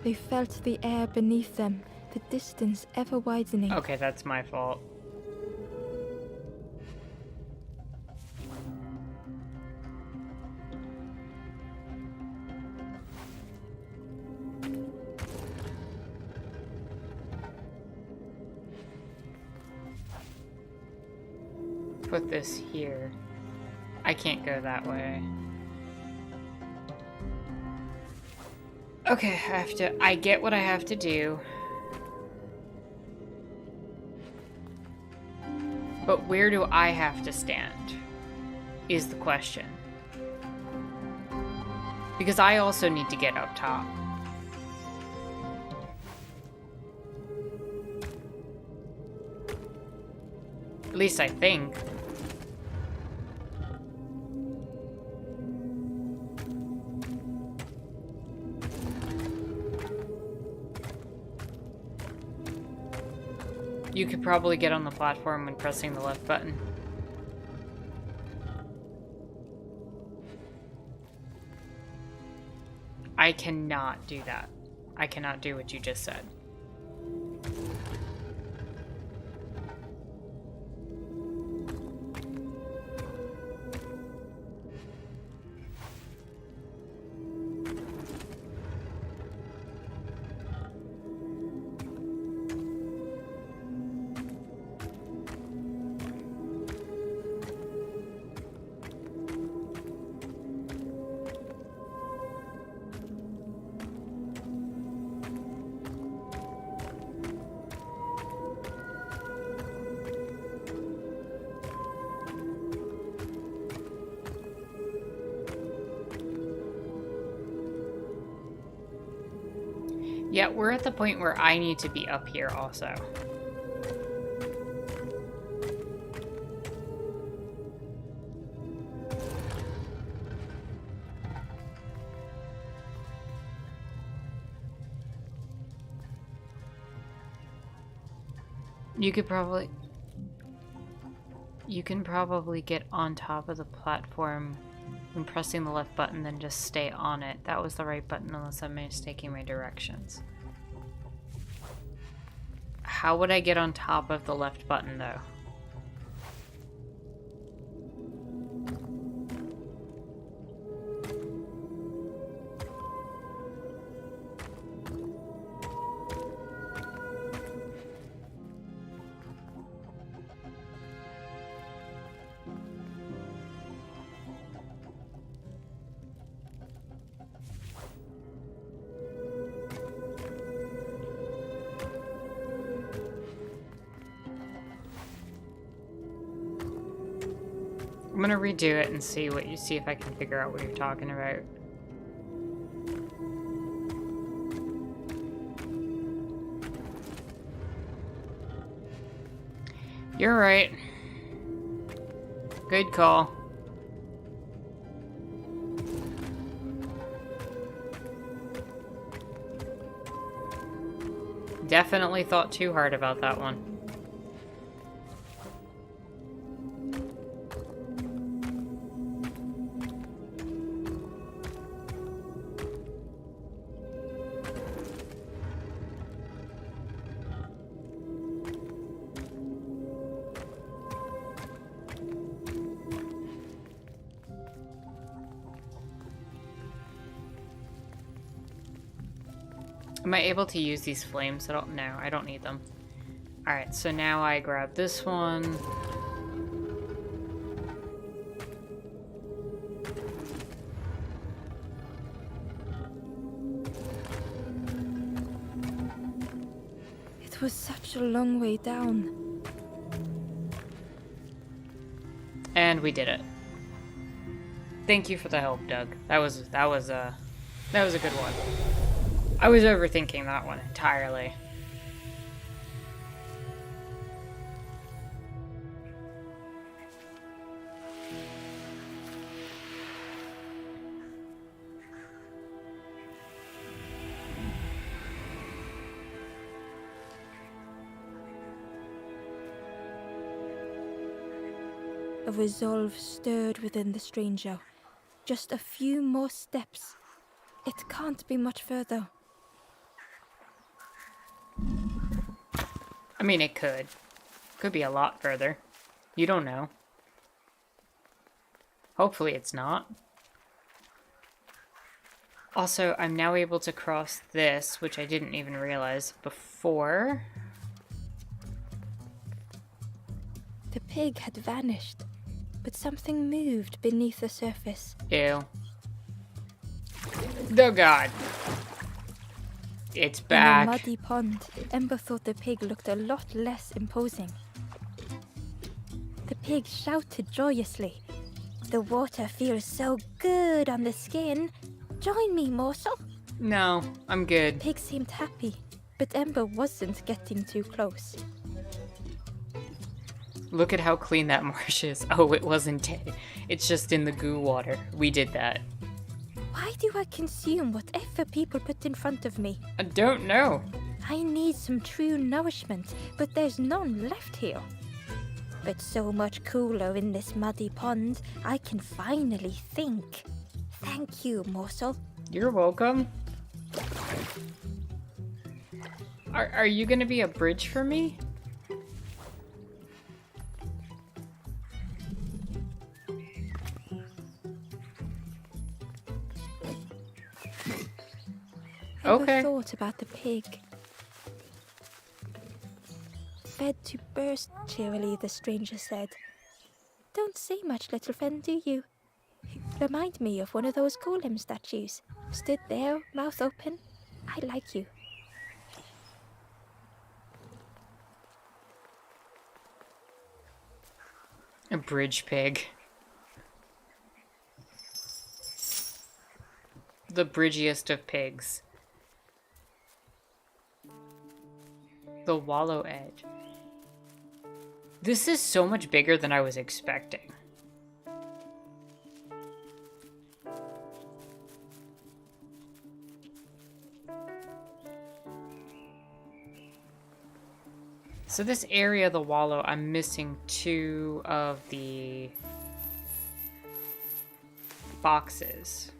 They felt the air beneath them, the distance ever widening. Okay, that's my fault. Put this here. I can't go that way. Okay, I get what I have to do. But where do I have to stand? Is the question. Because I also need to get up top. At least I think. You could probably get on the platform when pressing the left button. I cannot do that. I cannot do what you just said. Yeah, we're at the point where I need to be up here also. You can probably get on top of the platform when pressing the left button, then just stay on it. That was the right button unless I'm mistaking my directions. How would I get on top of the left button though? I'm gonna redo it and see if I can figure out what you're talking about. You're right. Good call. Definitely thought too hard about that one. Am I able to use these flames at all? No, I don't need them. Alright, so now I grab this one. It was such a long way down. And we did it. Thank you for the help, Doug. That was a good one. I was overthinking that one entirely. A resolve stirred within the stranger. Just a few more steps. It can't be much further. mean, it could. Could be a lot further. You don't know. Hopefully it's not. Also, I'm now able to cross this, which I didn't even realize before. The pig had vanished, but something moved beneath the surface. Ew. Oh god. It's back. In a muddy pond, Ember thought the pig looked a lot less imposing. The pig shouted joyously. The water feels so good on the skin. Join me, morsel. No, I'm good. Pig seemed happy, but Ember wasn't getting too close. Look at how clean that marsh is. Oh, it wasn't dead. It's just in the goo water. We did that. Why do I consume whatever people put in front of me? I don't know. I need some true nourishment, but there's none left here. But so much cooler in this muddy pond, I can finally think. Thank you, morsel. You're welcome. Are you gonna be a bridge for me? I thought about the pig. Fed to burst cheerily, the stranger said. Don't say much, little friend, do you? Remind me of one of those golem statues. Stood there, mouth open. I like you. A bridge pig. The bridgiest of pigs. The wallow edge. This is so much bigger than I was expecting. So this area of the wallow, I'm missing 2 of the boxes.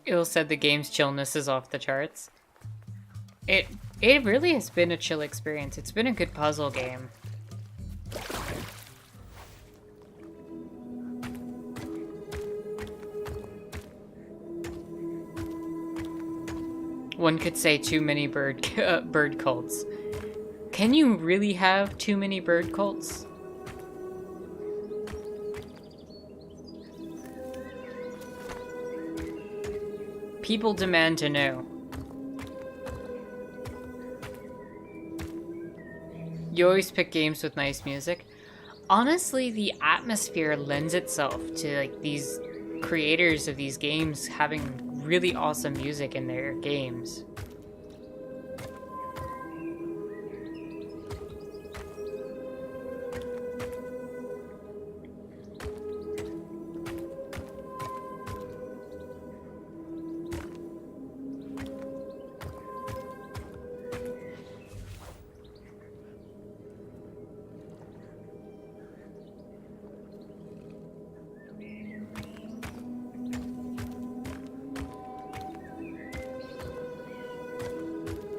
Il said the game's chillness is off the charts. It really has been a chill experience. It's been a good puzzle game. One could say too many bird cults. Can you really have too many bird cults? People demand to know. You always pick games with nice music. Honestly, the atmosphere lends itself to like these creators of these games having really awesome music in their games.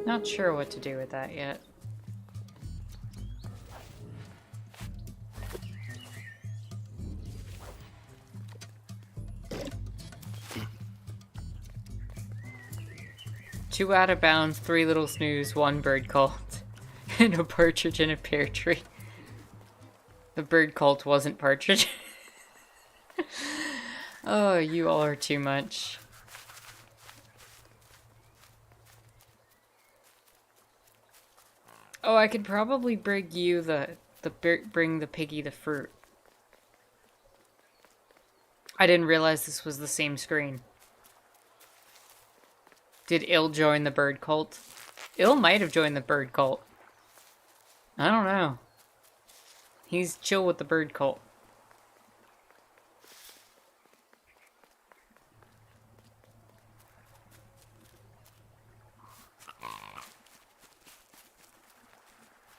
Not sure what to do with that yet. Two out of bounds, 3 little snooze, 1 bird cult, and a partridge in a pear tree. The bird cult wasn't partridge. Oh, you all are too much. Oh, I could probably bring you bring the piggy the fruit. I didn't realize this was the same screen. Did Il join the bird cult? Il might have joined the bird cult. I don't know. He's chill with the bird cult.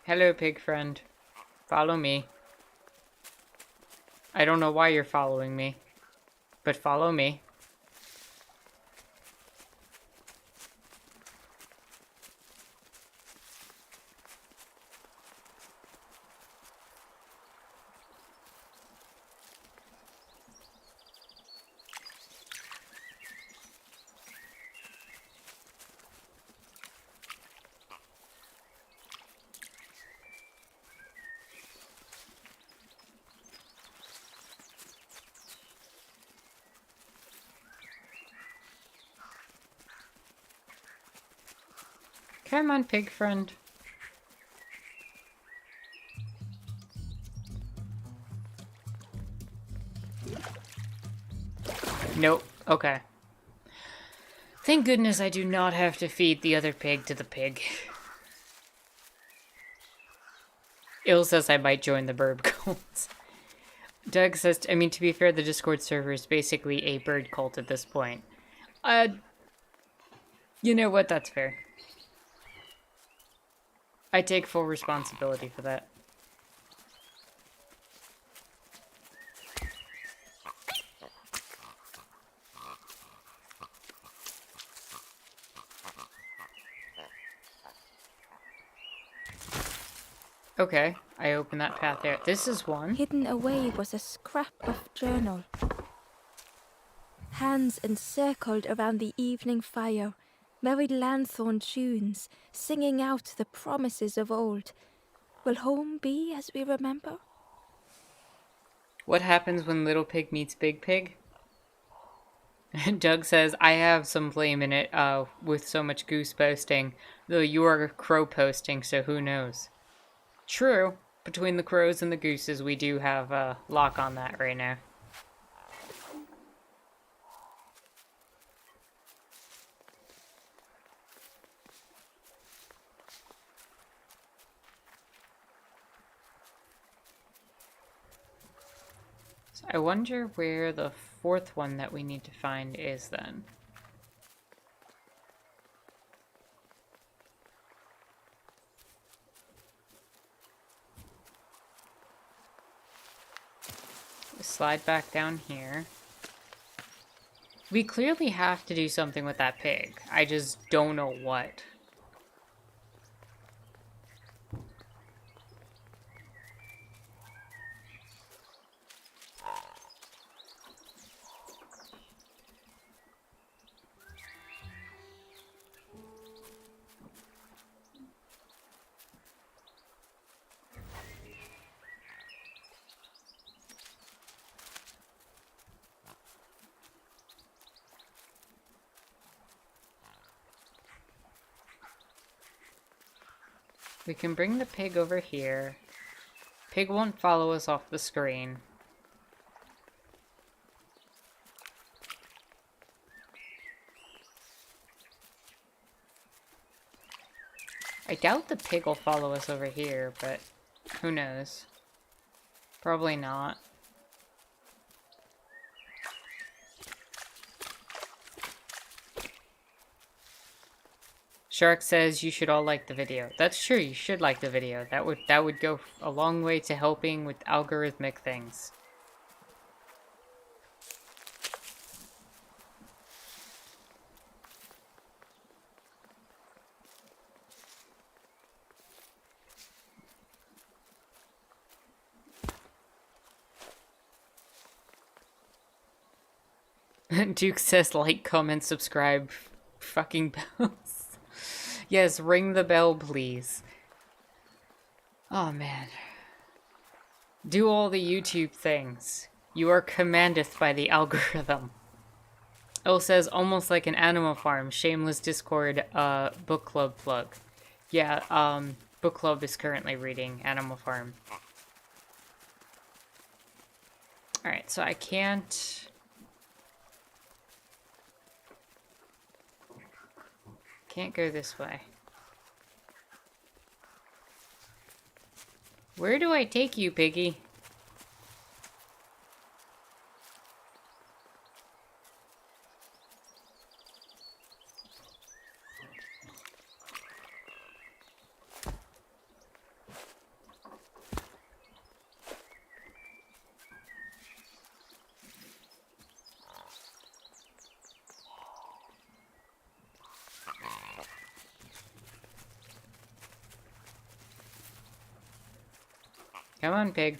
Hello, pig friend. Follow me. I don't know why you're following me, but follow me. Come on, pig friend. Nope. Okay. Thank goodness I do not have to feed the other pig to the pig. Il says I might join the bird cult. Doug says, I mean, to be fair, the Discord server is basically a bird cult at this point. You know what? That's fair. I take full responsibility for that. Okay, I open that path there. This is one. Hidden away was a scrap of journal. Hands encircled around the evening fire, merry lanthorn tunes, singing out the promises of old. Will home be as we remember? What happens when little pig meets big pig? Doug says, I have some blame in it with so much goose posting, though you are crow posting, so who knows. True. Between the crows and the gooses, we do have a lock on that right now. So I wonder where the fourth one that we need to find is then. Slide back down here. We clearly have to do something with that pig. I just don't know what. We can bring the pig over here. Pig won't follow us off the screen. I doubt the pig will follow us over here, but who knows? Probably not. Shark says you should all like the video. That's true, you should like the video. That would go a long way to helping with algorithmic things. Duke says like, comment, subscribe, fucking bells. Yes, ring the bell, please. Oh, man. Do all the YouTube things. You are commandeth by the algorithm. Il says, almost like an Animal Farm. Shameless Discord book club plug. Yeah, book club is currently reading Animal Farm. Alright, so I can't go this way. Where do I take you, piggy? Come on, pig.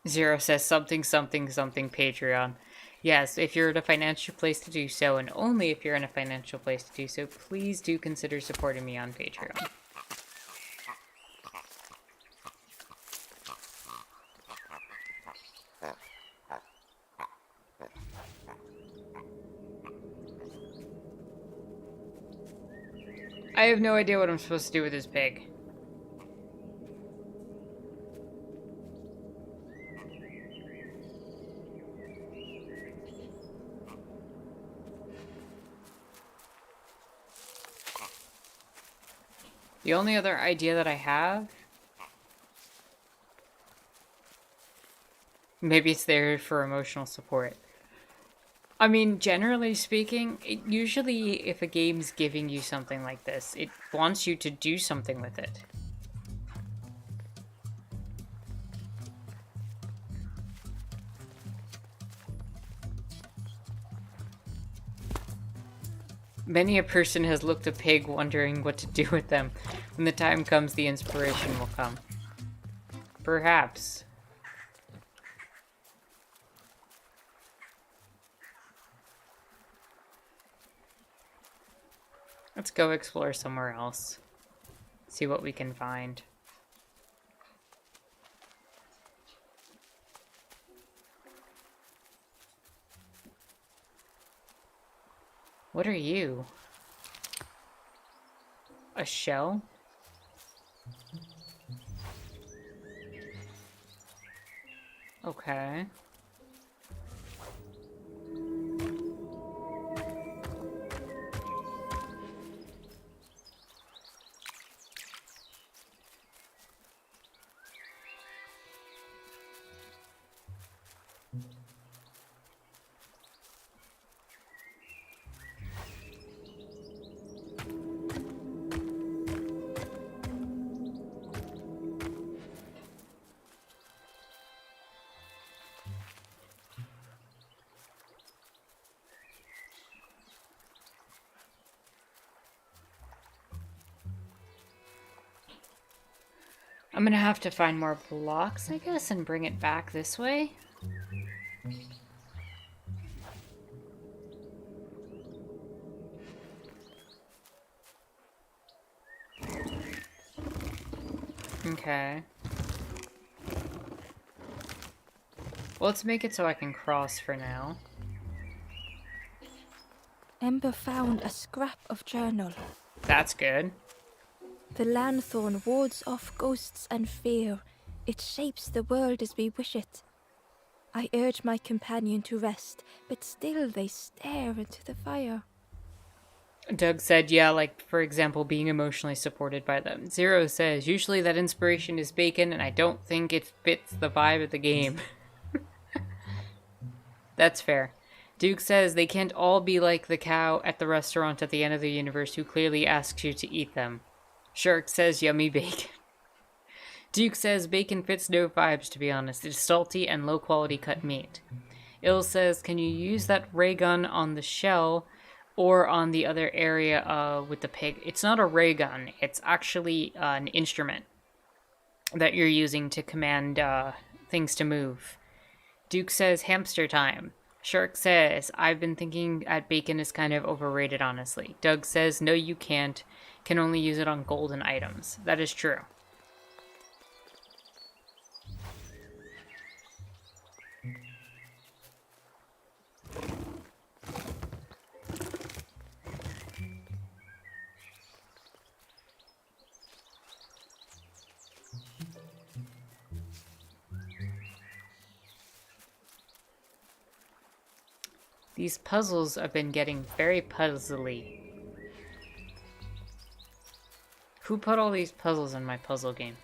Zero says something, something, something Patreon. Yes, if you're in a financial place to do so, and only if you're in a financial place to do so, please do consider supporting me on Patreon. I have no idea what I'm supposed to do with this pig. The only other idea that I have... Maybe it's there for emotional support. I mean, generally speaking, usually if a game's giving you something like this, it wants you to do something with it. Many a person has looked a pig wondering what to do with them. When the time comes, the inspiration will come. Perhaps. Let's go explore somewhere else. See what we can find. What are you? A shell? Okay. I'm gonna have to find more blocks, I guess, and bring it back this way. Okay. Well, let's make it so I can cross for now. Ember found a scrap of journal. That's good. The lanthorn wards off ghosts and fear. It shapes the world as we wish it. I urge my companion to rest, but still they stare into the fire. Doug said, yeah, like, for example, being emotionally supported by them. Zero says, usually that inspiration is bacon, and I don't think it fits the vibe of the game. That's fair. Duke says, they can't all be like the cow at the restaurant at the end of the universe who clearly asks you to eat them. Shark says, yummy bacon. Duke says, bacon fits no vibes, to be honest. It's salty and low-quality cut meat. Ill says, can you use that ray gun on the shell or on the other area with the pig? It's not a ray gun. It's actually an instrument that you're using to command things to move. Duke says, hamster time. Shark says, I've been thinking that bacon is kind of overrated, honestly. Doug says, no, you can't. Can only use it on golden items. That is true. These puzzles have been getting very puzzly. Who put all these puzzles in my puzzle game?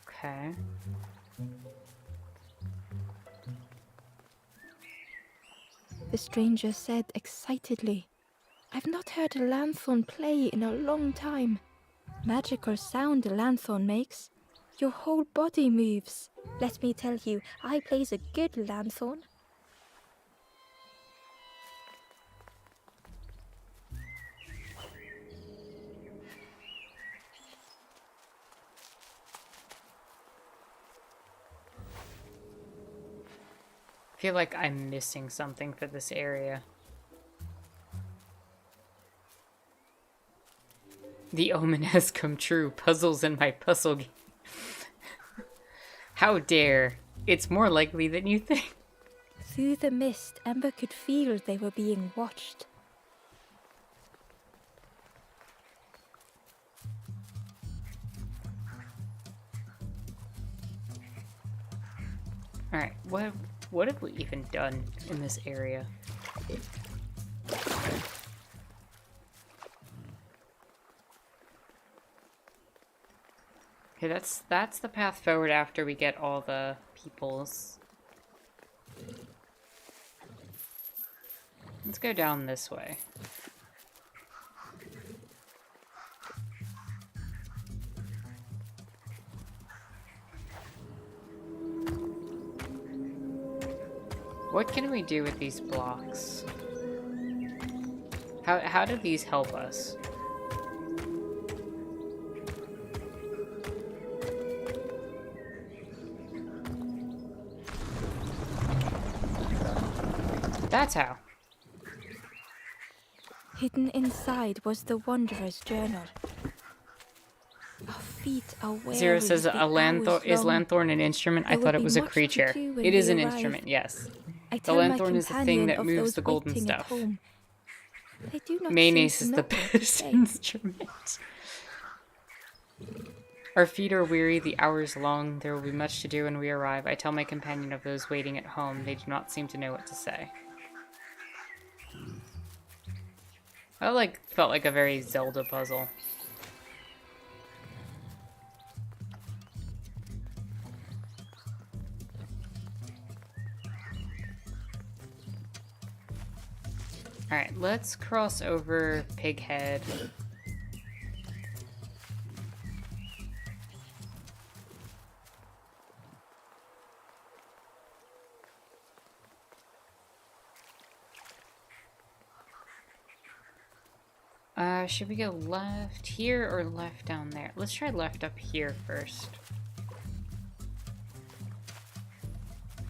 Okay. The stranger said excitedly, I've not heard a lanthorn play in a long time. Magical sound the lanthorn makes. Your whole body moves. Let me tell you, I plays a good lanthorn. I feel like I'm missing something for this area. The omen has come true. Puzzles in my puzzle game. How dare. It's more likely than you think. Through the mist, Ember could feel they were being watched. Alright, what have we even done in this area? Okay, that's the path forward after we get all the peoples. Let's go down this way. What can we do with these blocks? How do these help us? That's how. Hidden inside was the Wanderer's journal. Our feet are weary. Zero says is lanthorn an instrument? I thought it was a creature. It is an instrument, yes. The lanthorn is the thing that moves the golden stuff. Mayonnaise is the best instrument. Our feet are weary, the hours long. There will be much to do when we arrive. I tell my companion of those waiting at home. They do not seem to know what to say. That felt like a very Zelda puzzle. Alright, let's cross over Pighead. Should we go left here or left down there? Let's try left up here first.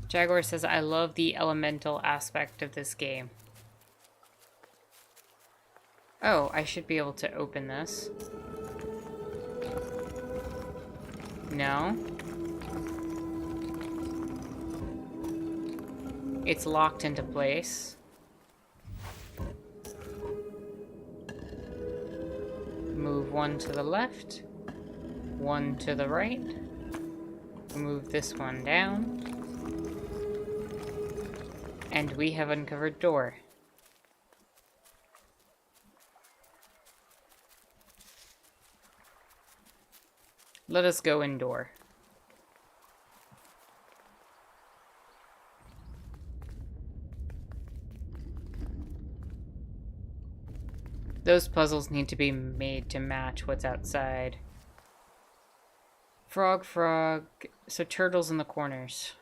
Jaguar says, I love the elemental aspect of this game. Oh, I should be able to open this. No. It's locked into place. Move one to the left, one to the right. Move this one down. And we have uncovered door. Let us go indoor. Those puzzles need to be made to match what's outside. Frog, frog. So turtles in the corners.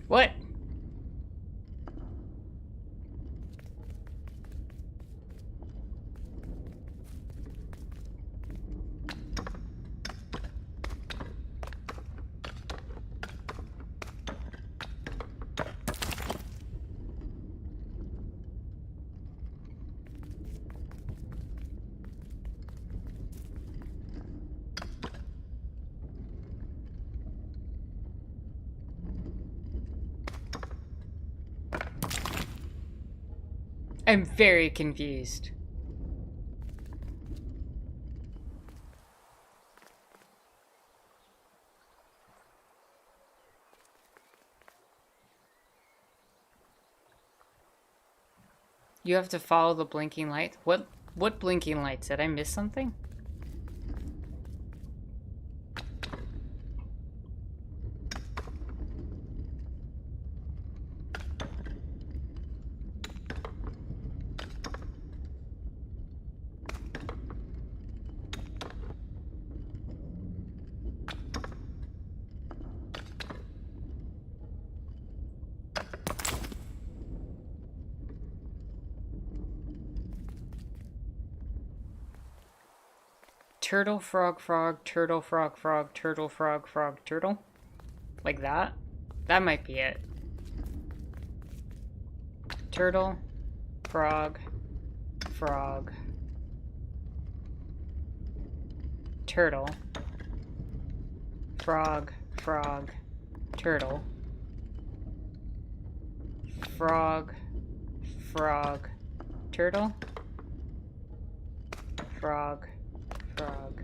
What? I'm very confused. You have to follow the blinking light. What blinking lights? Did I miss something? Turtle, frog, frog, turtle, frog, frog, turtle, frog, frog, turtle. Like that? That might be it. Turtle, frog, frog, turtle, frog, frog, turtle, frog, frog, turtle, frog, frog,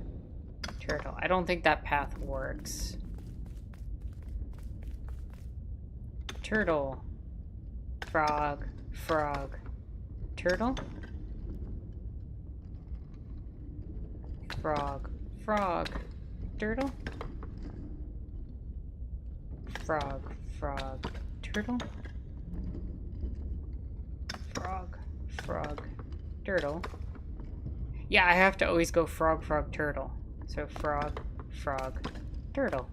turtle. I don't think that path works. Turtle, frog, frog, turtle, frog, frog, turtle, frog, frog, turtle, frog, frog, turtle. Yeah, I have to always go frog, frog, turtle. So frog, frog, turtle.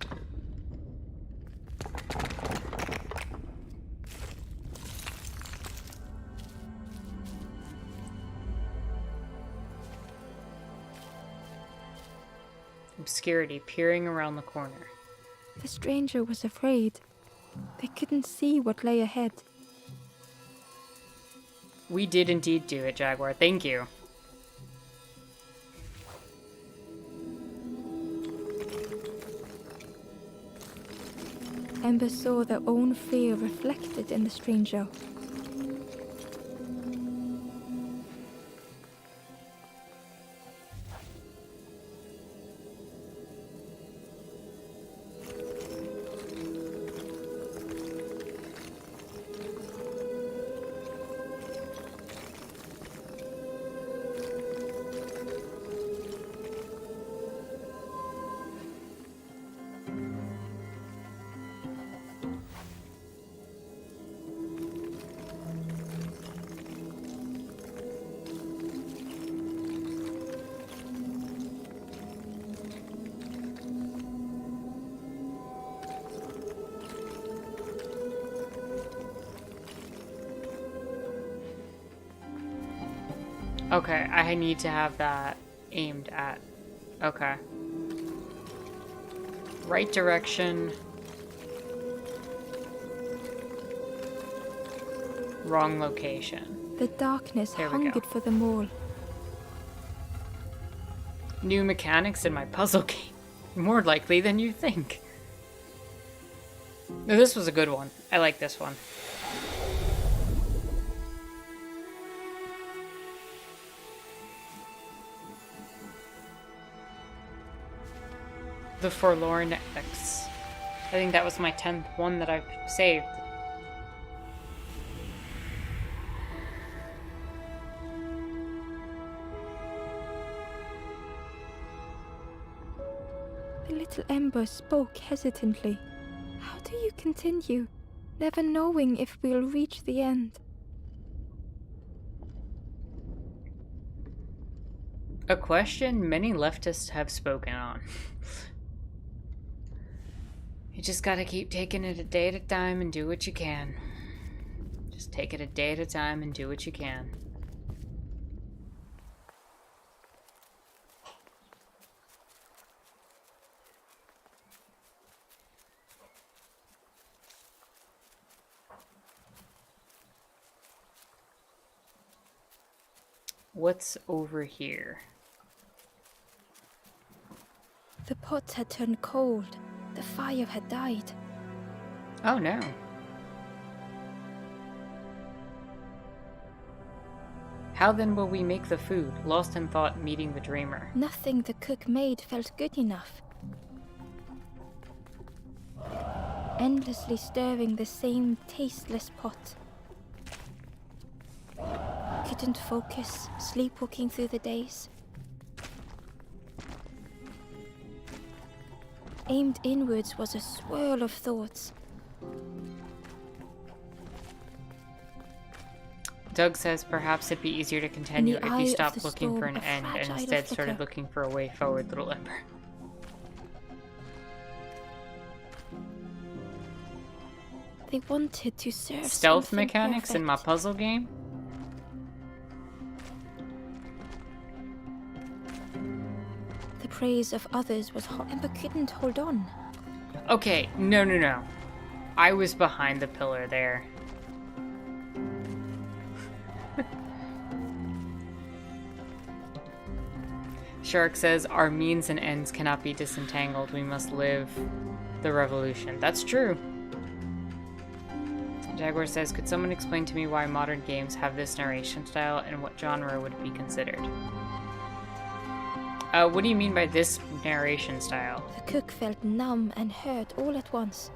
Obscurity peering around the corner. The stranger was afraid. They couldn't see what lay ahead. We did indeed do it, Jaguar. Thank you. Ember saw their own fear reflected in the stranger. Okay, I need to have that aimed at. Okay. Right direction. Wrong location. The darkness There we go. hungered for them all. New mechanics in my puzzle game. More likely than you think. No, this was a good one. I like this one. The Forlorn X. I think that was my 10th one that I've saved. The little Ember spoke hesitantly. How do you continue, never knowing if we'll reach the end? A question many leftists have spoken on. You just gotta keep taking it a day at a time and do what you can. Just take it a day at a time and do what you can. What's over here? The pot had turned cold. The fire had died. Oh no. How then will we make the food? Lost in thought, meeting the dreamer. Nothing the cook made felt good enough. Endlessly stirring the same tasteless pot. couldn't focus, sleepwalking through the days. Aimed inwards was a swirl of thoughts. Doug says perhaps it'd be easier to continue if you stopped looking for an storm, a end and fragile instead flicker. started looking for a way forward, little Ember. They wanted to serve Stealth something mechanics in my perfect. puzzle game? The praise of others was hot. Ember couldn't hold on. Okay, no. I was behind the pillar there. Shark says, our means and ends cannot be disentangled. We must live the revolution. That's true. Jaguar says, could someone explain to me why modern games have this narration style and what genre would it be considered? What do you mean by this narration style? The cook felt numb and hurt all at once.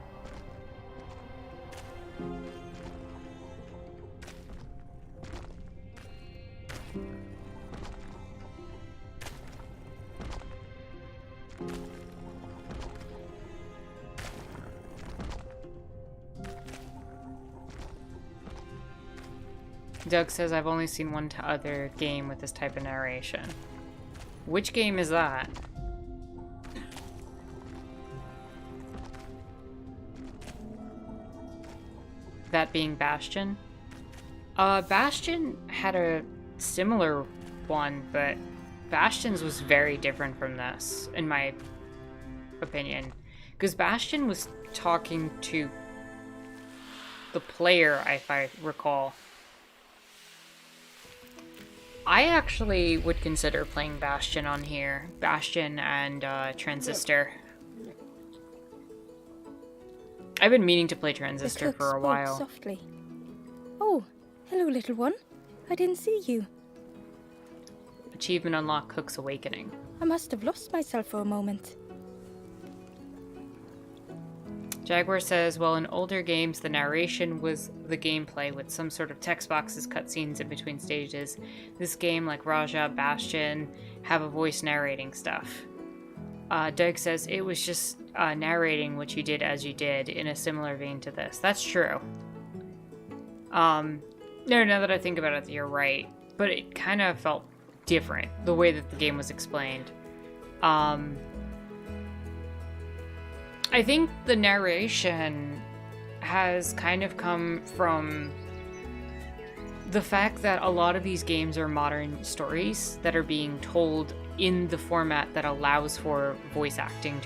Doug says, I've only seen one other game with this type of narration. Which game is that? That being Bastion? Bastion had a similar one, but Bastion's was very different from this, in my opinion. Because Bastion was talking to the player, if I recall. I actually would consider playing Bastion on here. Bastion and Transistor. I've been meaning to play Transistor The cook for a spoke while. softly. Oh, hello, little one. I didn't see you. Achievement unlocked, Cook's Awakening. I must have lost myself for a moment. Jaguar says, well, in older games, the narration was the gameplay with some sort of text boxes, cutscenes in between stages. This game, like Raja, Bastion, have a voice narrating stuff. Doug says, it was just narrating what you did as you did in a similar vein to this. That's true. No, now that I think about it, you're right. But it kind of felt different, the way that the game was explained. I think the narration has kind of come from the fact that a lot of these games are modern stories that are being told in the format that allows for voice acting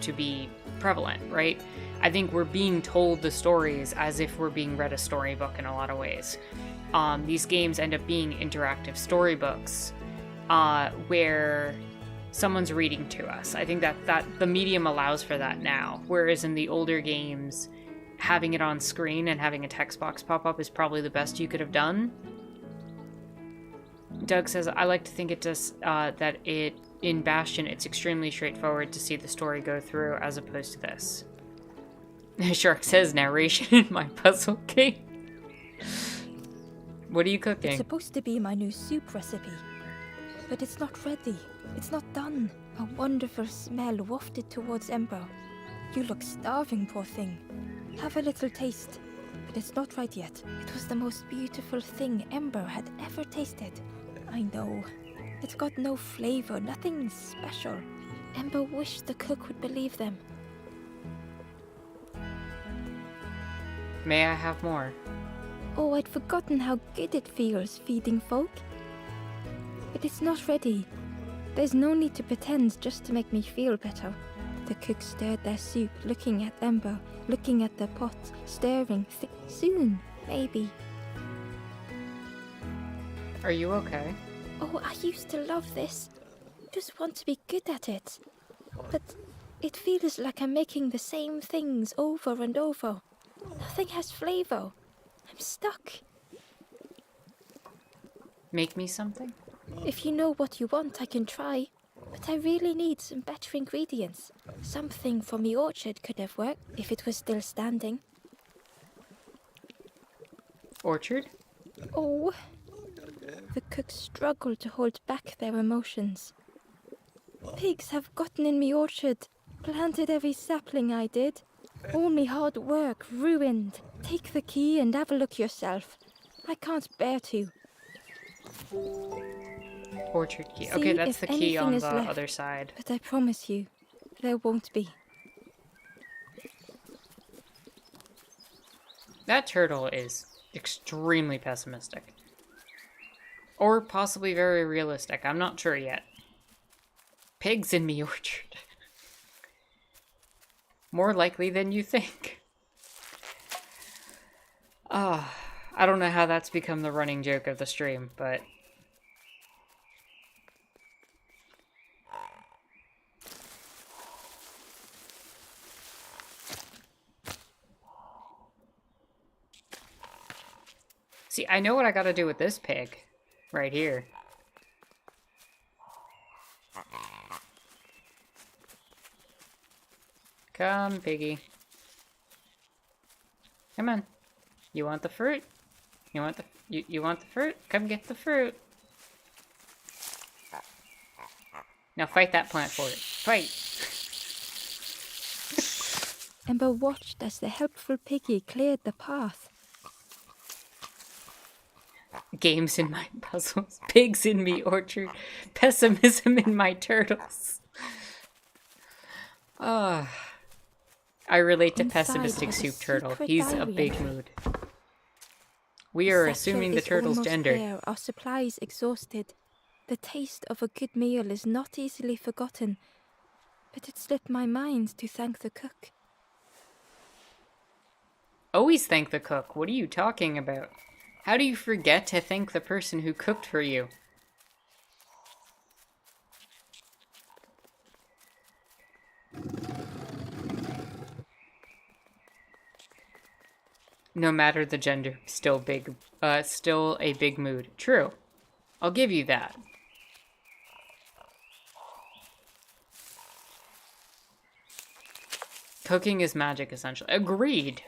to be prevalent, right? I think we're being told the stories as if we're being read a storybook in a lot of ways. These games end up being interactive storybooks where someone's reading to us. I think that the medium allows for that now. Whereas in the older games, having it on screen and having a text box pop up is probably the best you could have done. Doug says, I like to think it does that in Bastion, it's extremely straightforward to see the story go through as opposed to this. Shark says, narration in my puzzle game. What are you cooking? It's supposed to be my new soup recipe. But it's not ready. It's not done. A wonderful smell wafted towards Ember. You look starving, poor thing. Have a little taste. But it's not right yet. It was the most beautiful thing Ember had ever tasted. I know. It's got no flavor, nothing special. Ember wished the cook would believe them. May I have more? Oh, I'd forgotten how good it feels feeding folk. But it's not ready. There's no need to pretend just to make me feel better. The cook stirred their soup, looking at Ember, looking at the pot, stirring. Soon, maybe. Are you okay? Oh, I used to love this. Just want to be good at it. But it feels like I'm making the same things over and over. Nothing has flavor. I'm stuck. Make me something? If you know what you want, I can try. But I really need some better ingredients. Something from the orchard could have worked if it was still standing. Orchard? Oh, The cooks struggle to hold back their emotions. Pigs have gotten in me orchard, planted every sapling I did. All me hard work ruined. Take the key and have a look yourself. I can't bear to. Orchard key. See Okay, that's if the key anything on is the left, other side. but I promise you, there won't be. That turtle is extremely pessimistic. Or possibly very realistic. I'm not sure yet. Pigs in me orchard. More likely than you think. I don't know how that's become the running joke of the stream, but... See, I know what I gotta do with this pig. Right here. Come, piggy. Come on. You want the fruit? You want the you want the fruit? Come get the fruit. Now fight that plant for it. Fight! Ember watched as the helpful piggy cleared the path. Games in my puzzles. Pigs in me orchard. Pessimism in my turtles. I relate to Inside pessimistic was a soup turtle. secret He's a diary big entry. mood. We are assuming the Satchel is turtle's almost gender. bare, our supplies exhausted. The taste of a good meal is not easily forgotten, but it slipped my mind to thank the cook. Always thank the cook. What are you talking about? How do you forget to thank the person who cooked for you? No matter the gender, still a big mood. True. I'll give you that. Cooking is magic, essentially. Agreed.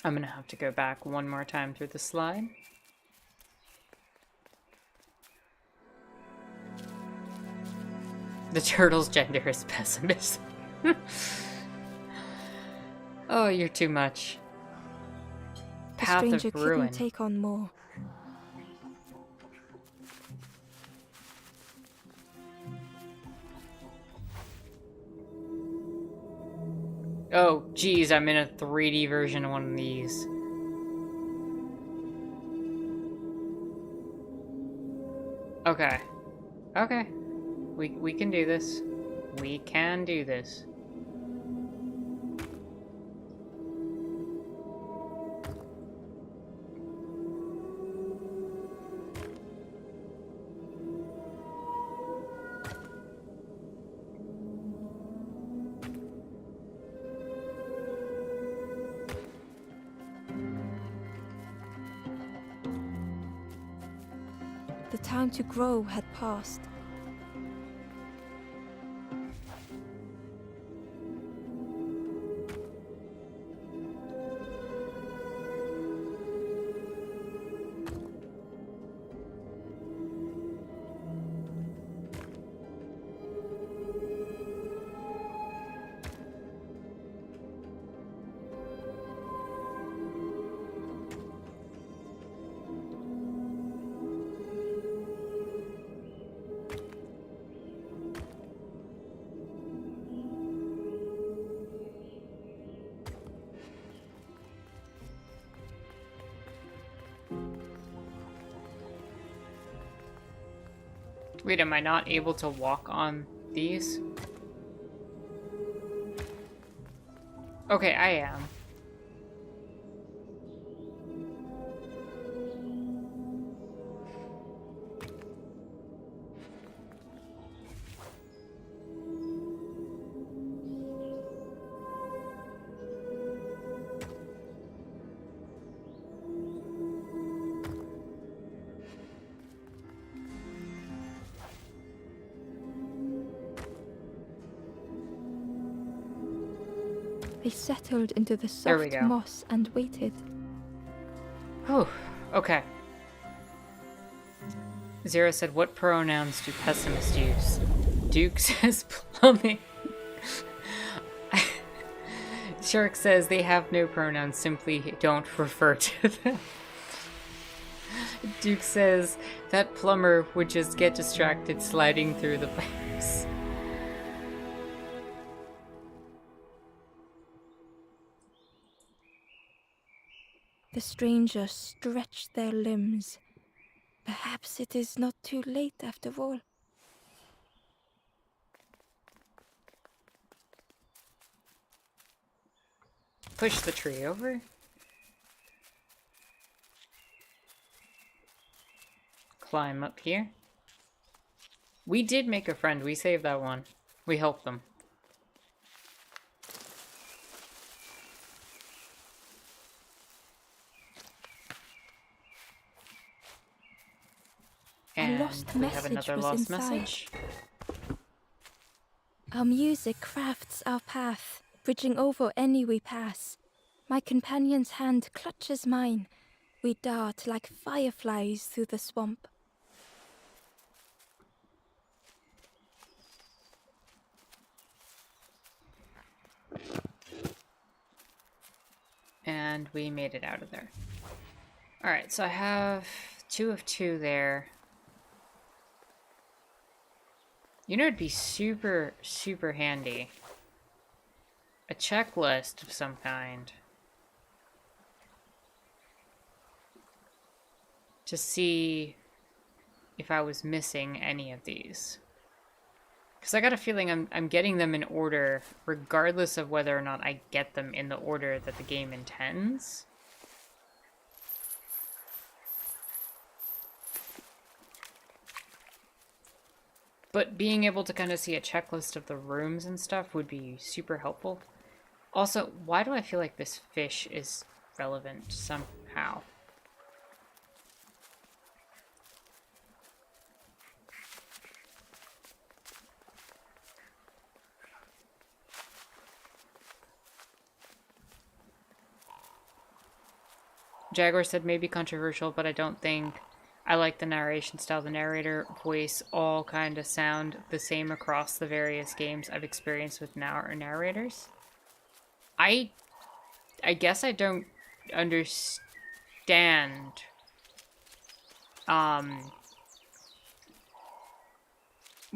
I'm gonna have to go back one more time through the slide. The turtle's gender is pessimist. Oh, you're too much. The Path stranger of ruin. couldn't take on more. Oh, geez, I'm in a 3D version of one of these. Okay. Okay. We can do this. We can do this. The time to grow had passed. Wait, am I not able to walk on these? Okay, I am. They settled into the There we soft go. moss and waited. Oh, okay. Zero said, what pronouns do pessimists use? Duke says plumbing. Shark says they have no pronouns, simply don't refer to them. Duke says that plumber would just get distracted sliding through the pipes. The strangers stretched their limbs. Perhaps it is not too late after all. Push the tree over. Climb up here. We did make a friend. We saved that one. We helped them. And A lost we have message another was lost inside. message. Our music crafts our path, bridging over any we pass. My companion's hand clutches mine. We dart like fireflies through the swamp. And we made it out of there. Alright, so I have 2 of 2 there. You know, it'd be super, super handy. A checklist of some kind. To see if I was missing any of these. Because I got a feeling I'm getting them in order, regardless of whether or not I get them in the order that the game intends. But being able to kind of see a checklist of the rooms and stuff would be super helpful. Also, why do I feel like this fish is relevant somehow? Jaguar said maybe controversial, but I don't think I like the narration style. The narrator voice all kind of sound the same across the various games I've experienced with narrators. I guess I don't understand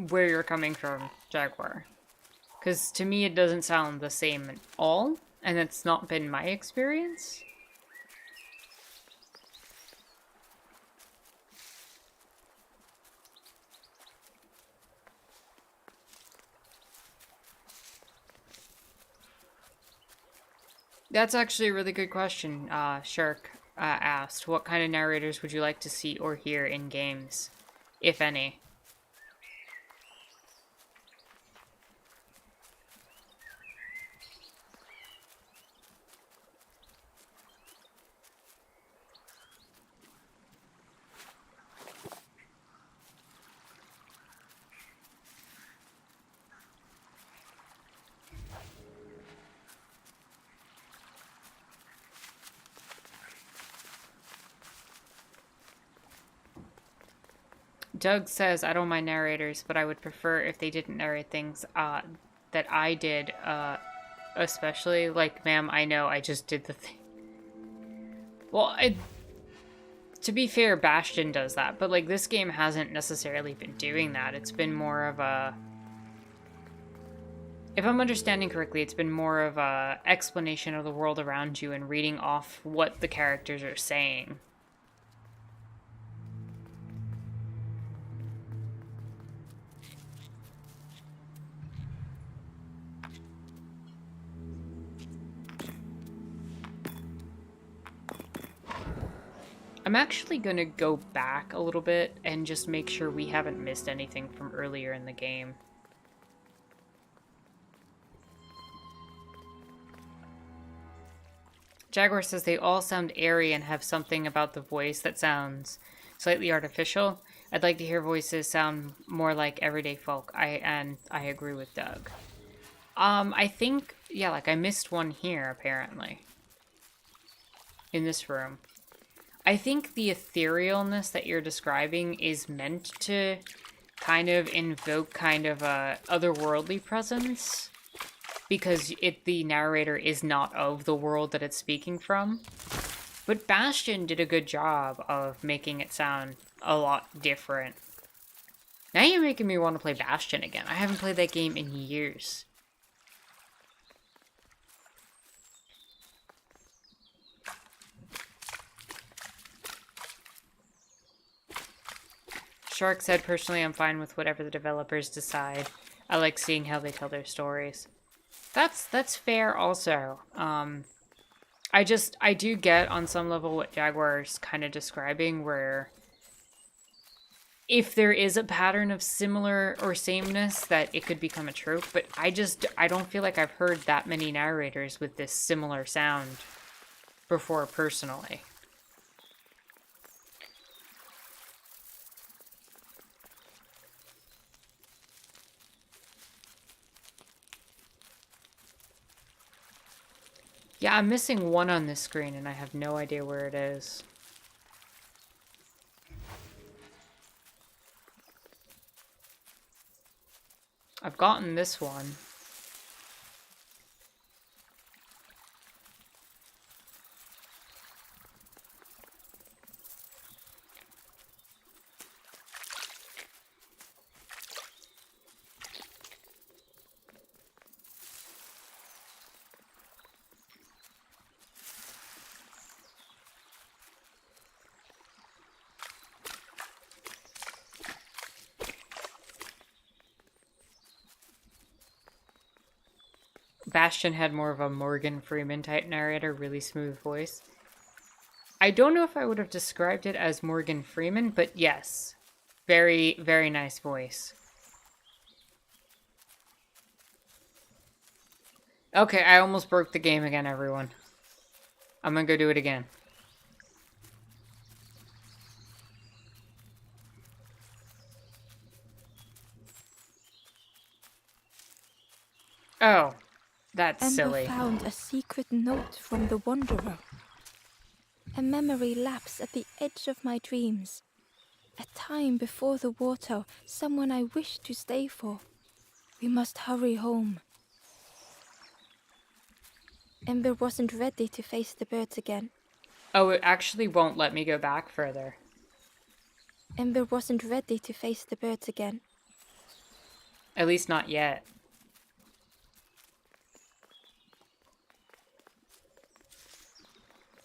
where you're coming from, Jaguar. Because to me it doesn't sound the same at all, and it's not been my experience. That's actually a really good question, Shark asked. What kind of narrators would you like to see or hear in games, if any? Doug says, I don't mind narrators, but I would prefer if they didn't narrate things that I did, especially, like, ma'am, I know, I just did the thing. Well, to be fair, Bastion does that, but, like, this game hasn't necessarily been doing that. It's been more of a... If I'm understanding correctly, it's been more of a explanation of the world around you and reading off what the characters are saying. I'm actually going to go back a little bit and just make sure we haven't missed anything from earlier in the game. Jaguar says they all sound airy and have something about the voice that sounds slightly artificial. I'd like to hear voices sound more like everyday folk. I agree with Doug. I think, yeah, like I missed one here, apparently. In this room. I think the etherealness that you're describing is meant to kind of invoke kind of a otherworldly presence. Because the narrator is not of the world that it's speaking from. But Bastion did a good job of making it sound a lot different. Now you're making me want to play Bastion again. I haven't played that game in years. Shark said, personally, I'm fine with whatever the developers decide. I like seeing how they tell their stories. That's fair also. I do get on some level what Jaguar's kind of describing, where if there is a pattern of similar or sameness, that it could become a trope, but I don't feel like I've heard that many narrators with this similar sound before personally. Yeah, I'm missing one on this screen and I have no idea where it is. I've gotten this one. Bastion had more of a Morgan Freeman type narrator, really smooth voice. I don't know if I would have described it as Morgan Freeman, but yes. Very, very nice voice. Okay, I almost broke the game again, everyone. I'm gonna go do it again. Oh, that's Ember silly. found a secret note from the Wanderer. A memory lapse at the edge of my dreams. A time before the water, someone I wish to stay for. We must hurry home. Ember wasn't ready to face the birds again. Oh, it actually won't let me go back further. Ember wasn't ready to face the birds again. At least not yet.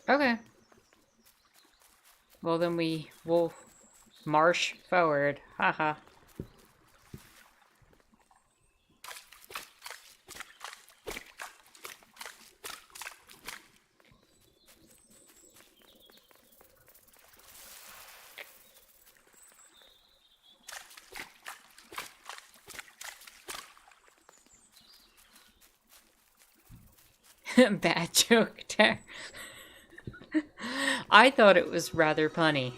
Okay. Well, then we'll march forward. Haha. Bad joke there. I thought it was rather punny.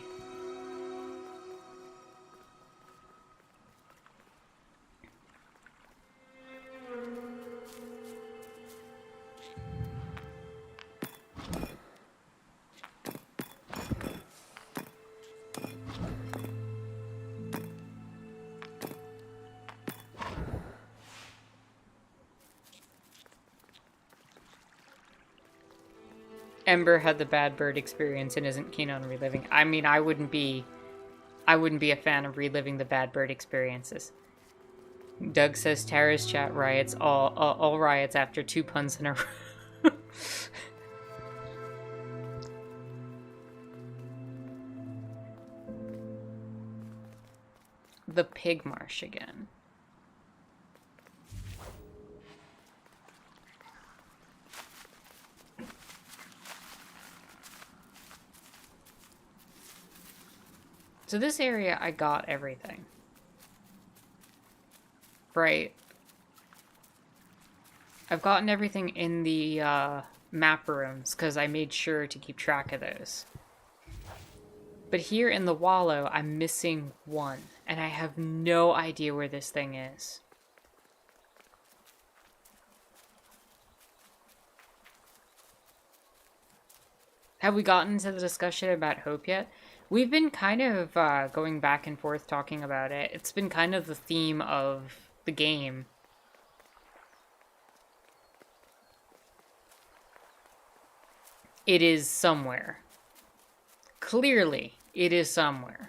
Ember had the bad bird experience and isn't keen on reliving. I mean, I wouldn't be a fan of reliving the bad bird experiences. Doug says Tara's chat riots all riots after 2 puns in a row. The pig marsh again. So this area, I got everything. Right. I've gotten everything in the map rooms, because I made sure to keep track of those. But here in the wallow, I'm missing one, and I have no idea where this thing is. Have we gotten to the discussion about hope yet? We've been kind of going back and forth talking about it. It's been kind of the theme of the game. It is somewhere. Clearly, it is somewhere.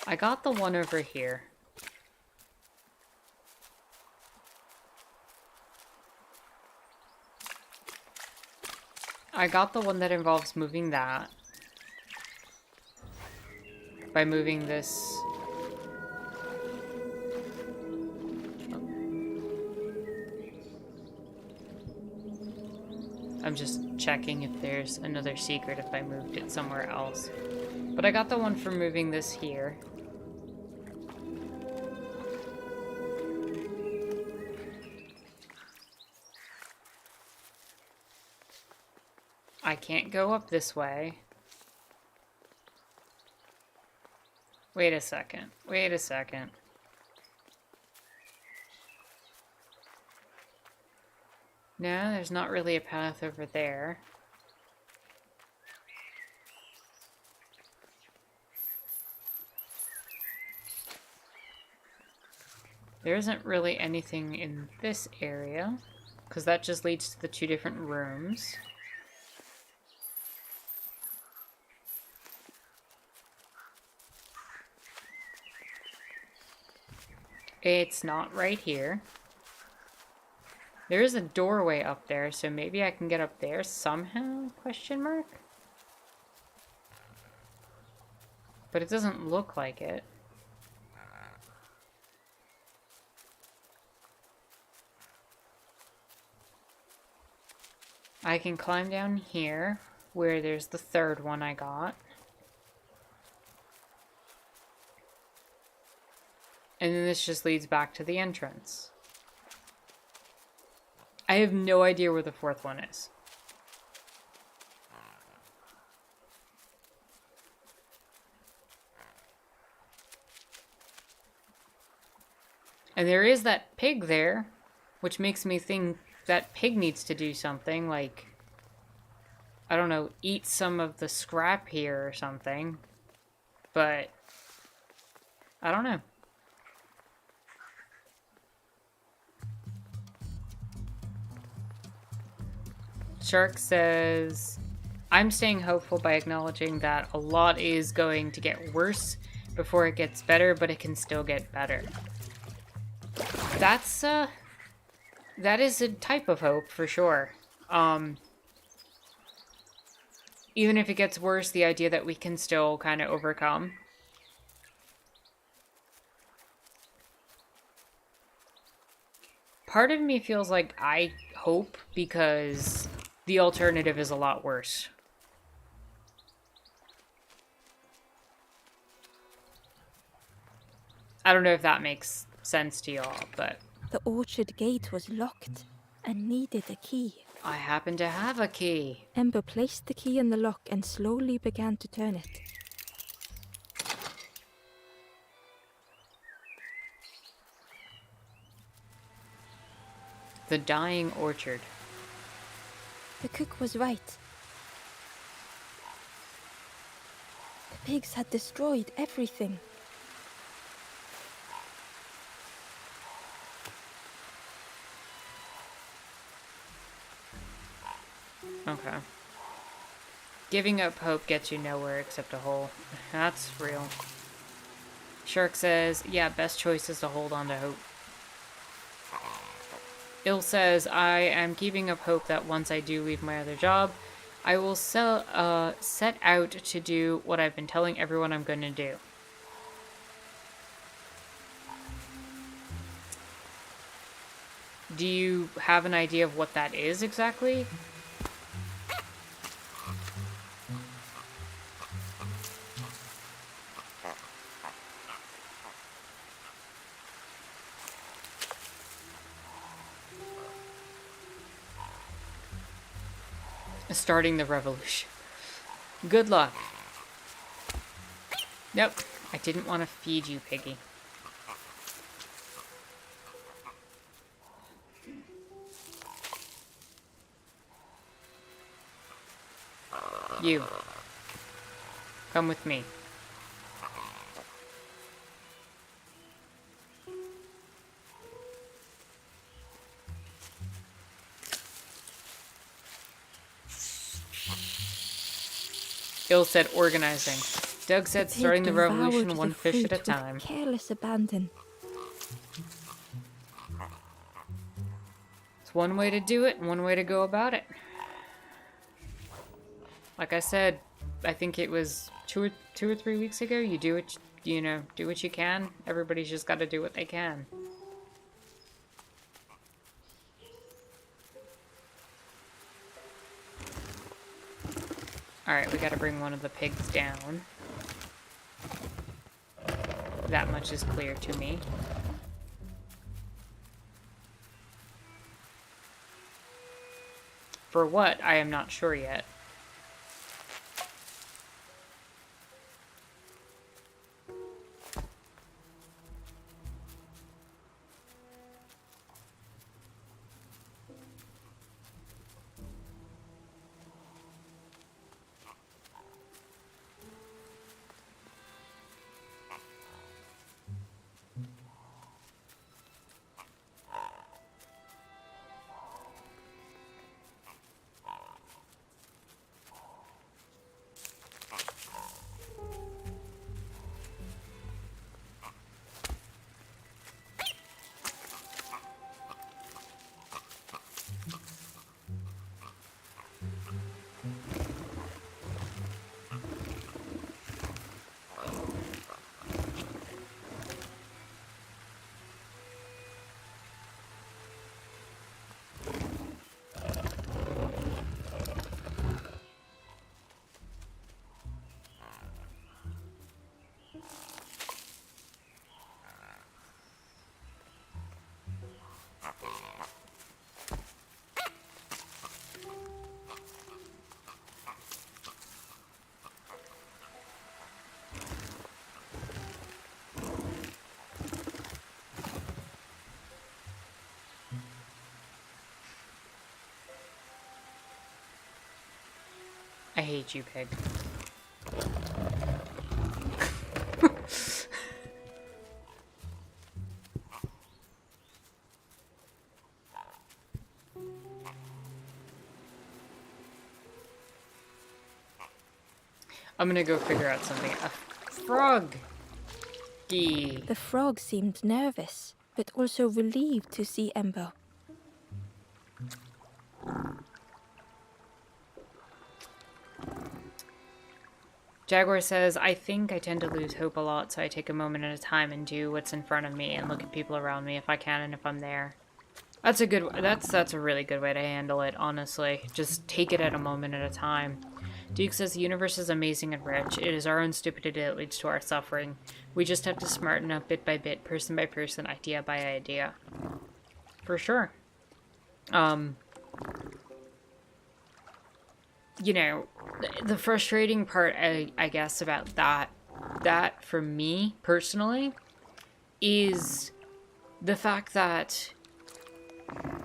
I got the one over here. I got the one that involves moving that. By moving this. I'm just checking if there's another secret if I moved it somewhere else. But I got the one for moving this here. I can't go up this way. Wait a second. Wait a second. No, there's not really a path over there. There isn't really anything in this area, because that just leads to the two different rooms. It's not right here. There is a doorway up there, so maybe I can get up there somehow? Question mark? But it doesn't look like it. I can climb down here, where there's the third one I got. And then this just leads back to the entrance. I have no idea where the fourth one is. And there is that pig there, which makes me think that pig needs to do something, like, I don't know, eat some of the scrap here or something. But I don't know. Shark says, I'm staying hopeful by acknowledging that a lot is going to get worse before it gets better, but it can still get better. That's, that is a type of hope, for sure. Even if it gets worse, the idea that we can still kind of overcome. Part of me feels like I hope because the alternative is a lot worse. I don't know if that makes sense to y'all, but... The orchard gate was locked and needed a key. I happen to have a key. Ember placed the key in the lock and slowly began to turn it. The dying orchard. The cook was right. The pigs had destroyed everything. Okay. Giving up hope gets you nowhere except a hole. That's real. Shark says, yeah, best choice is to hold on to hope. Il says, I am keeping up hope that once I do leave my other job, I will set out to do what I've been telling everyone I'm going to do. Do you have an idea of what that is exactly? starting the revolution. Good luck. Nope. I didn't want to feed you, Piggy. You. Come with me. Gil said organizing. Doug said starting the revolution one fish at a time. Careless abandon. It's one way to do it and one way to go about it. Like I said, I think it was two or 3 weeks ago. You do what do what you can. Everybody's just got to do what they can. Alright, we gotta bring one of the pigs down. That much is clear to me. For what, I am not sure yet. I hate you, pig. I'm gonna go figure out something. A frog! The frog seemed nervous, but also relieved to see Ember. Jaguar says, I think I tend to lose hope a lot, so I take a moment at a time and do what's in front of me and look at people around me if I can and if I'm there. That's a really good way to handle it, honestly. Just take it at a moment at a time. Duke says the universe is amazing and rich. It is our own stupidity that leads to our suffering. We just have to smarten up bit by bit, person by person, idea by idea. For sure. You know, the frustrating part, I guess, about that for me, personally, is the fact that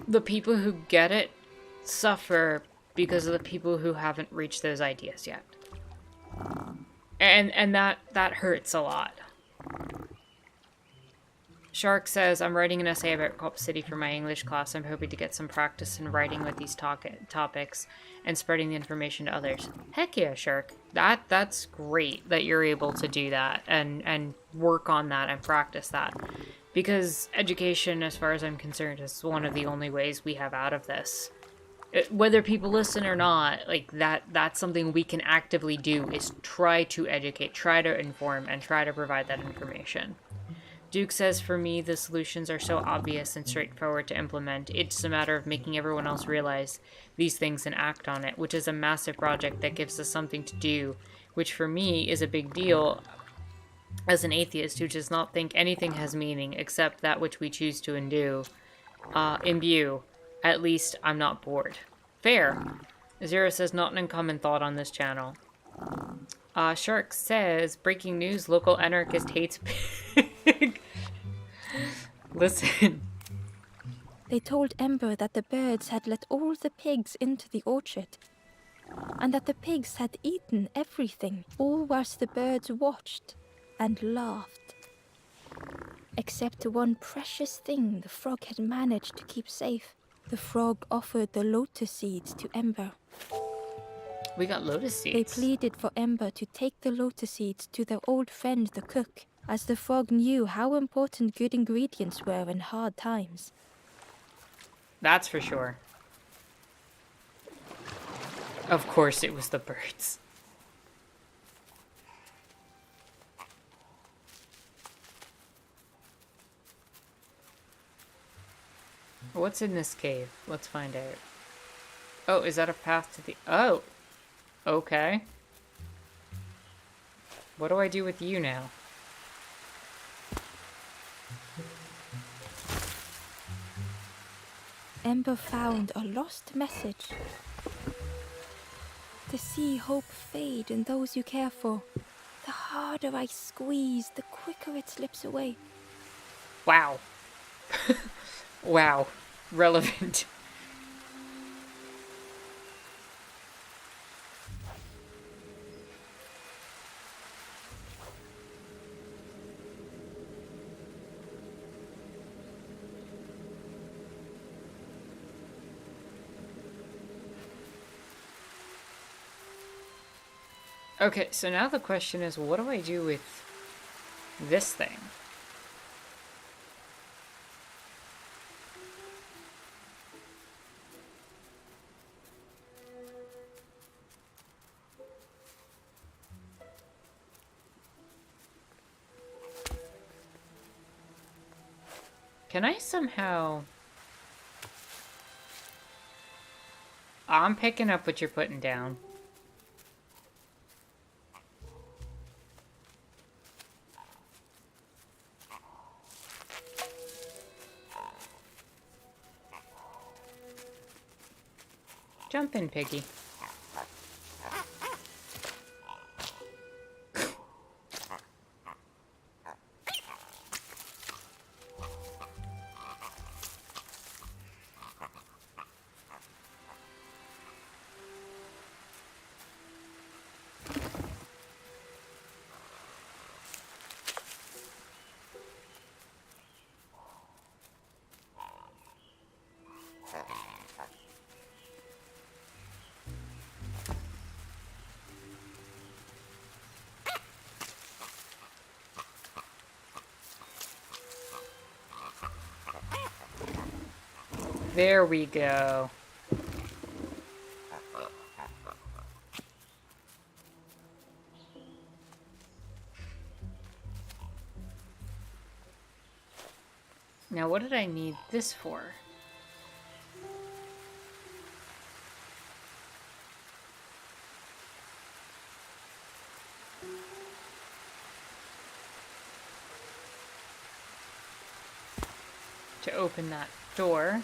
the people who get it suffer because of the people who haven't reached those ideas yet. And that hurts a lot. Shark says, I'm writing an essay about Cop City for my English class. I'm hoping to get some practice in writing with these topics and spreading the information to others. Heck yeah, Shark. That's great that you're able to do that and work on that and practice that. Because education, as far as I'm concerned, is one of the only ways we have out of this. Whether people listen or not, like that's something we can actively do, is try to educate, try to inform, and try to provide that information. Duke says, for me, the solutions are so obvious and straightforward to implement. It's a matter of making everyone else realize these things and act on it, which is a massive project that gives us something to do, which for me is a big deal as an atheist who does not think anything has meaning except that which we choose to imbue. At least I'm not bored. Fair. Zero says, not an uncommon thought on this channel. Shark says, breaking news, local anarchist hates pig. Listen. They told Ember that the birds had let all the pigs into the orchard, and that the pigs had eaten everything, all whilst the birds watched and laughed. Except one precious thing the frog had managed to keep safe. The frog offered the lotus seeds to Ember. We got lotus seeds. They pleaded for Ember to take the lotus seeds to their old friend the cook, as the frog knew how important good ingredients were in hard times. That's for sure. Of course it was the birds. What's in this cave? Let's find out. Oh, is that a path to the... Oh! Okay. What do I do with you now? Ember found a lost message. To see hope fade in those you care for, the harder I squeeze, the quicker it slips away. Wow. Wow. Relevant. Okay, so now the question is, what do I do with this thing? Can I somehow... I'm picking up what you're putting down. Jump in, piggy. There we go. Now, what did I need this for? To open that door.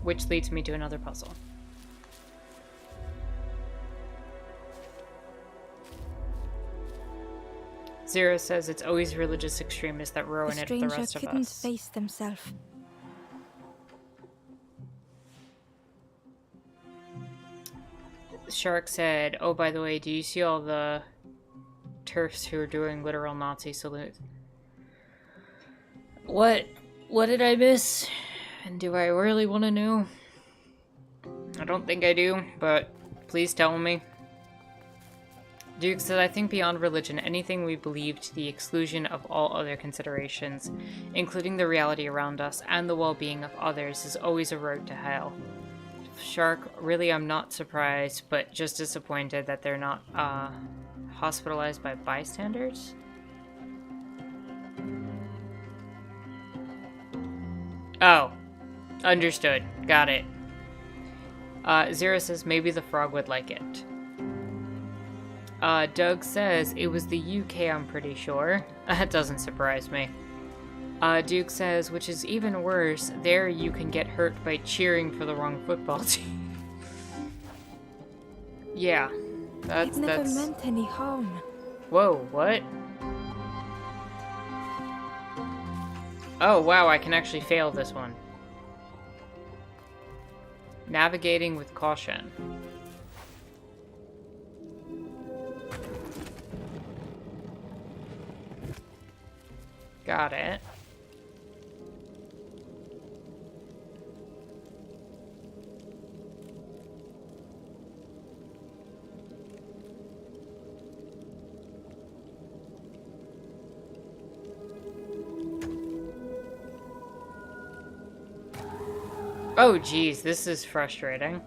Which leads me to another puzzle. Zero says it's always religious extremists that ruin it for the rest of us. The stranger couldn't face themselves. Shark said, oh, by the way, do you see all the TERFs who are doing literal Nazi salutes? What did I miss? And do I really want to know? I don't think I do, but please tell me. Duke said, I think beyond religion, anything we believe to the exclusion of all other considerations, including the reality around us and the well-being of others, is always a road to hell. Shark, really, I'm not surprised, but just disappointed that they're not hospitalized by bystanders. Oh. Understood. Got it. Zero says maybe the frog would like it. Doug says it was the UK, I'm pretty sure. That doesn't surprise me. Duke says, which is even worse, there you can get hurt by cheering for the wrong football team. Yeah, It never meant any harm. Whoa, what? Oh, wow, I can actually fail this one. Navigating with caution. Got it. Oh, geez, this is frustrating.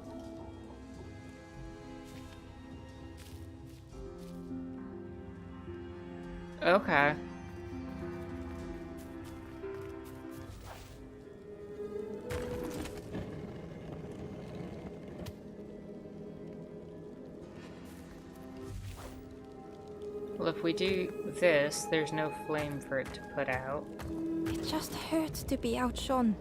Okay. Well, if we do this, there's no flame for it to put out. It just hurts to be outshone.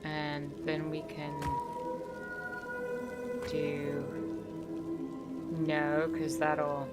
And then we can do no, because that'll...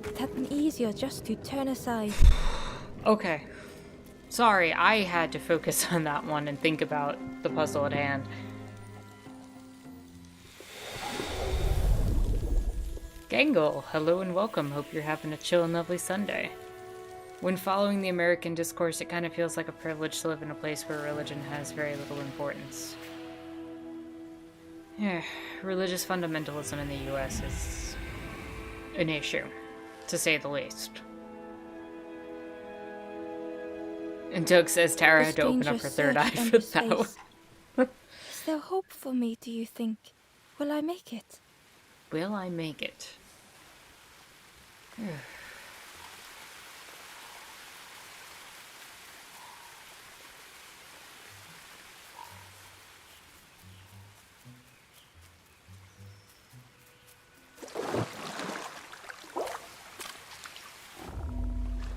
It had been easier just to turn aside. Okay. Sorry, I had to focus on that one and think about the puzzle at hand. Gangle, hello and welcome. Hope you're having a chill and lovely Sunday. When following the American discourse, it kind of feels like a privilege to live in a place where religion has very little importance. Yeah, religious fundamentalism in the US is an issue, to say the least. And Doug says Tara had to open up her third eye for that one. Is there hope for me, do you think? Will I make it? Will I make it?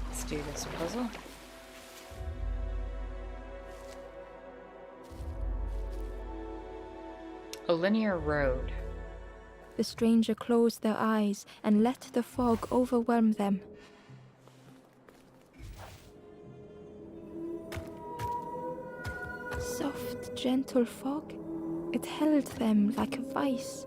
Let's do this puzzle. A linear road. The stranger closed their eyes and let the fog overwhelm them. Soft, gentle fog. It held them like a vice.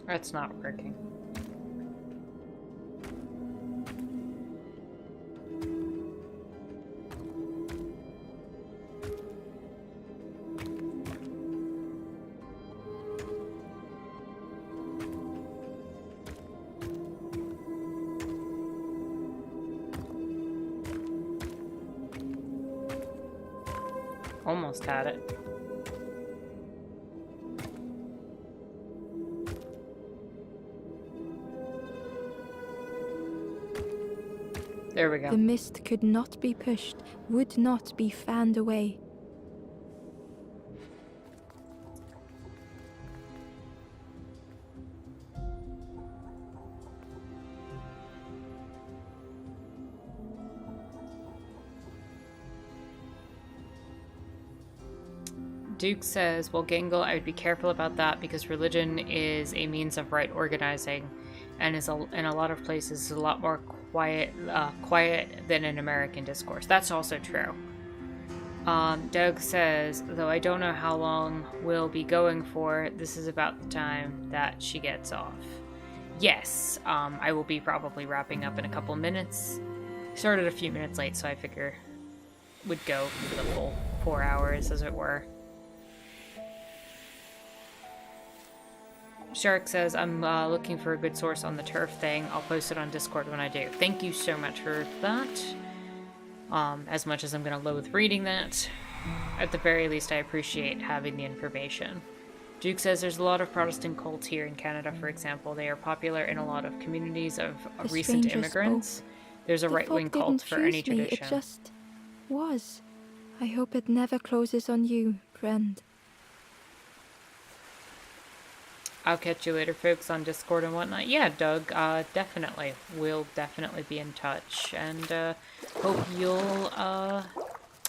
That's not working. Almost had it. There we go. The mist could not be pushed, would not be fanned away. Duke says, well, Gangle, I would be careful about that because religion is a means of right organizing and is in a lot of places a lot more quiet than an American discourse. That's also true. Doug says, though I don't know how long we'll be going for, this is about the time that she gets off. Yes, I will be probably wrapping up in a couple minutes. Started a few minutes late, so I figure would go for the full 4 hours, as it were. Shark says, I'm looking for a good source on the turf thing. I'll post it on Discord when I do. Thank you so much for that. As much as I'm going to loathe reading that, at the very least I appreciate having the information. Duke says there's a lot of Protestant cults here in Canada, for example. They are popular in a lot of communities of recent immigrants. There's a right-wing cult for any tradition. It just was. I hope it never closes on you, friend. I'll catch you later, folks, on Discord and whatnot. Yeah, Doug, definitely. We'll definitely be in touch. And hope you'll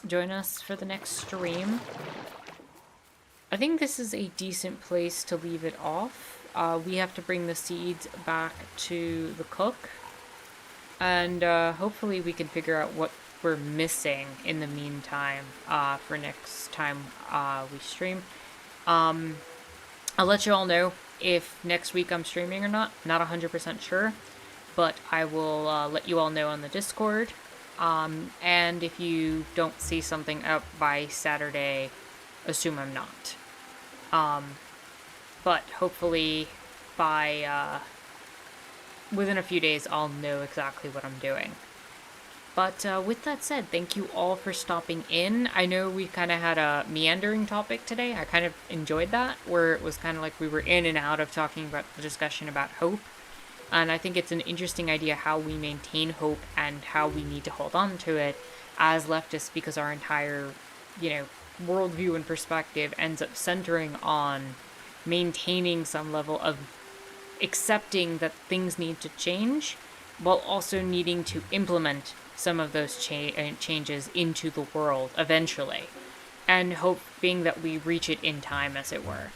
join us for the next stream. I think this is a decent place to leave it off. We have to bring the seeds back to the cook. And hopefully we can figure out what we're missing in the meantime for next time we stream. I'll let you all know if next week I'm streaming or not. Not 100% sure, but I will let you all know on the Discord. And if you don't see something up by Saturday, assume I'm not. But hopefully by within a few days I'll know exactly what I'm doing. But with that said, thank you all for stopping in. I know we kind of had a meandering topic today. I kind of enjoyed that, where it was kind of like we were in and out of talking about the discussion about hope. And I think it's an interesting idea how we maintain hope and how we need to hold on to it as leftists, because our entire, worldview and perspective ends up centering on maintaining some level of accepting that things need to change, while also needing to implement some of those changes into the world eventually, and hoping that we reach it in time, as it were.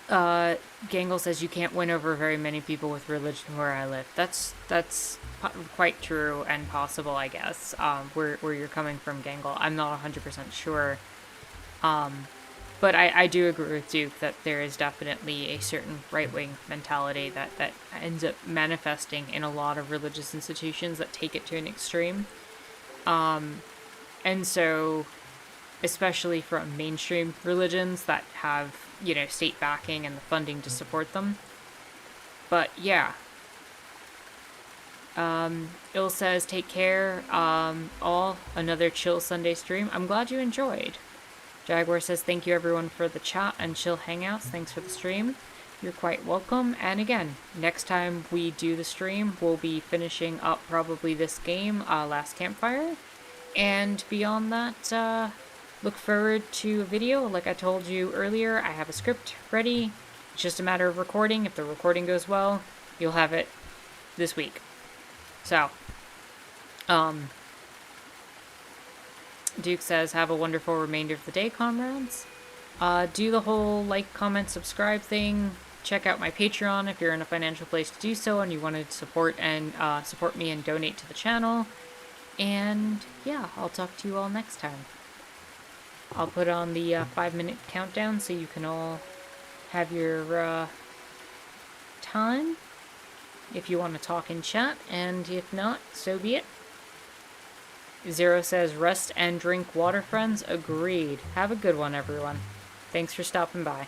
Gangle says you can't win over very many people with religion where I live. That's quite true and possible, I guess, where you're coming from, Gangle. I'm not 100% sure. But I do agree with Duke that there is definitely a certain right-wing mentality that ends up manifesting in a lot of religious institutions that take it to an extreme. And so, especially from mainstream religions that have, state backing and the funding to support them. But, yeah. Il says, take care, all. Another chill Sunday stream. I'm glad you enjoyed. Jaguar says, thank you everyone for the chat and chill hangouts. Thanks for the stream. You're quite welcome. And again, next time we do the stream, we'll be finishing up probably this game, Last Campfire. And beyond that, look forward to a video. Like I told you earlier, I have a script ready. It's just a matter of recording. If the recording goes well, you'll have it this week. So, Duke says, have a wonderful remainder of the day, comrades. Do the whole like, comment, subscribe thing. Check out my Patreon if you're in a financial place to do so and you want to support me and donate to the channel. And yeah, I'll talk to you all next time. I'll put on the 5-minute countdown so you can all have your time if you want to talk in chat, and if not, so be it. Zero says, rest and drink water, friends. Agreed. Have a good one, everyone. Thanks for stopping by.